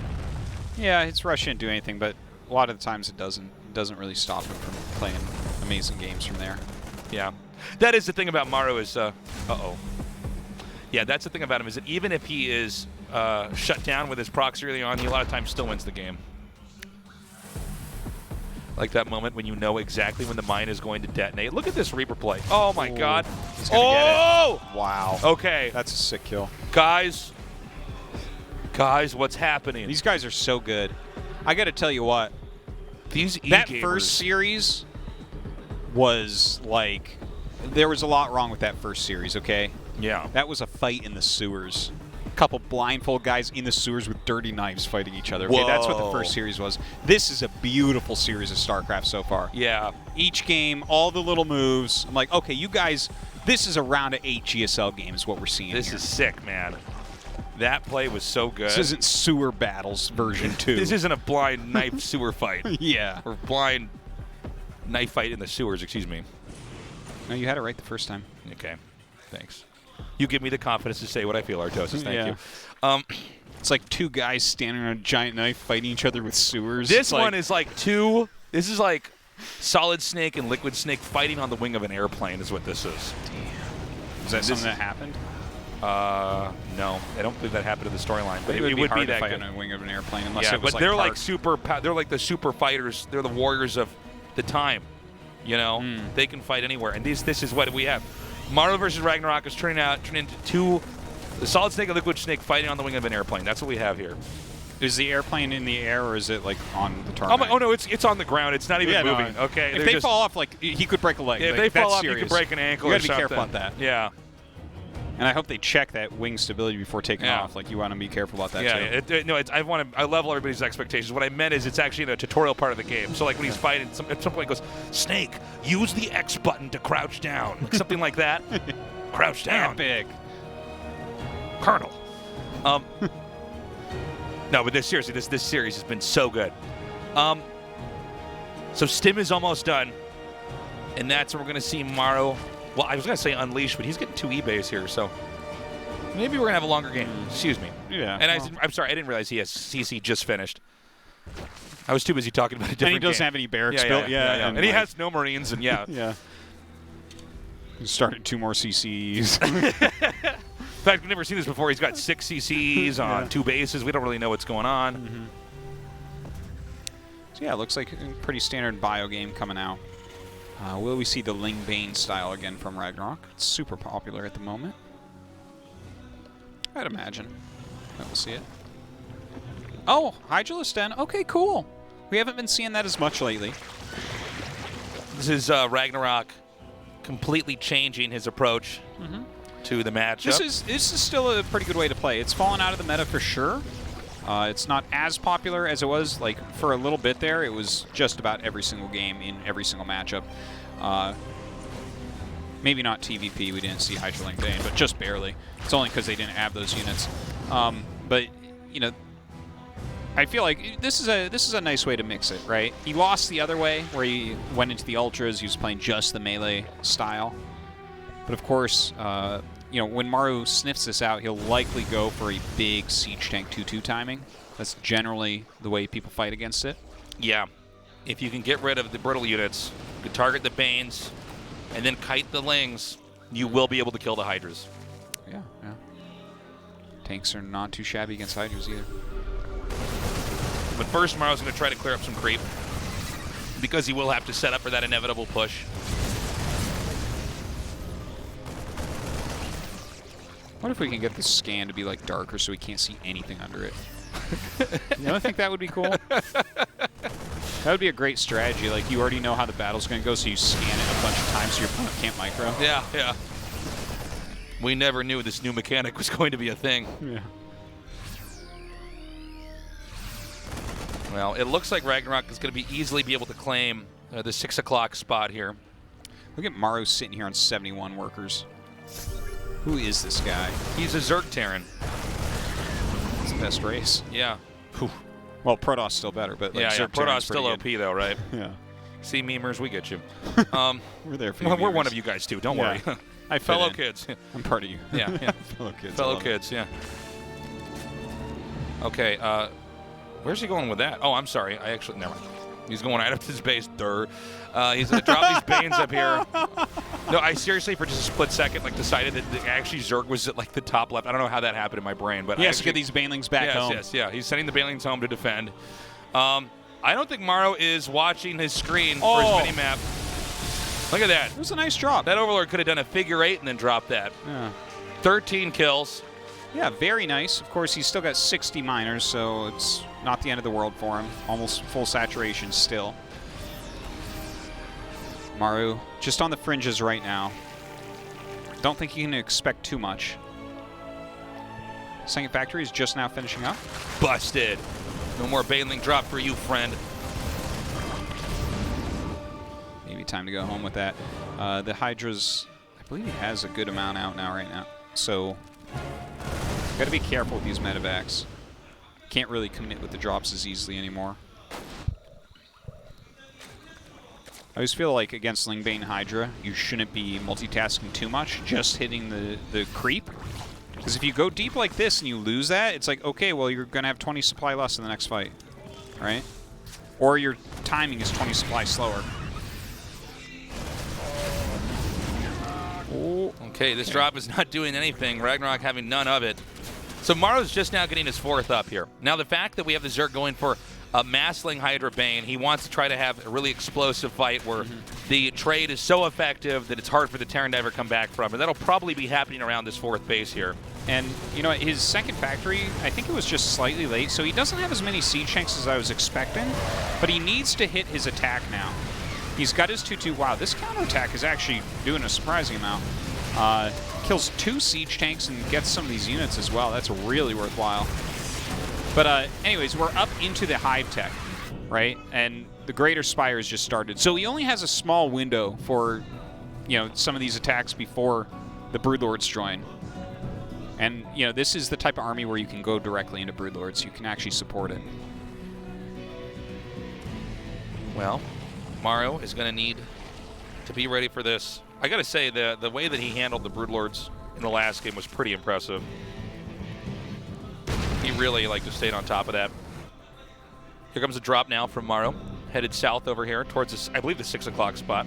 Yeah, it's Russia didn't do anything, but a lot of the times it doesn't really stop him from playing amazing games from there. Yeah. That is the thing about Maru is, yeah, that's the thing about him is that even if he is shut down with his proxy early on, he a lot of times still wins the game. Like that moment when you know exactly when the mine is going to detonate. Look at this Reaper play. Oh, my God. He's gonna get it. Wow. Okay. That's a sick kill. Guys, what's happening? These guys are so good. I got to tell you what. These that e-gamers. first series was like, there was a lot wrong with that first series, okay? Yeah. That was a fight in the sewers. A couple blindfold guys in the sewers with dirty knives fighting each other. Okay, that's what the first series was. This is a beautiful series of StarCraft so far. Yeah. Each game, all the little moves. I'm like, okay, you guys, this is a round of 8 GSL games, what we're seeing This here. is sick, man. That play was so good. This isn't Sewer Battles version 2. This isn't a blind knife sewer fight. Yeah. Or blind knife fight in the sewers, excuse me. No, you had it right the first time. Okay. Thanks. You give me the confidence to say what I feel, Artosis. Thank you. It's like two guys standing on a giant knife fighting each other with sewers. This one is like two. This is like Solid Snake and Liquid Snake fighting on the wing of an airplane is what this is. Is that something that happened? No, I don't believe that happened in the storyline, but it would be be hard that to fight good. on a wing of an airplane unless Yeah, it was but like they're parked. like they're like the super fighters. They're the warriors of the time. You know, they can fight anywhere, and this is what we have. Maru versus RagnaroK is turning into two, the Solid Snake and Liquid Snake fighting on the wing of an airplane. That's what we have here. Is the airplane in the air or is it like on the tarmac? Oh no, it's on the ground. It's not even moving. Okay, if they fall off, like he could break a leg. Yeah, if like, they fall that's off, serious. you could break an ankle. You or gotta be something. careful about that. Yeah. And I hope they check that wing stability before taking off. Like you want to be careful about that too. I level everybody's expectations. What I meant is it's actually in a tutorial part of the game. So like when he's fighting, at some point he goes, Snake, use the X button to crouch down. Like something like that. Crouch down. Big. Colonel. No, but seriously, this series has been so good. So Stim is almost done. And that's when we're going to see Maru. Well, I was going to say Unleash, but he's getting 2 eBays here, so maybe we're going to have a longer game. Excuse me. Yeah. And I'm sorry, I didn't realize he has CC just finished. I was too busy talking about a different game. And he doesn't have any barracks built. Yeah. And he has no Marines, and yeah. Yeah. He started 2 more CCs. In fact, we've never seen this before. He's got 6 CCs on 2 bases. We don't really know what's going on. So yeah, it looks like a pretty standard bio game coming out. Will we see the Ling Bane style again from RagnaroK? It's super popular at the moment. I'd imagine that we'll see it. Oh, Hydralisk Den. Okay, cool. We haven't been seeing that as much lately. This is RagnaroK completely changing his approach to the matchup. This is still a pretty good way to play. It's fallen out of the meta for sure. It's not as popular as it was. Like for a little bit there, it was just about every single game in every single matchup. Maybe not TVP. We didn't see Hydralisk Bane, but just barely. It's only because they didn't have those units. But you know, I feel like this is a nice way to mix it, right? He lost the other way where he went into the ultras. He was playing just the melee style. But of course, you know, when Maru sniffs this out, he'll likely go for a big siege tank 2-2 timing. That's generally the way people fight against it. Yeah. If you can get rid of the brittle units, you can target the Banes, and then kite the Lings, you will be able to kill the Hydras. Yeah. Tanks are not too shabby against Hydras either. But first, Maru's going to try to clear up some creep, because he will have to set up for that inevitable push. What if we can get the scan to be like darker so we can't see anything under it? You don't think that would be cool? That would be a great strategy. Like you already know how the battle's going to go, so you scan it a bunch of times so your opponent can't micro. Yeah. We never knew this new mechanic was going to be a thing. Yeah. Well, it looks like RagnaroK is going to easily be able to claim the 6 o'clock spot here. Look at Maru sitting here on 71 workers. Who is this guy? He's a Zerg Terran. It's the best race. Yeah. Whew. Well, Protoss still better, but like Zerg Protoss Terran's still OP pretty though, right? Yeah. See, memers, we get you. We're there for you. We're one memers. of you guys too. Don't Yeah. worry. I fit fellow in. kids. I'm part of you. Yeah. Fellow kids. I Fellow love it. kids. Yeah. Okay. Where's he going with that? Oh, I'm sorry. I actually never. He's going right up to his base. He's going to drop these Banes up here. No, I seriously, for just a split second, like decided that actually Zerg was at like the top left. I don't know how that happened in my brain, but He has to get these Banelings back home. Yes, yeah. He's sending the Banelings home to defend. I don't think Maru is watching his screen for his mini-map. Look at that. It was a nice drop. That Overlord could have done a figure 8 and then dropped that. Yeah. 13 kills. Yeah, very nice. Of course, he's still got 60 miners, so it's not the end of the world for him. Almost full saturation still. Maru just on the fringes right now. Don't think you can expect too much. Second factory is just now finishing up. Busted. No more bailing drop for you, friend. Maybe time to go home with that. The Hydra's, I believe he has a good amount out now right now. So, got to be careful with these medevacs. Can't really commit with the drops as easily anymore. I always feel like against Lingbane Hydra, you shouldn't be multitasking too much, just hitting the creep. Because if you go deep like this and you lose that, it's like, okay, well, you're going to have 20 supply less in the next fight, right? Or your timing is 20 supply slower. Oh, okay, this drop is not doing anything. RagnaroK having none of it. So Maru's just now getting his 4th up here. Now the fact that we have the Zerg going for a Massling Hydra Bane, he wants to try to have a really explosive fight where the trade is so effective that it's hard for the Terran to ever come back from. And that'll probably be happening around this 4th base here. And, you know, his second factory, I think it was just slightly late, so he doesn't have as many siege tanks as I was expecting, but he needs to hit his attack now. He's got his 2-2. Wow, this counterattack is actually doing a surprising amount. Kills 2 siege tanks and gets some of these units as well. That's really worthwhile. But anyways, we're up into the Hive tech, right? And the Greater Spire has just started. So he only has a small window for, you know, some of these attacks before the Broodlords join. And, you know, this is the type of army where you can go directly into Broodlords. You can actually support it. Well, Maru is going to need to be ready for this. I got to say, the way that he handled the Broodlords in the last game was pretty impressive. He really just stayed on top of that. Here comes a drop now from Maru, headed south over here towards, this, I believe, the 6 o'clock spot.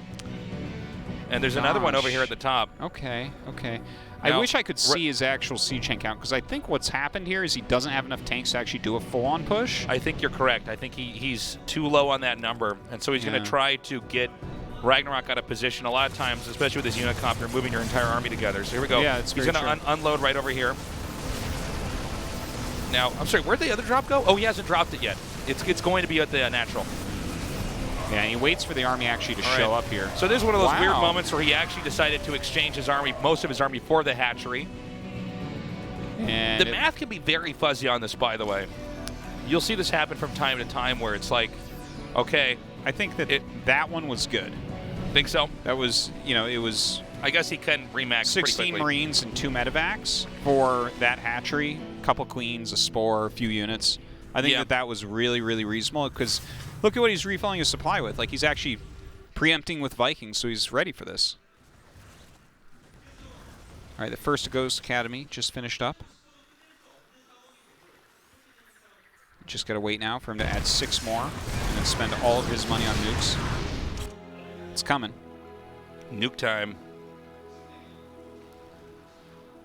And there's another one over here at the top. Okay, okay. Now, I wish I could see his actual siege tank count, because I think what's happened here is he doesn't have enough tanks to actually do a full-on push. I think you're correct. I think he's too low on that number, and so he's going to try to get RagnaroK out of position. A lot of times, especially with his unit comp, you're moving your entire army together. So here we go. Yeah, it's he's going to unload right over here. Now, I'm sorry, where'd the other drop go? Oh, he hasn't dropped it yet. It's going to be at the natural. Yeah, and he waits for the army actually to show up here. So this is one of those weird moments where he actually decided to exchange his army, most of his army, for the hatchery. And the math can be very fuzzy on this, by the way. You'll see this happen from time to time where it's like, okay. I think that that one was good. Think so? That was, you know, it was... I guess he can remax 16 Marines and 2 medevacs for that hatchery. A couple queens, a spore, a few units. I think that was really, really reasonable, because look at what he's refilling his supply with. Like, he's actually preempting with Vikings, so he's ready for this. All right, the first Ghost Academy just finished up. Just got to wait now for him to add 6 more and then spend all of his money on nukes. It's coming. Nuke time.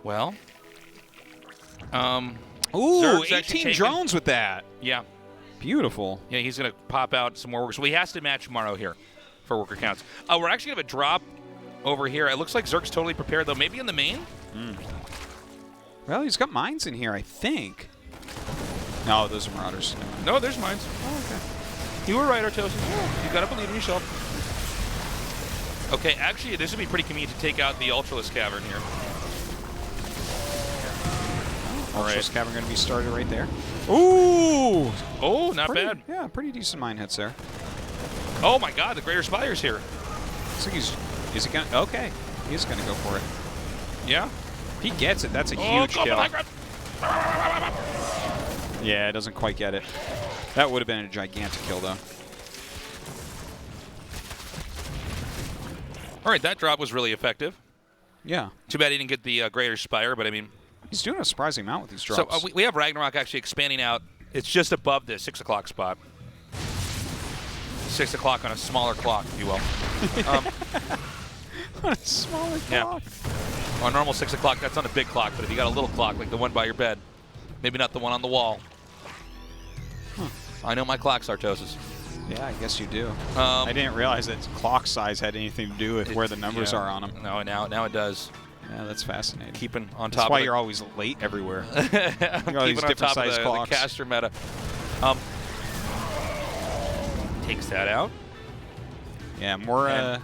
Well. Ooh, 18 drones with that. Yeah. Beautiful. Yeah, he's going to pop out some more workers. So he has to match Maru here for worker counts. We're actually going to have a drop over here. It looks like Zerg's totally prepared, though. Maybe in the main? Well, he's got mines in here, I think. No, those are Marauders. No, there's mines. Oh, okay. You were right, Artosis. You got to believe in yourself. Okay, actually, this would be pretty convenient to take out the Ultralisk Cavern here. Ultralisk Cavern going to be started right there. Ooh! Oh, not bad. Yeah, pretty decent mine hits there. Oh my God, the Greater Spire's here. Looks like is he going to? Okay, he's going to go for it. Yeah? He gets it. That's a huge kill. Yeah, it doesn't quite get it. That would have been a gigantic kill, though. All right, that drop was really effective. Yeah. Too bad he didn't get the Greater Spire, but I mean... He's doing a surprising amount with these drops. So we have RagnaroK actually expanding out. It's just above the 6 o'clock spot. 6 o'clock on a smaller clock, if you will. On a smaller clock. On a normal 6 o'clock, that's on a big clock, but if you got a little clock, like the one by your bed, maybe not the one on the wall. I know my clocks, Artosis. Yeah, I guess you do. I didn't realize that clock size had anything to do with where the numbers are on them. No, now it does. Yeah, that's fascinating. Keeping on That's top why of you're always late everywhere. keeping all these on different top size of the clocks. caster meta. Takes that out. Yeah, more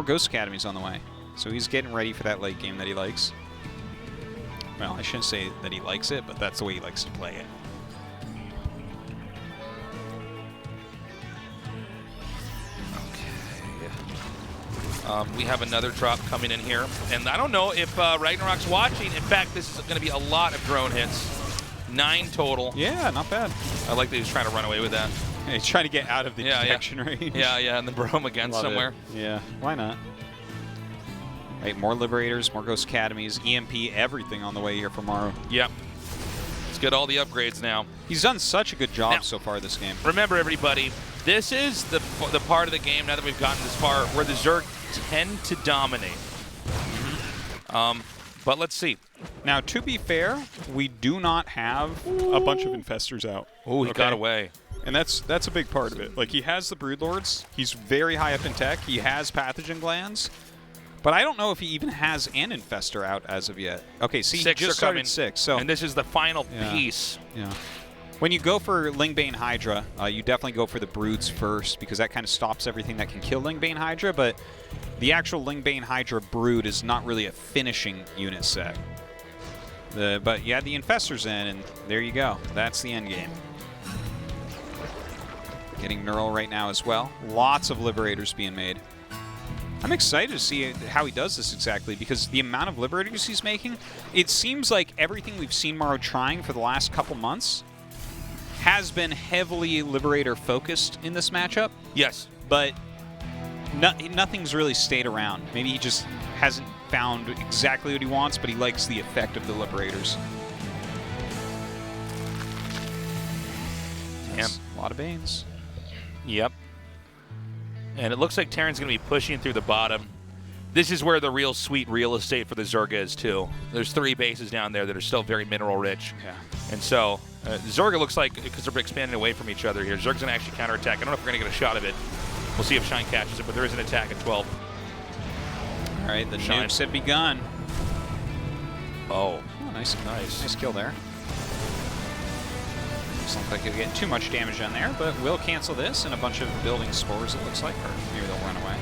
Ghost Academies on the way. So he's getting ready for that late game that he likes. Well, I shouldn't say that he likes it, but that's the way he likes to play it. We have another drop coming in here. And I don't know if RagnaroK's watching. In fact, this is going to be a lot of drone hits. 9 total. Yeah, not bad. I like that he's trying to run away with that. Yeah, he's trying to get out of the detection range. Yeah, and then bro him again somewhere. Yeah, why not? Right, more Liberators, more Ghost Academies, EMP, everything on the way here for Maru. Yep. Let's get all the upgrades now. He's done such a good job Now, so far this game. Remember, everybody, this is the part of the game, now that we've gotten this far, where the Zerg tend to dominate. But let's see. Now, to be fair, we do not have a bunch of Infestors out. Oh, he got away. And that's a big part of it. Like, he has the Broodlords. He's very high up in tech. He has Pathogen Glands. But I don't know if he even has an Infestor out as of yet. Okay, see, 6 he just are started coming. 6. So, and this is the final piece. Yeah. When you go for Lingbane Hydra, you definitely go for the Broods first because that kind of stops everything that can kill Lingbane Hydra, but the actual Lingbane Hydra Brood is not really a finishing unit set. But you add the Infestors in, and there you go. That's the end game. Getting Neural right now as well. Lots of Liberators being made. I'm excited to see how he does this exactly, because the amount of Liberators he's making, it seems like everything we've seen Maru trying for the last couple months has been heavily Liberator focused in this matchup. Yes. But nothing's really stayed around. Maybe he just hasn't found exactly what he wants, but he likes the effect of the Liberators. That's a lot of Banes. Yep. And it looks like Terran's going to be pushing through the bottom. This is where the real sweet real estate for the Zerg is, too. There's 3 bases down there that are still very mineral rich. Yeah. And so, Zerg looks like, because they're expanding away from each other here, Zerg's going to actually counterattack. I don't know if we're going to get a shot of it. We'll see if Shine catches it, but there is an attack at 12. All right, the Shine. nukes have begun. Oh, nice kill there. Doesn't look like he'll get too much damage on there, but we'll cancel this and a bunch of building spores, it looks like, or maybe they'll run away.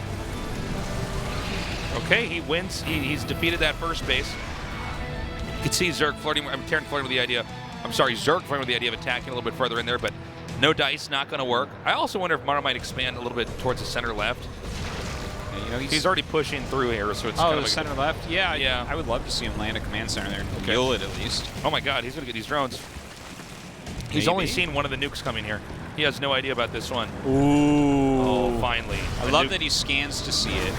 Okay, he wins. He's defeated that first base. You can see Zerg flirting. Terran flirting with the idea. I'm sorry, Zerg flirting with the idea of attacking a little bit further in there, but no dice, not going to work. I also wonder if Maru might expand a little bit towards the center left. Yeah, you know, he's already pushing through here, so it's kind of like center left. Yeah, yeah. I would love to see him land a command center there. Kill it at least. Oh my God, he's going to get these drones. He's only seen one of the nukes coming here. He has no idea about this one. Ooh. Oh, finally. I love that he scans to see it.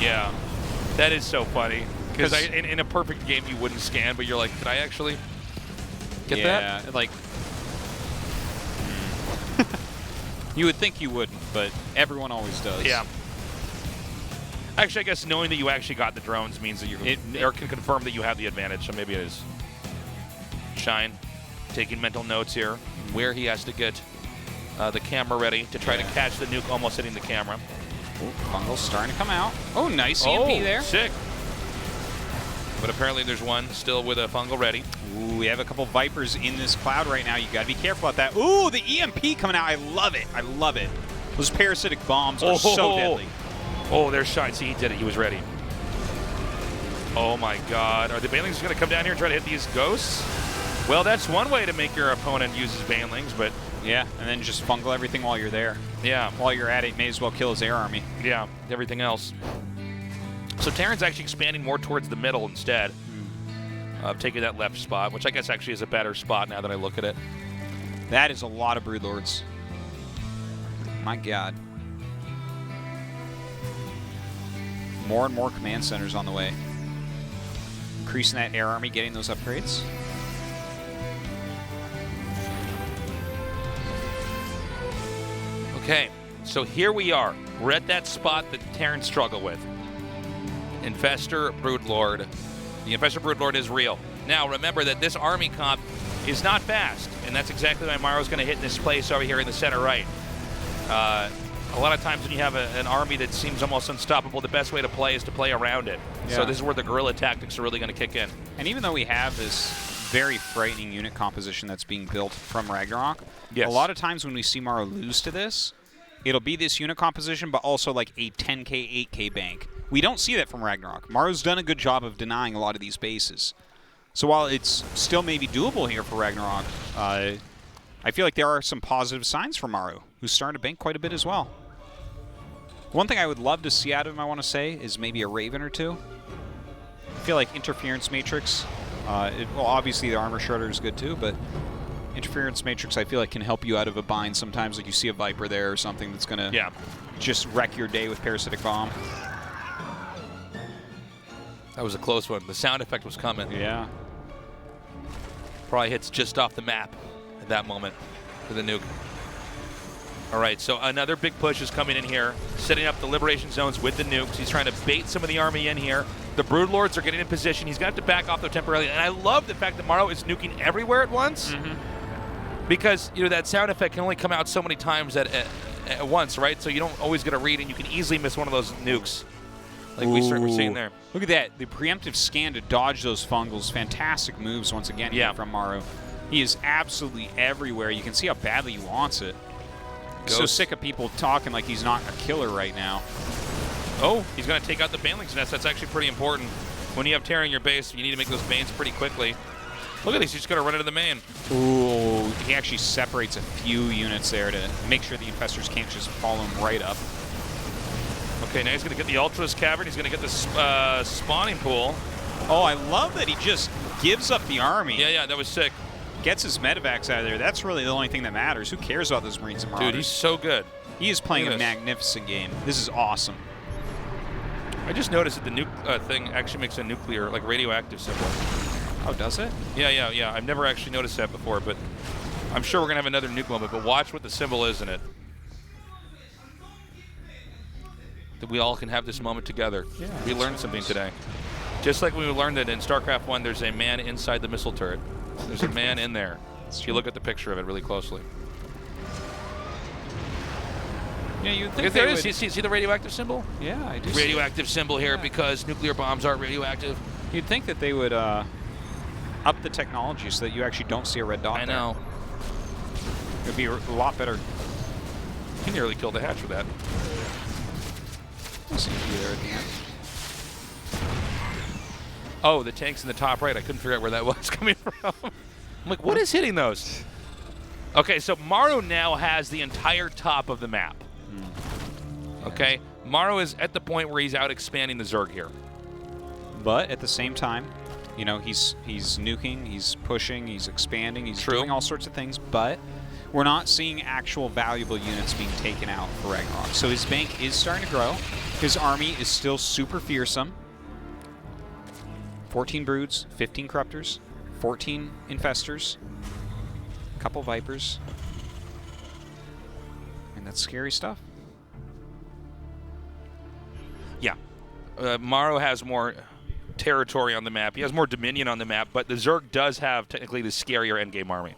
Yeah. That is so funny. Because in a perfect game, you wouldn't scan, but you're like, could I actually get that? Yeah, like... you would think you wouldn't, but everyone always does. Yeah. Actually, I guess knowing that you actually got the drones means that you can confirm that you have the advantage, so maybe it is. Shine. Taking mental notes here, where he has to get the camera ready to try to catch the nuke almost hitting the camera. Ooh, Fungal's starting to come out. Oh, nice EMP there. Sick. But apparently there's one still with a Fungal ready. Ooh, we have a couple Vipers in this cloud right now. You got to be careful about that. Ooh, the EMP coming out. I love it. I love it. Those parasitic bombs are so deadly. Oh, there's Shine. See, he did it. He was ready. Oh, my God. Are the Banelings going to come down here and try to hit these ghosts? Well, that's one way to make your opponent use his Banelings, but... Yeah, and then just Fungal everything while you're there. Yeah. While you're at it, may as well kill his air army. Yeah, everything else. So Terran's actually expanding more towards the middle instead of taking that left spot, which I guess actually is a better spot now that I look at it. That is a lot of Broodlords. My God. More and more command centers on the way. Increasing that air army, getting those upgrades. Okay, so here we are. We're at that spot that Terrans struggle with. Infestor, Broodlord. The Infestor Broodlord is real. Now, remember that this army comp is not fast, and that's exactly why Maru's going to hit in this place over here in the center right. A lot of times when you have an army that seems almost unstoppable, the best way to play is to play around it. So this is where the guerrilla tactics are really going to kick in. And even though we have this very frightening unit composition that's being built from RagnaroK, a lot of times when we see Maru lose to this, it'll be this unit composition, but also like a 10k, 8k bank. We don't see that from RagnaroK. Maru's done a good job of denying a lot of these bases. So while it's still maybe doable here for RagnaroK, I feel like there are some positive signs for Maru, who's starting to bank quite a bit as well. One thing I would love to see out of him, I want to say, is maybe a Raven or two. I feel like Interference Matrix, well, obviously the Armor Shredder is good too, but Interference Matrix I feel like can help you out of a bind sometimes, like you see a Viper there or something that's going to just wreck your day with Parasitic Bomb. That was a close one. The sound effect was coming. Yeah. Probably hits just off the map at that moment for the nuke. All right, so another big push is coming in here, setting up the liberation zones with the nukes. He's trying to bait some of the army in here. The Broodlords are getting in position. He's going to have to back off though temporarily. And I love the fact that Maru is nuking everywhere at once, because that sound effect can only come out so many times at once, right? So you don't always get a read, and you can easily miss one of those nukes, like we're seeing there. Look at that, the preemptive scan to dodge those fungals. Fantastic moves once again here from Maru. He is absolutely everywhere. You can see how badly he wants it. So sick of people talking like he's not a killer right now. Oh, he's going to take out the Baneling's Nest. That's actually pretty important. When you have Terra in your base, you need to make those Banes pretty quickly. Look at this, he's just going to run into the main. Ooh, he actually separates a few units there to make sure the Infestors can't just follow him right up. Okay, now he's going to get the Ultras Cavern. He's going to get the spawning pool. Oh, I love that he just gives up the army. Yeah, that was sick. Gets his medevacs out of there. That's really the only thing that matters. Who cares about those Marines and Marauders? Dude, he's so good. He is playing a magnificent game. This is awesome. I just noticed that the nuke thing actually makes a nuclear, like radioactive symbol. Oh, does it? Yeah. I've never actually noticed that before, but I'm sure we're going to have another nuke moment, but watch what the symbol is in it. That we all can have this moment together. Yeah, we learned something today. Just like we learned that in StarCraft 1, there's a man inside the missile turret. There's a man in there. If you look at the picture of it really closely. Yeah, you'd think there it is. See the radioactive symbol? Yeah, I do. Radioactive symbol here because nuclear bombs are radioactive. You'd think that they would up the technology so that you actually don't see a red dot. I know. It would be a lot better. He nearly killed the hatch for that. Seems to be there at the end. Oh, the tank's in the top right. I couldn't figure out where that was coming from. I'm like, what is hitting those? Okay, so Maru now has the entire top of the map. Okay, Maru is at the point where he's out expanding the Zerg here. But at the same time, he's nuking, he's pushing, he's expanding, he's doing all sorts of things, but we're not seeing actual valuable units being taken out for RagnaroK. So his bank is starting to grow. His army is still super fearsome. 14 Broods, 15 Corruptors, 14 Infestors, a couple Vipers. And that's scary stuff. Yeah. Maru has more territory on the map. He has more dominion on the map, but the Zerg does have technically the scarier endgame army.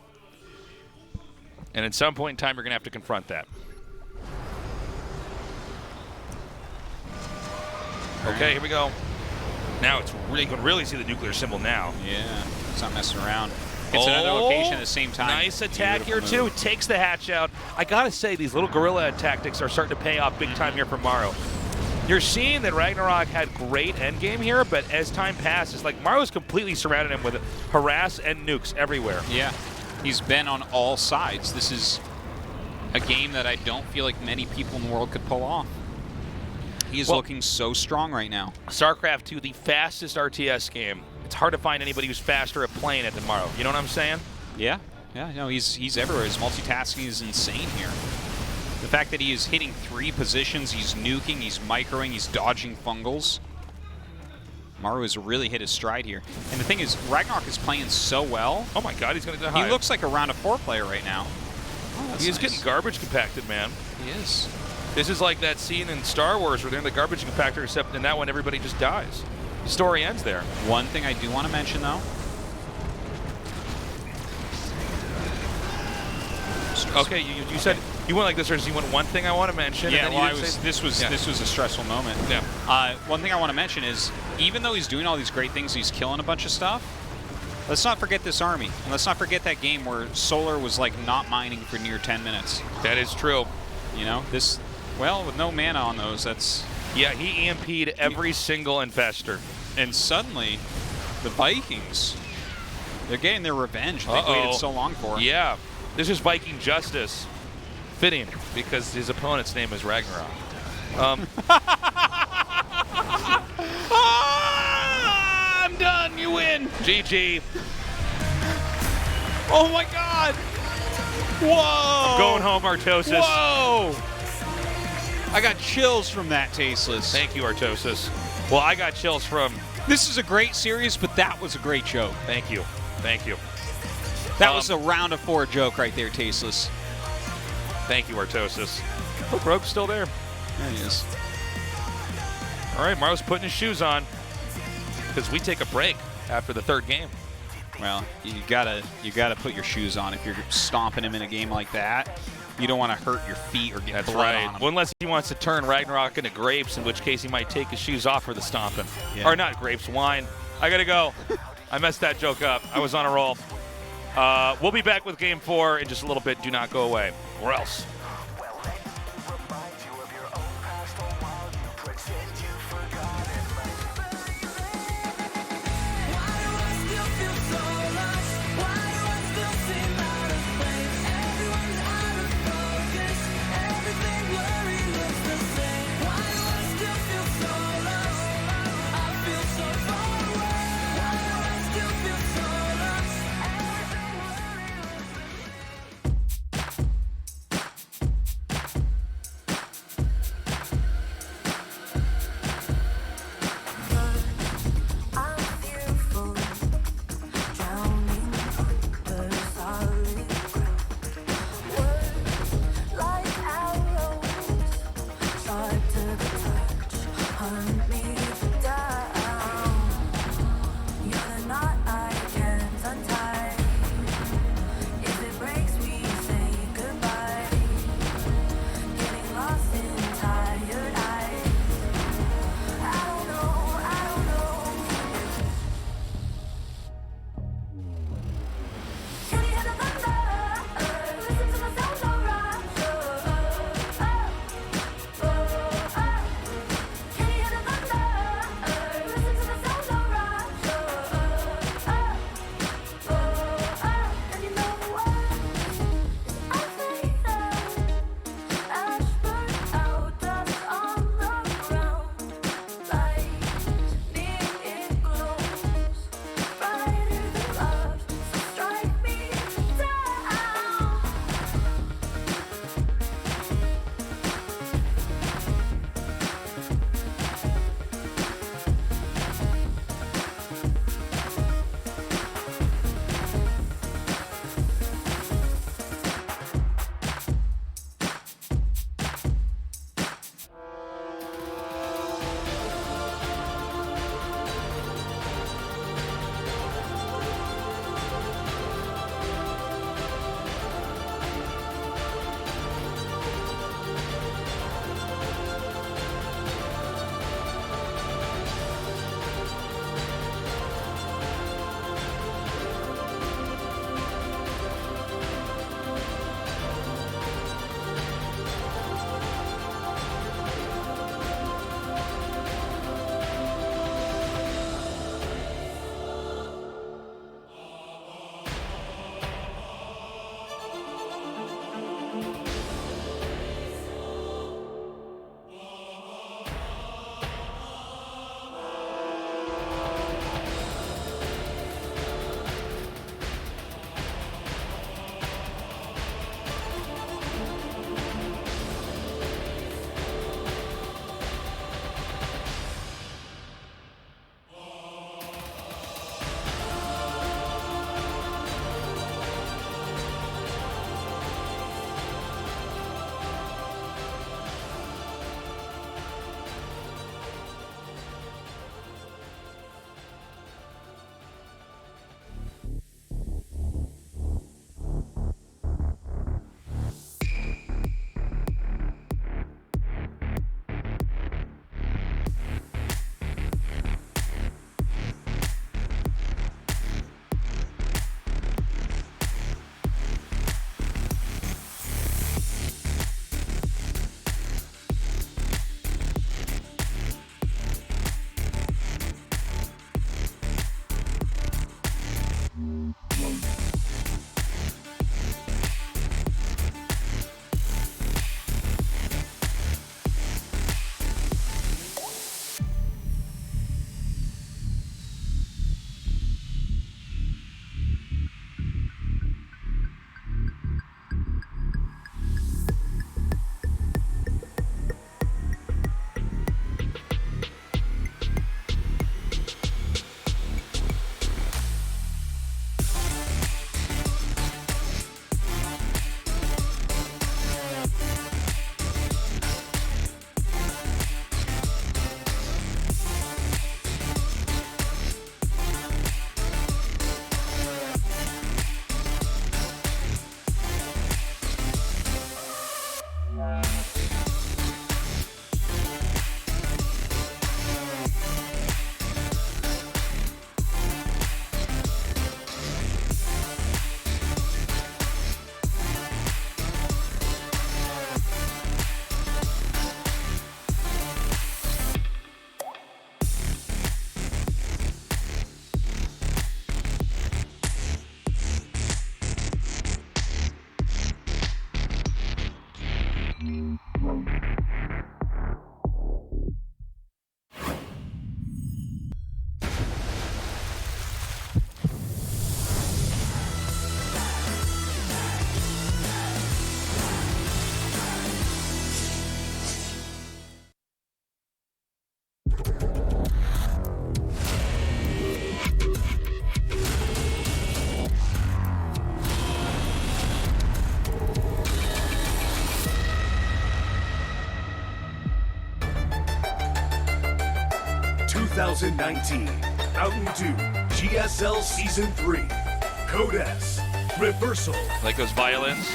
And at some point in time, you're going to have to confront that. Okay, here we go. Now it's really, you can really see the nuclear symbol now. Yeah, it's not messing around. It's another location at the same time. Nice attack here, too. Takes the hatch out. I got to say, these little guerrilla tactics are starting to pay off big time here for Maru. You're seeing that RagnaroK had great endgame here, but as time passes, like Maru's completely surrounded him with harass and nukes everywhere. Yeah, he's been on all sides. This is a game that I don't feel like many people in the world could pull off. He is looking so strong right now. StarCraft 2, the fastest RTS game. It's hard to find anybody who's faster at playing it than Maru. You know what I'm saying? Yeah. No, he's everywhere. His multitasking is insane here. The fact that he is hitting 3 positions, he's nuking, he's microing, he's dodging fungals. Maru has really hit his stride here. And the thing is, RagnaroK is playing so well. Oh my God, he's going to die. He looks like a round of 4 player right now. Oh, he is getting garbage compacted, man. He is. This is like that scene in Star Wars where they're in the garbage compactor, except in that one, everybody just dies. The story ends there. One thing I do want to mention, though. Okay, you said you went like this, or do you want one thing I want to mention? Yeah, well, this was a stressful moment. Yeah. One thing I want to mention is even though he's doing all these great things, he's killing a bunch of stuff. Let's not forget this army. And let's not forget that game where Solar was like not mining for near 10 minutes. That is true. You know, this, well, with no mana on those, that's... Yeah, he EMP'd every single infester. And suddenly, the Vikings, they're getting their revenge they've waited so long for. Yeah, this is Viking justice. Fitting, because his opponent's name is RagnaroK. I'm done, you win. GG. Oh my god. Whoa. I'm going home, Artosis. Whoa. I got chills from that, Tasteless. Thank you, Artosis. Well, I got chills from... This is a great series, but that was a great joke. Thank you. Thank you. That was a round of 4 joke right there, Tasteless. Thank you, Artosis. Look, Rogue's still there. There he is. All right, Maru's putting his shoes on because we take a break after the 3rd game. Well, you gotta put your shoes on if you're stomping him in a game like that. You don't want to hurt your feet or get blood on him. Well, unless he wants to turn RagnaroK into grapes, in which case he might take his shoes off for the stomping. Yeah. Or not grapes, wine. I gotta go. I messed that joke up. I was on a roll. We'll be back with Game 4 in just a little bit. Do not go away, or else. 2019 Mountain Dew GSL Season 3. Code S. Reversal. Like those violins.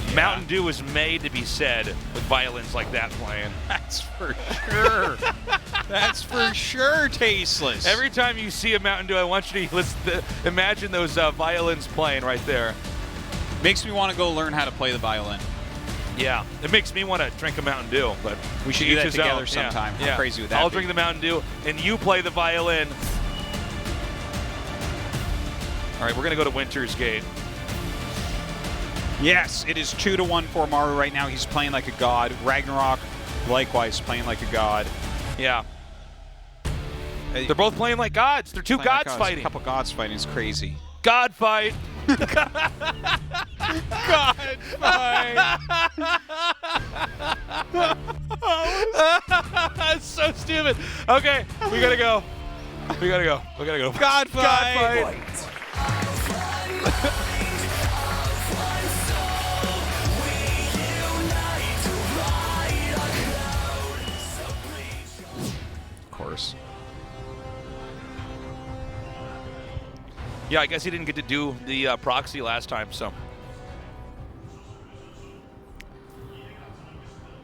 Yeah. Mountain Dew was made to be said with violins like that playing. That's for sure. That's for sure tasteless. Every time you see a Mountain Dew, I want you to imagine those violins playing right there. Makes me want to go learn how to play the violin. Yeah, it makes me want to drink a Mountain Dew, but we should do that together sometime. Yeah. How crazy would that I'll be? drink the Mountain Dew, and you play the violin. All right, we're going to go to Winter's Gate. Yes, it is 2-1 for Maru right now. He's playing like a god. RagnaroK, likewise, playing like a god. Yeah. They're both playing like gods. They're two gods like fighting. A couple gods fighting is crazy. God fight. God fight. That's so stupid. Okay, we gotta go. We gotta go. We gotta go. God fight. God fight. Of course. Yeah, I guess he didn't get to do the proxy last time, so.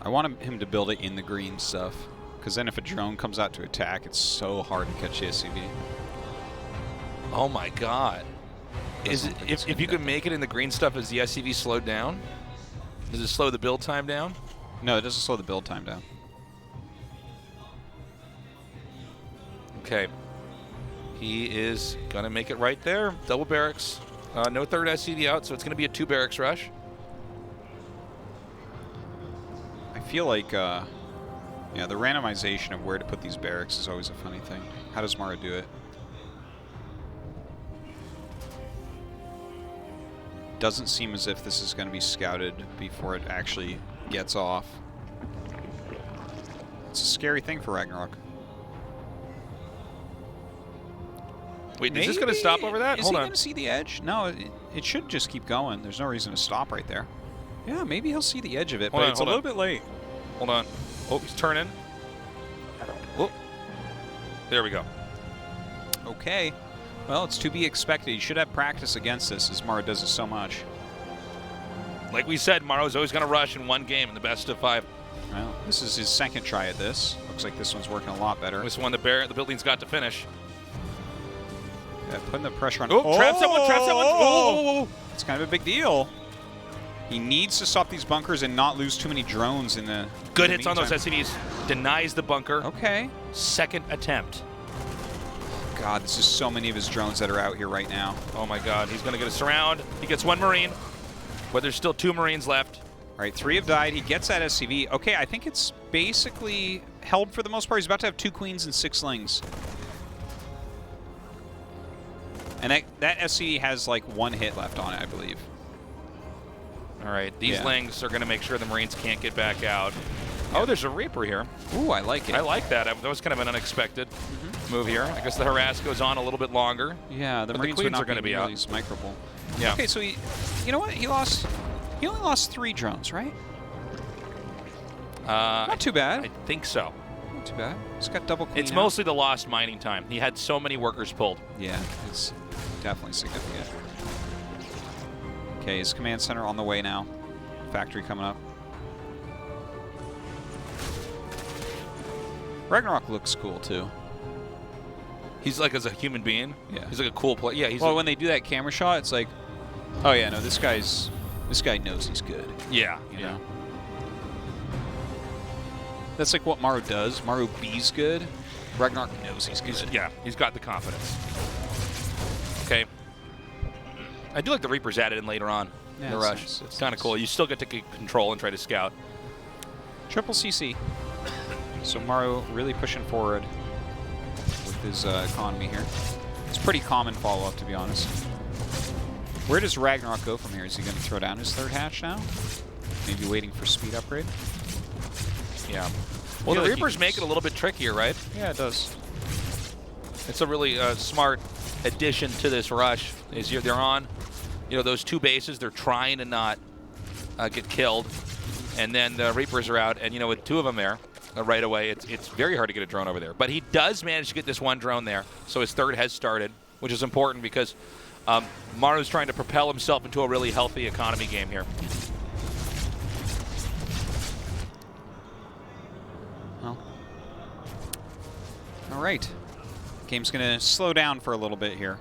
I want him to build it in the green stuff, because then if a drone comes out to attack, it's so hard to catch the SCV. Oh my God! Is it, if you can make it in the green stuff, is the SCV slowed down? Does it slow the build time down? No, it doesn't slow the build time down. Okay. He is going to make it right there. Double barracks. No third SCV out, so it's going to be a 2 barracks rush. I feel like, yeah, the randomization of where to put these barracks is always a funny thing. How does Maru do it? Doesn't seem as if this is going to be scouted before it actually gets off. It's a scary thing for RagnaroK. Wait, is this going to stop over that? Is Hold he on. going to see the edge? No, it should just keep going. There's no reason to stop right there. Yeah, maybe he'll see the edge of it, but it's a little bit late. Hold on. Oh, he's turning. Oh. There we go. Okay. Well, it's to be expected. You should have practice against this, as Maru does it so much. Like we said, Maru's always going to rush in one game in the best of 5. Well, this is his second try at this. Looks like this one's working a lot better. This one, the building's got to finish. Yeah, putting the pressure on. Oh, traps that one, traps that one. Oh! It's kind of a big deal. He needs to stop these bunkers and not lose too many drones in the Good hits on those SCVs. Denies the bunker. Okay. Second attempt. God, this is so many of his drones that are out here right now. Oh my God, he's going to get a surround. He gets 1 Marine, but there's still 2 Marines left. All right, 3 have died. He gets that SCV. Okay, I think it's basically held for the most part. He's about to have 2 queens and 6 slings. And that SCV has like 1 hit left on it, I believe. All right, these lings are going to make sure the Marines can't get back out. Oh, there's a Reaper here. Ooh, I like it. I like that. That was kind of an unexpected move here. I guess the harass goes on a little bit longer. Yeah, the Marines Queens are going to be out. These microbull. Yeah. Okay, so you know what? He only lost 3 drones, right? Not too bad. I think so. Not too bad. He's got double queen It's out. mostly the lost mining time. He had so many workers pulled. Yeah, it's definitely significant. Okay, his command center on the way now. Factory coming up. RagnaroK looks cool too. He's like as a human being. Yeah. He's like a cool player. Yeah. He's when they do that camera shot, it's like, oh yeah, no, this guy knows he's good. Yeah. You know? That's like what Maru does. Maru B's good. RagnaroK knows he's good. Yeah. He's got the confidence. Okay. I do like the Reapers added in later on in the rush. Nice. It's kind of cool. You still get to get control and try to scout. Triple CC. So Maru really pushing forward with his economy here. It's pretty common follow-up, to be honest. Where does RagnaroK go from here? Is he going to throw down his 3rd hatch now? Maybe waiting for speed upgrade? Yeah. Well, the Reapers make it a little bit trickier, right? Yeah, it does. It's a really smart addition to this rush. They're on, those 2 bases. They're trying to not get killed, and then the Reapers are out. And with 2 of them there, right away. It's very hard to get a drone over there. But he does manage to get this one drone there, so his third has started, which is important because Maru's trying to propel himself into a really healthy economy game here. Well, all right. Game's going to slow down for a little bit here.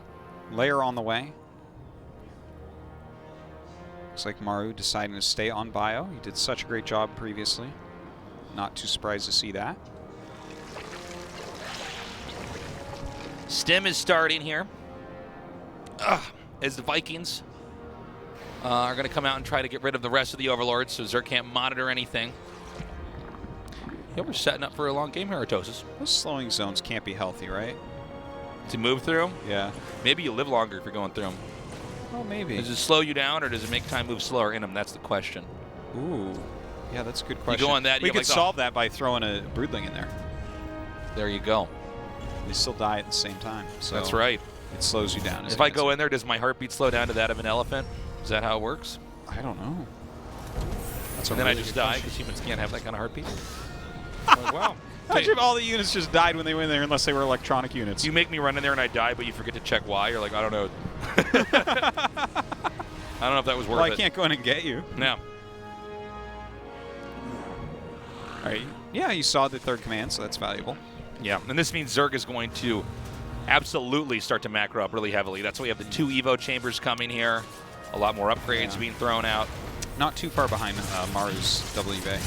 Layer on the way. Looks like Maru deciding to stay on bio. He did such a great job previously. Not too surprised to see that. Stim is starting here. As the Vikings are going to come out and try to get rid of the rest of the Overlords, so Zerg can't monitor anything. Yeah, we're setting up for a long game here, Artosis. Those slowing zones can't be healthy, right? To move through them? Yeah. Maybe you live longer if you're going through them. Oh, maybe. Does it slow you down, or does it make time move slower in them? That's the question. Ooh. Yeah, that's a good question. You go on that. We could solve that by throwing a Broodling in there. There you go. They still die at the same time. So that's right. It slows you down. If I go in there, does my heartbeat slow down to that of an elephant? Is that how it works? I don't know. That's and then I just die because humans can't have that kind of heartbeat? Like, wow. Imagine if all the units just died when they went in there unless they were electronic units. You make me run in there and I die, but you forget to check why. You're like, I don't know. I don't know if that was worth it. Well, I can't go in and get you. No. All right. Yeah, you saw the third command, so that's valuable. Yeah, and this means Zerg is going to absolutely start to macro up really heavily. That's why we have the 2 Evo chambers coming here. A lot more upgrades being thrown out. Not too far behind Maru's W Bay.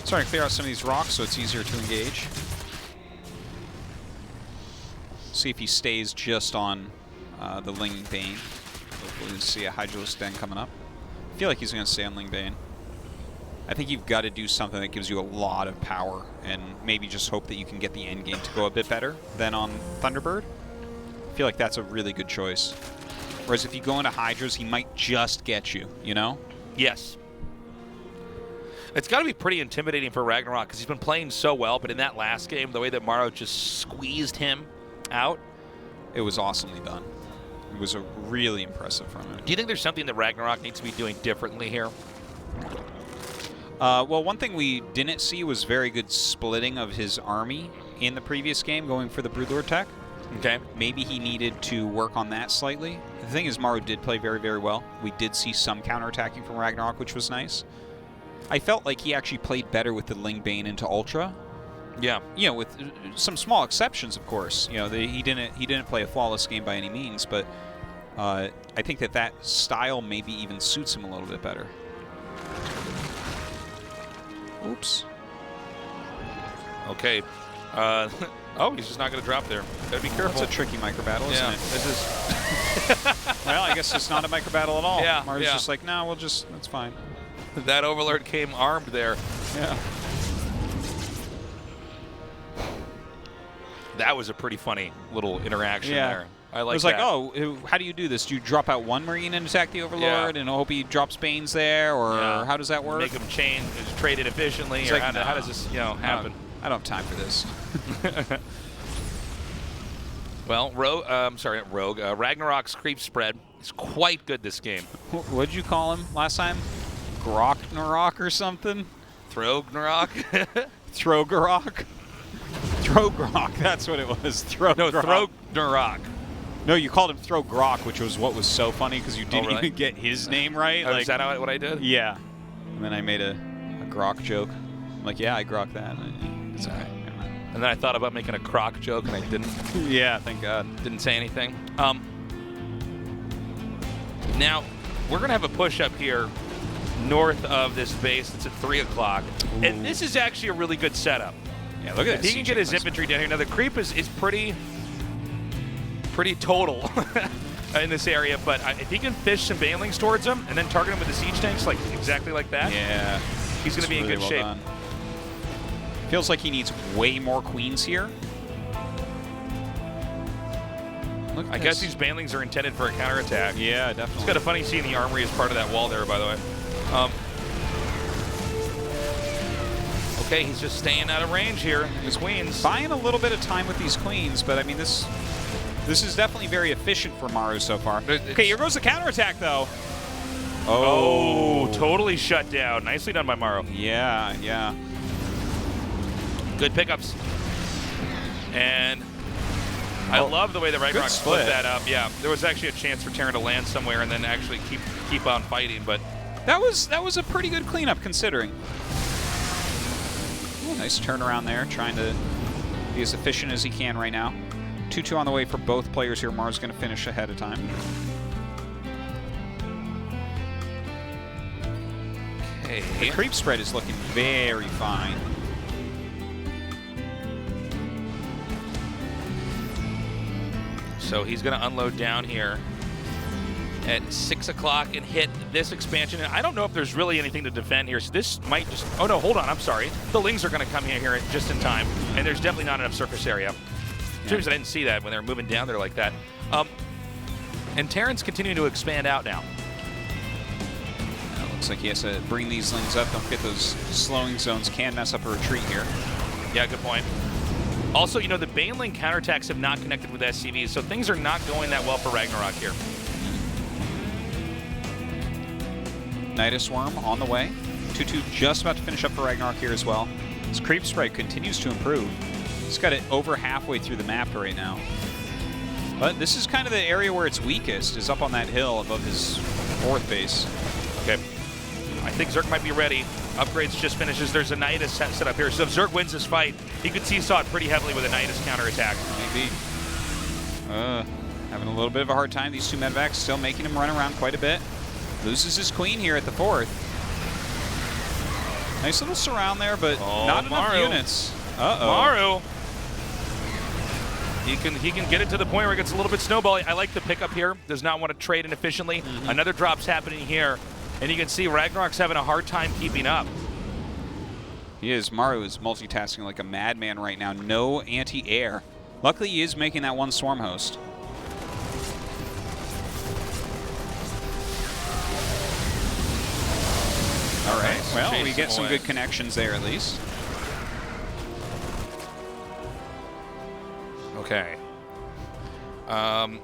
Starting to clear out some of these rocks so it's easier to engage. See if he stays just on the Ling Bane. Hopefully we'll see a Hydralisk Den coming up. I feel like he's going to stay on Ling Bane. I think you've got to do something that gives you a lot of power and maybe just hope that you can get the end game to go a bit better than on Thunderbird. I feel like that's a really good choice. Whereas if you go into Hydras, he might just get you, you know? Yes. It's got to be pretty intimidating for RagnaroK because he's been playing so well, but in that last game, the way that Maru just squeezed him out. It was awesomely done. It was really impressive from him. Do you think there's something that RagnaroK needs to be doing differently here? Well, one thing we didn't see was very good splitting of his army in the previous game, going for the Broodlord tech. Okay. Maybe he needed to work on that slightly. The thing is, Maru did play very, very well. We did see some counterattacking from RagnaroK, which was nice. I felt like he actually played better with the Ling Bane into Ultra. Yeah. You know, with some small exceptions, of course. You know, he didn't play a flawless game by any means, but I think that style maybe even suits him a little bit better. Oops. Okay. Oh, he's just not going to drop there. Gotta be careful. It's a tricky micro battle, isn't it? This is. Well, I guess it's not a micro battle at all. Yeah. Maru's just like, no, that's fine. That Overlord came armed there. Yeah. That was a pretty funny little interaction there. I like that. It was like, oh, how do you do this? Do you drop out one Marine and attack the Overlord and hope he drops Banes there, or how does that work? Make him trade it efficiently, or like, how does this happen? I don't have time for this. Well, RagnaroK's creep spread is quite good this game. What did you call him last time? RagnaroK or something? RagnaroK? RagnaroK? RagnaroK, that's what it was. RagnaroK. No, you called him RagnaroK, which was what was so funny because you didn't even get his name right. Oh, is that what I did? Yeah. And then I made a grok joke. I'm like, yeah, I grok that. It's okay. And then I thought about making a croc joke, and I didn't. Yeah, thank God. Didn't say anything. Now, we're going to have a push-up here north of this base. It's at 3 o'clock. And this is actually a really good setup. Yeah, look at if this. He can get his infantry down here. Now, the creep is pretty total in this area, but if he can fish some banelings towards him and then target him with the siege tanks exactly like that, he's going to be in good shape. Done. Feels like he needs way more queens here. Look, I guess these banelings are intended for a counterattack. Yeah, definitely. It's kind of funny seeing the armory as part of that wall there, by the way. Okay, he's just staying out of range here. His queens. Buying a little bit of time with these queens, but I mean, this is definitely very efficient for Maru so far. Okay, here goes the counterattack, though. Oh, totally shut down. Nicely done by Maru. Yeah, yeah. Good pickups. And I love the way that RagnaroK split that up. Yeah, there was actually a chance for Terran to land somewhere and then actually keep on fighting, but that was a pretty good cleanup considering. Ooh, nice turnaround there, trying to be as efficient as he can right now. 2-2 on the way for both players here. Maru's going to finish ahead of time. Okay. The creep spread is looking very fine. So he's going to unload down here at 6 o'clock and hit this expansion. And I don't know if there's really anything to defend here. So this might just... Oh, no, hold on. I'm sorry. The Lings are going to come in here just in time. And there's definitely not enough surface area. Seems I didn't see that when they were moving down there like that. And Terran's continuing to expand out now. Looks like he has to bring these Lings up. Don't get those slowing zones. Can mess up a retreat here. Yeah, good point. Also, you know, the Baneling counterattacks have not connected with SCVs, so things are not going that well for RagnaroK here. Nidus Worm on the way. 2-2 just about to finish up for RagnaroK here as well. His creep sprite continues to improve. He's got it over halfway through the map right now. But this is kind of the area where it's weakest, is up on that hill above his 4th base. Okay. I think Zerg might be ready. Upgrades just finishes. There's a Nidus set up here. So if Zerg wins this fight, he could seesaw it pretty heavily with a Nidus counterattack. Maybe. Having a little bit of a hard time. These two medevacs still making him run around quite a bit. Loses his queen here at the 4th. Nice little surround there, but not enough units. Uh-oh. Maru. He can get it to the point where it gets a little bit snowballing. I like the pickup here. Does not want to trade inefficiently. Another drop's happening here. And you can see RagnaroK's having a hard time keeping up. He is. Maru is multitasking like a madman right now. No anti-air. Luckily, he is making that one swarm host. All right. Well, we get some good connections there at least. Okay.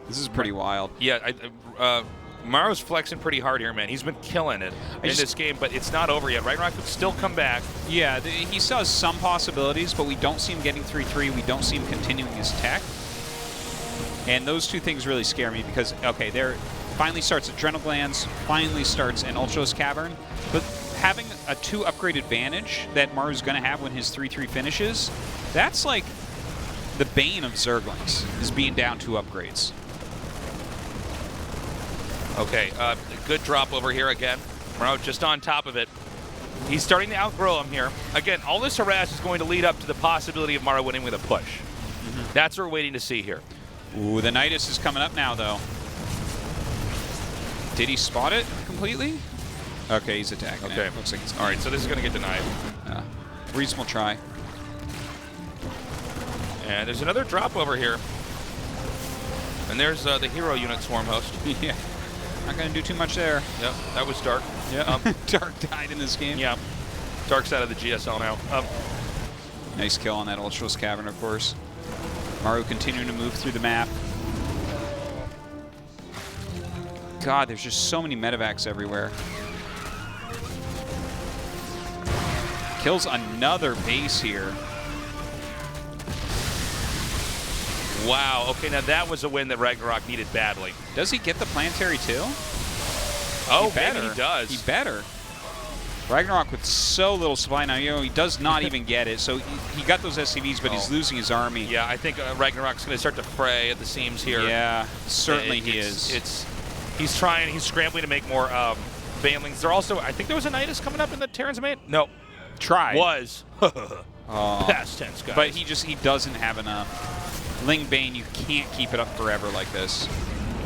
This is pretty wild. Yeah, Maru's flexing pretty hard here, man. He's been killing it in this game, but it's not over yet. RagnaroK could still come back. Yeah, he still has some possibilities, but we don't see him getting 3-3. We don't see him continuing his tech. And those two things really scare me because, okay, there finally starts Adrenal Glands, finally starts an Ultros Cavern, but having a 2 upgrade advantage that Maru's going to have when his 3-3 finishes, that's like the bane of Zerglings, is being down 2 upgrades. Okay, good drop over here again. Maru just on top of it. He's starting to outgrow him here. Again, all this harass is going to lead up to the possibility of Maru winning with a push. That's what we're waiting to see here. Ooh, the Nidus is coming up now, though. Did he spot it completely? Okay, he's attacking. Okay, looks like he's all right. So this is going to get denied. Reasonable try. And there's another drop over here. And there's the hero unit swarm host. Yeah. Not going to do too much there. Yep, that was Dark. Yeah, Dark died in this game. Yeah, Dark's out of the GSL now. Nice kill on that Ultros Cavern, of course. Maru continuing to move through the map. God, there's just so many medevacs everywhere. Kills another base here. Wow, okay, now that was a win that RagnaroK needed badly. Does he get the planetary too? Oh, maybe he does. He better. RagnaroK with so little supply now, you know, he does not even get it. So he got those SCVs, but he's losing his army. Yeah, I think RagnaroK's going to start to fray at the seams here. Yeah, certainly he is. He's trying, he's scrambling to make more Banelings. There also, I think there was a Nidus coming up in the Terran's main. No. Tried. Was. Past tense, guys. But he doesn't have enough. Ling Bane, you can't keep it up forever like this.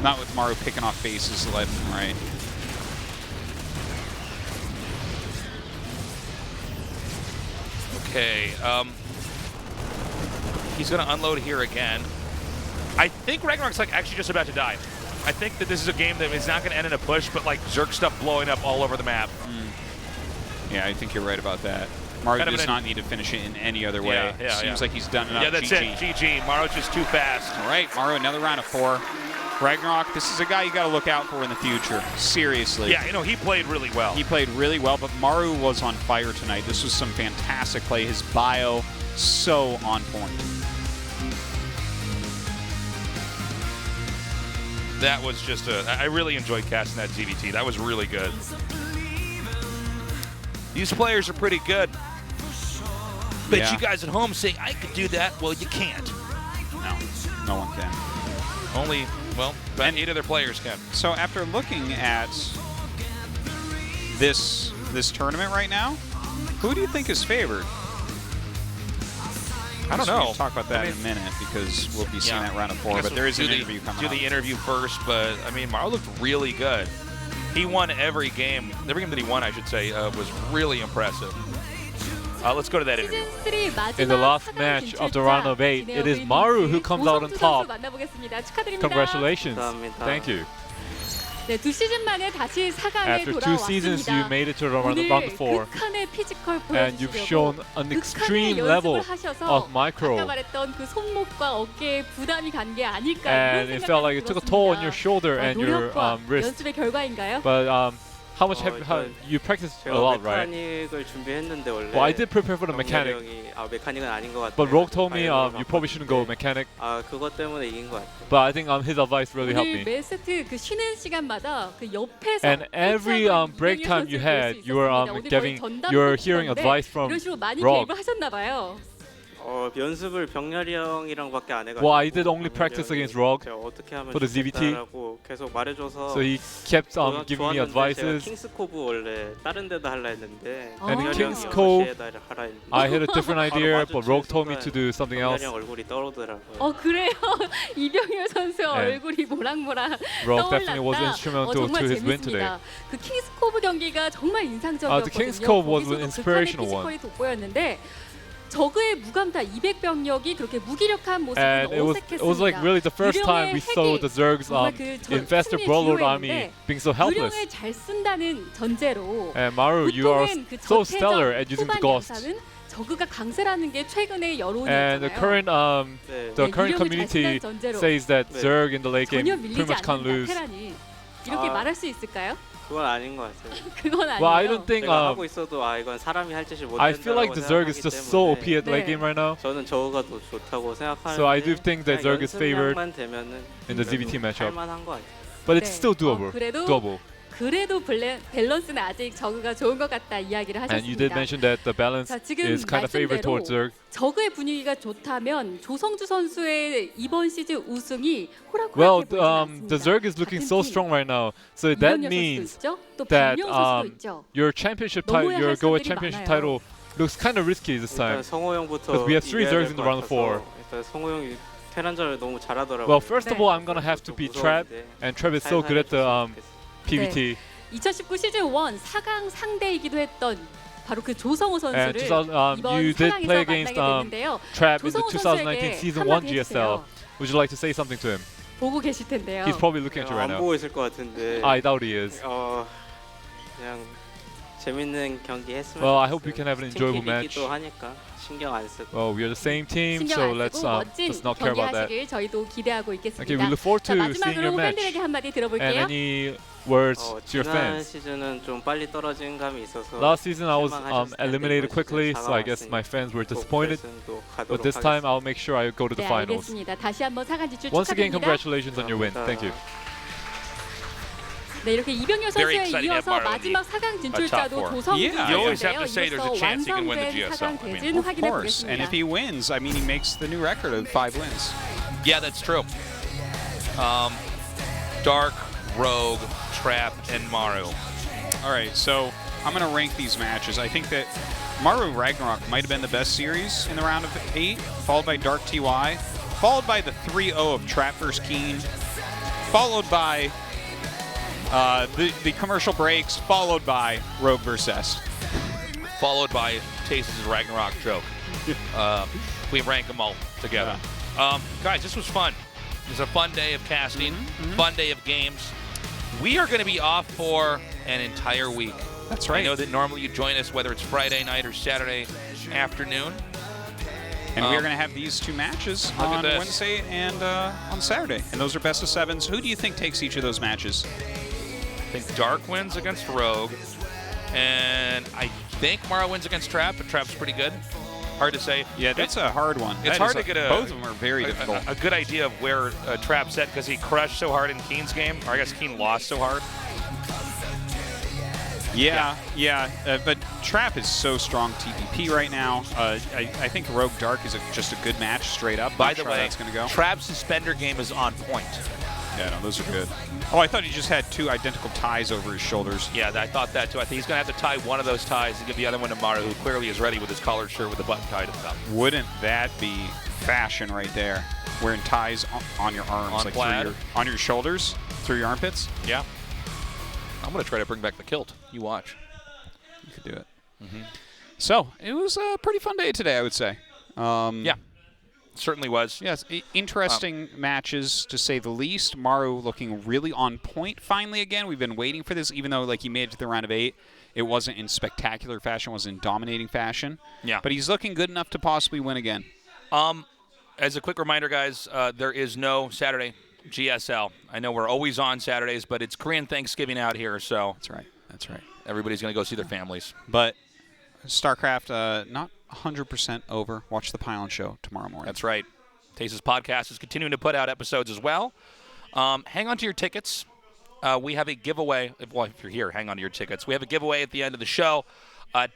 Not with Maru picking off bases left and right. Okay, he's going to unload here again. I think RagnaroK's like actually just about to die. I think that this is a game that is not going to end in a push, but like Zerg stuff blowing up all over the map. Yeah, I think you're right about that. Maru does not need to finish it in any other way. Seems like he's done enough. Yeah, that's it. GG. Maru's just too fast. All right, Maru, another round of 4. RagnaroK, this is a guy you got to look out for in the future. Seriously. Yeah, you know, he played really well. He played really well, but Maru was on fire tonight. This was some fantastic play. His bio, so on point. That was just I really enjoyed casting that ZVT. That was really good. These players are pretty good. But Yeah. you guys at home saying, I could do that, well, you can't. No one can. Only, well, about 8 other players can. So after looking at this tournament right now, who do you think is favored? I don't So know. We'll talk about that in a minute because we'll be seeing that round of I 4. guess But there is an we'll interview coming do up. the interview first, but I mean, Maru looked really good. He won every game. Every game that he won, I should say, was really impressive. Let's go to that interview. In the last match of the round of 8, it is Maru who comes out on top. Congratulations. Thank you. 네, 2시즌 만에 다시 4강에 After 2 seasons, you 돌아왔습니다. made it to the round of 4. 극한의 피지컬 And you've shown 보여주시려고 an 극한의 extreme 연습을 level 하셔서 of micro. 아까 말했던 그 손목과 어깨에 부담이 간 게 아닐까 And 이런 it felt like 생각이 it took a toll on your 들었습니다. shoulder and your 노력과 wrist. 연습의 결과인가요? But how much have you practiced a lot, right? 메카닉을 준비했는데 원래. Well, I did prepare for the mechanic. 메카닉은 아닌 것 같아요. But RagnaroK told me you probably shouldn't go mechanic. 그것 때문에 이긴 것 같아요. But I think his advice really helped 오늘 me. 매 세트 그 쉬는 시간마다 그 옆에서 And every break time you had, you were hearing advice from 이런 식으로 많이 RagnaroK. 개입을 하셨나 봐요. 연습을 병렬이 형이랑밖에 안 해가지고. Well, I did only practice against RagnaroK 제가 어떻게 하면 for the ZVT. 좋겠다라고 계속 말해줘서. So he kept giving me advices. 제가 킹스 코브 원래 다른 데다 하려 했는데. And in 병렬이 King's 형이 Cove, 여시에다 하라 했는데. I had a different idea, but RagnaroK told me to do something else. 병렬이 형 얼굴이 떠오르더라고요. 그래요. 이병효 선수 And 얼굴이 모락모락 RagnaroK definitely was 떠올랐다. instrumental 정말 to his win today. 재밌습니다. 그 킹스 코브 경기가 정말 인상적이었거든요. The King's Cove was an 거기서도 inspirational 극한의 one. 피지컬이 돋보였는데 저그의 무감타 200병력이 그렇게 무기력한 모습은 And it was like 어색했습니다. really the first time we saw the Zerg's infested Warlord army being so helpless. 유령을 잘 쓴다는 전제로 And Maru, you are 보통은 그 so 저태전 stellar at using the 후반 Ghost. 양상은 저그가 강세라는 게 최근의 And 여론이었잖아요. the current community says that Zerg in the late game 전혀 pretty 밀리지 much can't 않는다, lose. 테란이. 이렇게 말할 수 있을까요? 그건 아닌 것 같아요. 그건 아니에요. Well, I don't think. 내가 하고 있어도 이건 사람이 할 짓을 못 I feel like the Zerg is just so OP at late game right now. 저는 저거가 더 좋다고 생각하는데. So I do think that Zerg is favored 되면은 in the ZVT matchup. 할만한 것 같아요. But it's still doable. 그래도 밸런스는 아직 저그가 좋은 것 같다 이야기를 하셨습니다. And you did mention that the balance is kind of favored towards Zerg. 저그의 분위기가 좋다면 조성주 선수의 이번 시즌 우승이 Well, 호락호락해 보이지 않습니다. the Zerg is looking so strong right now, so that means that your championship title, your Go championship title, looks kind of risky this time. Because we have 3 Zergs in the round of 4. 일단 성호 형이 테란전을 너무 잘하더라고요. Well, first of all, I'm gonna have to beat Trap, and Trap is so good at the PVT. 2019 시즌 1 4강 상대이기도 했던 바로 그 조성호 선수를 이번 you did play 상황에서 against 만나게 됐는데요. Trap in the 조성호 2019 선수에게 season 1 한마디 GSL. 해주세요. Would you like to say something to him? 보고 계실 텐데요. He's probably looking at you right 안 now. 보고 있을 것 같은데. I doubt he is. 그냥 재밌는 경기 했으면. Well, I hope we can have an enjoyable match. 팀 하니까 신경 안 쓰고. Well, we are the same team, 신경 so 안 let's 쓰고 멋진 not care about that. 경기하시길 저희도 기대하고 있겠습니다. Okay, we look forward 자, to seeing your 마지막으로 match. 팬들에게 한마디 And 들어볼게요. any words to your 지난 fans? 시즌은 좀 빨리 떨어진 감이 있어서. Last season I was 실망하셨을 텐데 eliminated 이번 quickly, 시즌 so I guess my fans were disappointed. But this time I'll make sure I go to the 네, finals. 알겠습니다. 다시 한번 4강 진출 Once again, 축하드립니다. congratulations on your win. Thank you. 네, 이렇게 이병효 Very 선수에 exciting to have 이어서 Maru in 마지막 the 4강 top 진출자도 4. 조성주 Yeah. You always have 선수인데요. to say there's a 이로써 chance he can win the 완성된 GSL. 4강 I mean, 대진 Of 확인해 course, and if 보겠습니다. he wins, I mean, he makes the new record of 5 wins. Yeah, that's true. Dark, Rogue, Trap, and Maru. All right, so I'm going to rank these matches. I think that Maru RagnaroK might have been the best series in the round of 8, followed by Dark TY, followed by the 3-0 of Trap vs. Keen, followed by the commercial breaks, followed by Rogue vs. Zest. Followed by Tastes' RagnaroK joke. We rank them all together. Guys, this was fun. It was a fun day of casting, fun day of games. We are going to be off for an entire week. That's right. I know that normally you join us whether it's Friday night or Saturday afternoon. And we are going to have these 2 matches on Wednesday and on Saturday. And those are best of 7s. Who do you think takes each of those matches? I think Dark wins against Rogue. And I think Maru wins against Trap, but Trap's pretty good. Hard to say. Yeah, that's a hard one. It's hard to get both of them are very difficult. A good idea of where Trap's at because he crushed so hard in Keen's game, or I guess Keen lost so hard. Yeah. But Trap is so strong TPP right now. I think Rogue Dark is just a good match straight up. By the way, that's going to go. Trap's suspender game is on point. Yeah, no, those are good. Oh, I thought he just had 2 identical ties over his shoulders. Yeah, I thought that too. I think he's going to have to tie one of those ties and give the other one to Maru, who clearly is ready with his collared shirt with the button tied to the top. Wouldn't that be fashion right there? Wearing ties on your arms, on your shoulders, through your armpits? Yeah. I'm going to try to bring back the kilt. You watch. You could do it. So, it was a pretty fun day today, I would say. Yeah. Certainly was. Yes, interesting matches to say the least. Maru looking really on point finally again. We've been waiting for this, even though like he made it to the round of 8. It wasn't in spectacular fashion, it wasn't in dominating fashion. Yeah. But he's looking good enough to possibly win again. As a quick reminder, guys, there is no Saturday GSL. I know we're always on Saturdays, but it's Korean Thanksgiving out here, so That's right. Everybody's going to go see their families. But StarCraft, not 100% over. Watch the Pylon Show tomorrow morning. That's right. Tase's podcast is continuing to put out episodes as well. Hang on to your tickets. We have a giveaway. Well, if you're here, hang on to your tickets. We have a giveaway at the end of the show.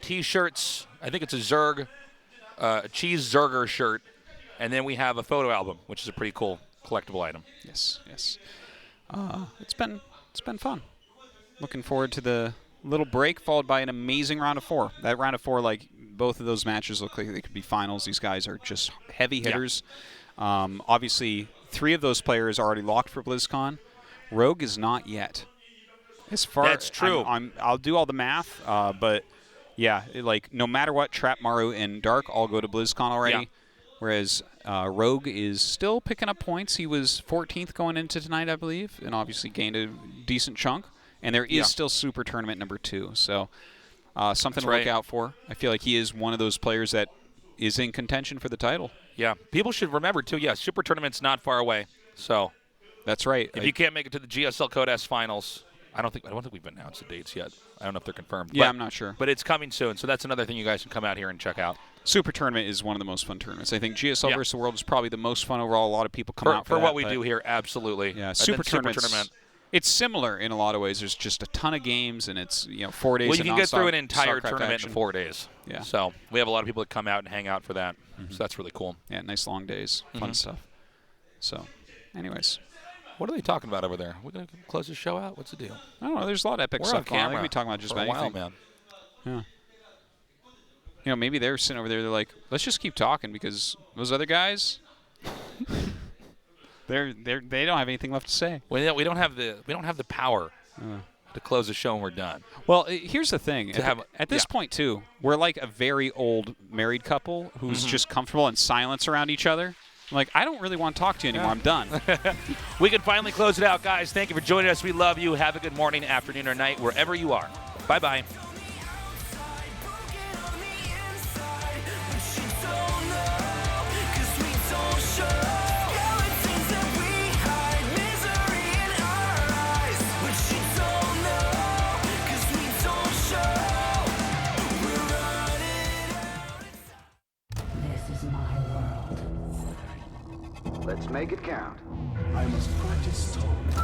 T-shirts. I think it's a Zerg, a cheese Zerger shirt. And then we have a photo album, which is a pretty cool collectible item. Yes. It's been fun. Looking forward to the little break followed by an amazing round of 4. That round of 4, like both of those matches look like they could be finals. These guys are just heavy hitters. Yeah. Obviously, 3 of those players are already locked for BlizzCon. Rogue is not yet. That's true. I'll do all the math, but yeah, like no matter what, Trap, Maru, and Dark all go to BlizzCon already. Yeah. Whereas Rogue is still picking up points. He was 14th going into tonight, I believe, and obviously gained a decent chunk. And there is still Super Tournament number 2, so something to look out for. I feel like he is one of those players that is in contention for the title. Yeah, people should remember too. Yeah, Super Tournament's not far away, so that's right. If you can't make it to the GSL Code S finals, I don't think we've announced the dates yet. I don't know if they're confirmed. Yeah, I'm not sure. But it's coming soon, so that's another thing you guys can come out here and check out. Super Tournament is one of the most fun tournaments. I think GSL versus the World is probably the most fun overall. A lot of people come out for that, what we do here. Absolutely. Yeah, Super Tournament. It's similar in a lot of ways. There's just a ton of games, and it's 4 days. Well, you can get through an entire StarCraft tournament action. in 4 days. Yeah. So we have a lot of people that come out and hang out for that. So that's really cool. Yeah, nice long days, fun stuff. So, anyways. What are they talking about over there? We're going to close the show out? What's the deal? I don't know. There's a lot of epic stuff going on. We could be talking about just about anything. man. Yeah. Maybe they're sitting over there. They're like, let's just keep talking because those other guys, they don't have anything left to say. Well, we don't have the power to close the show and we're done. Well, here's the thing. At this point too, we're like a very old married couple who's just comfortable in silence around each other. I'm like, I don't really want to talk to you anymore. I'm done. We can finally close it out, guys. Thank you for joining us. We love you. Have a good morning, afternoon, or night, wherever you are. Bye-bye. Let's make it count. I must practice tolerance.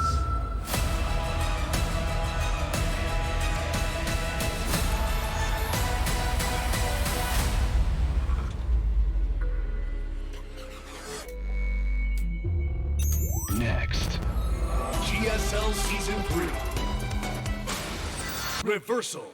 Next, GSL Season 3. Reversal.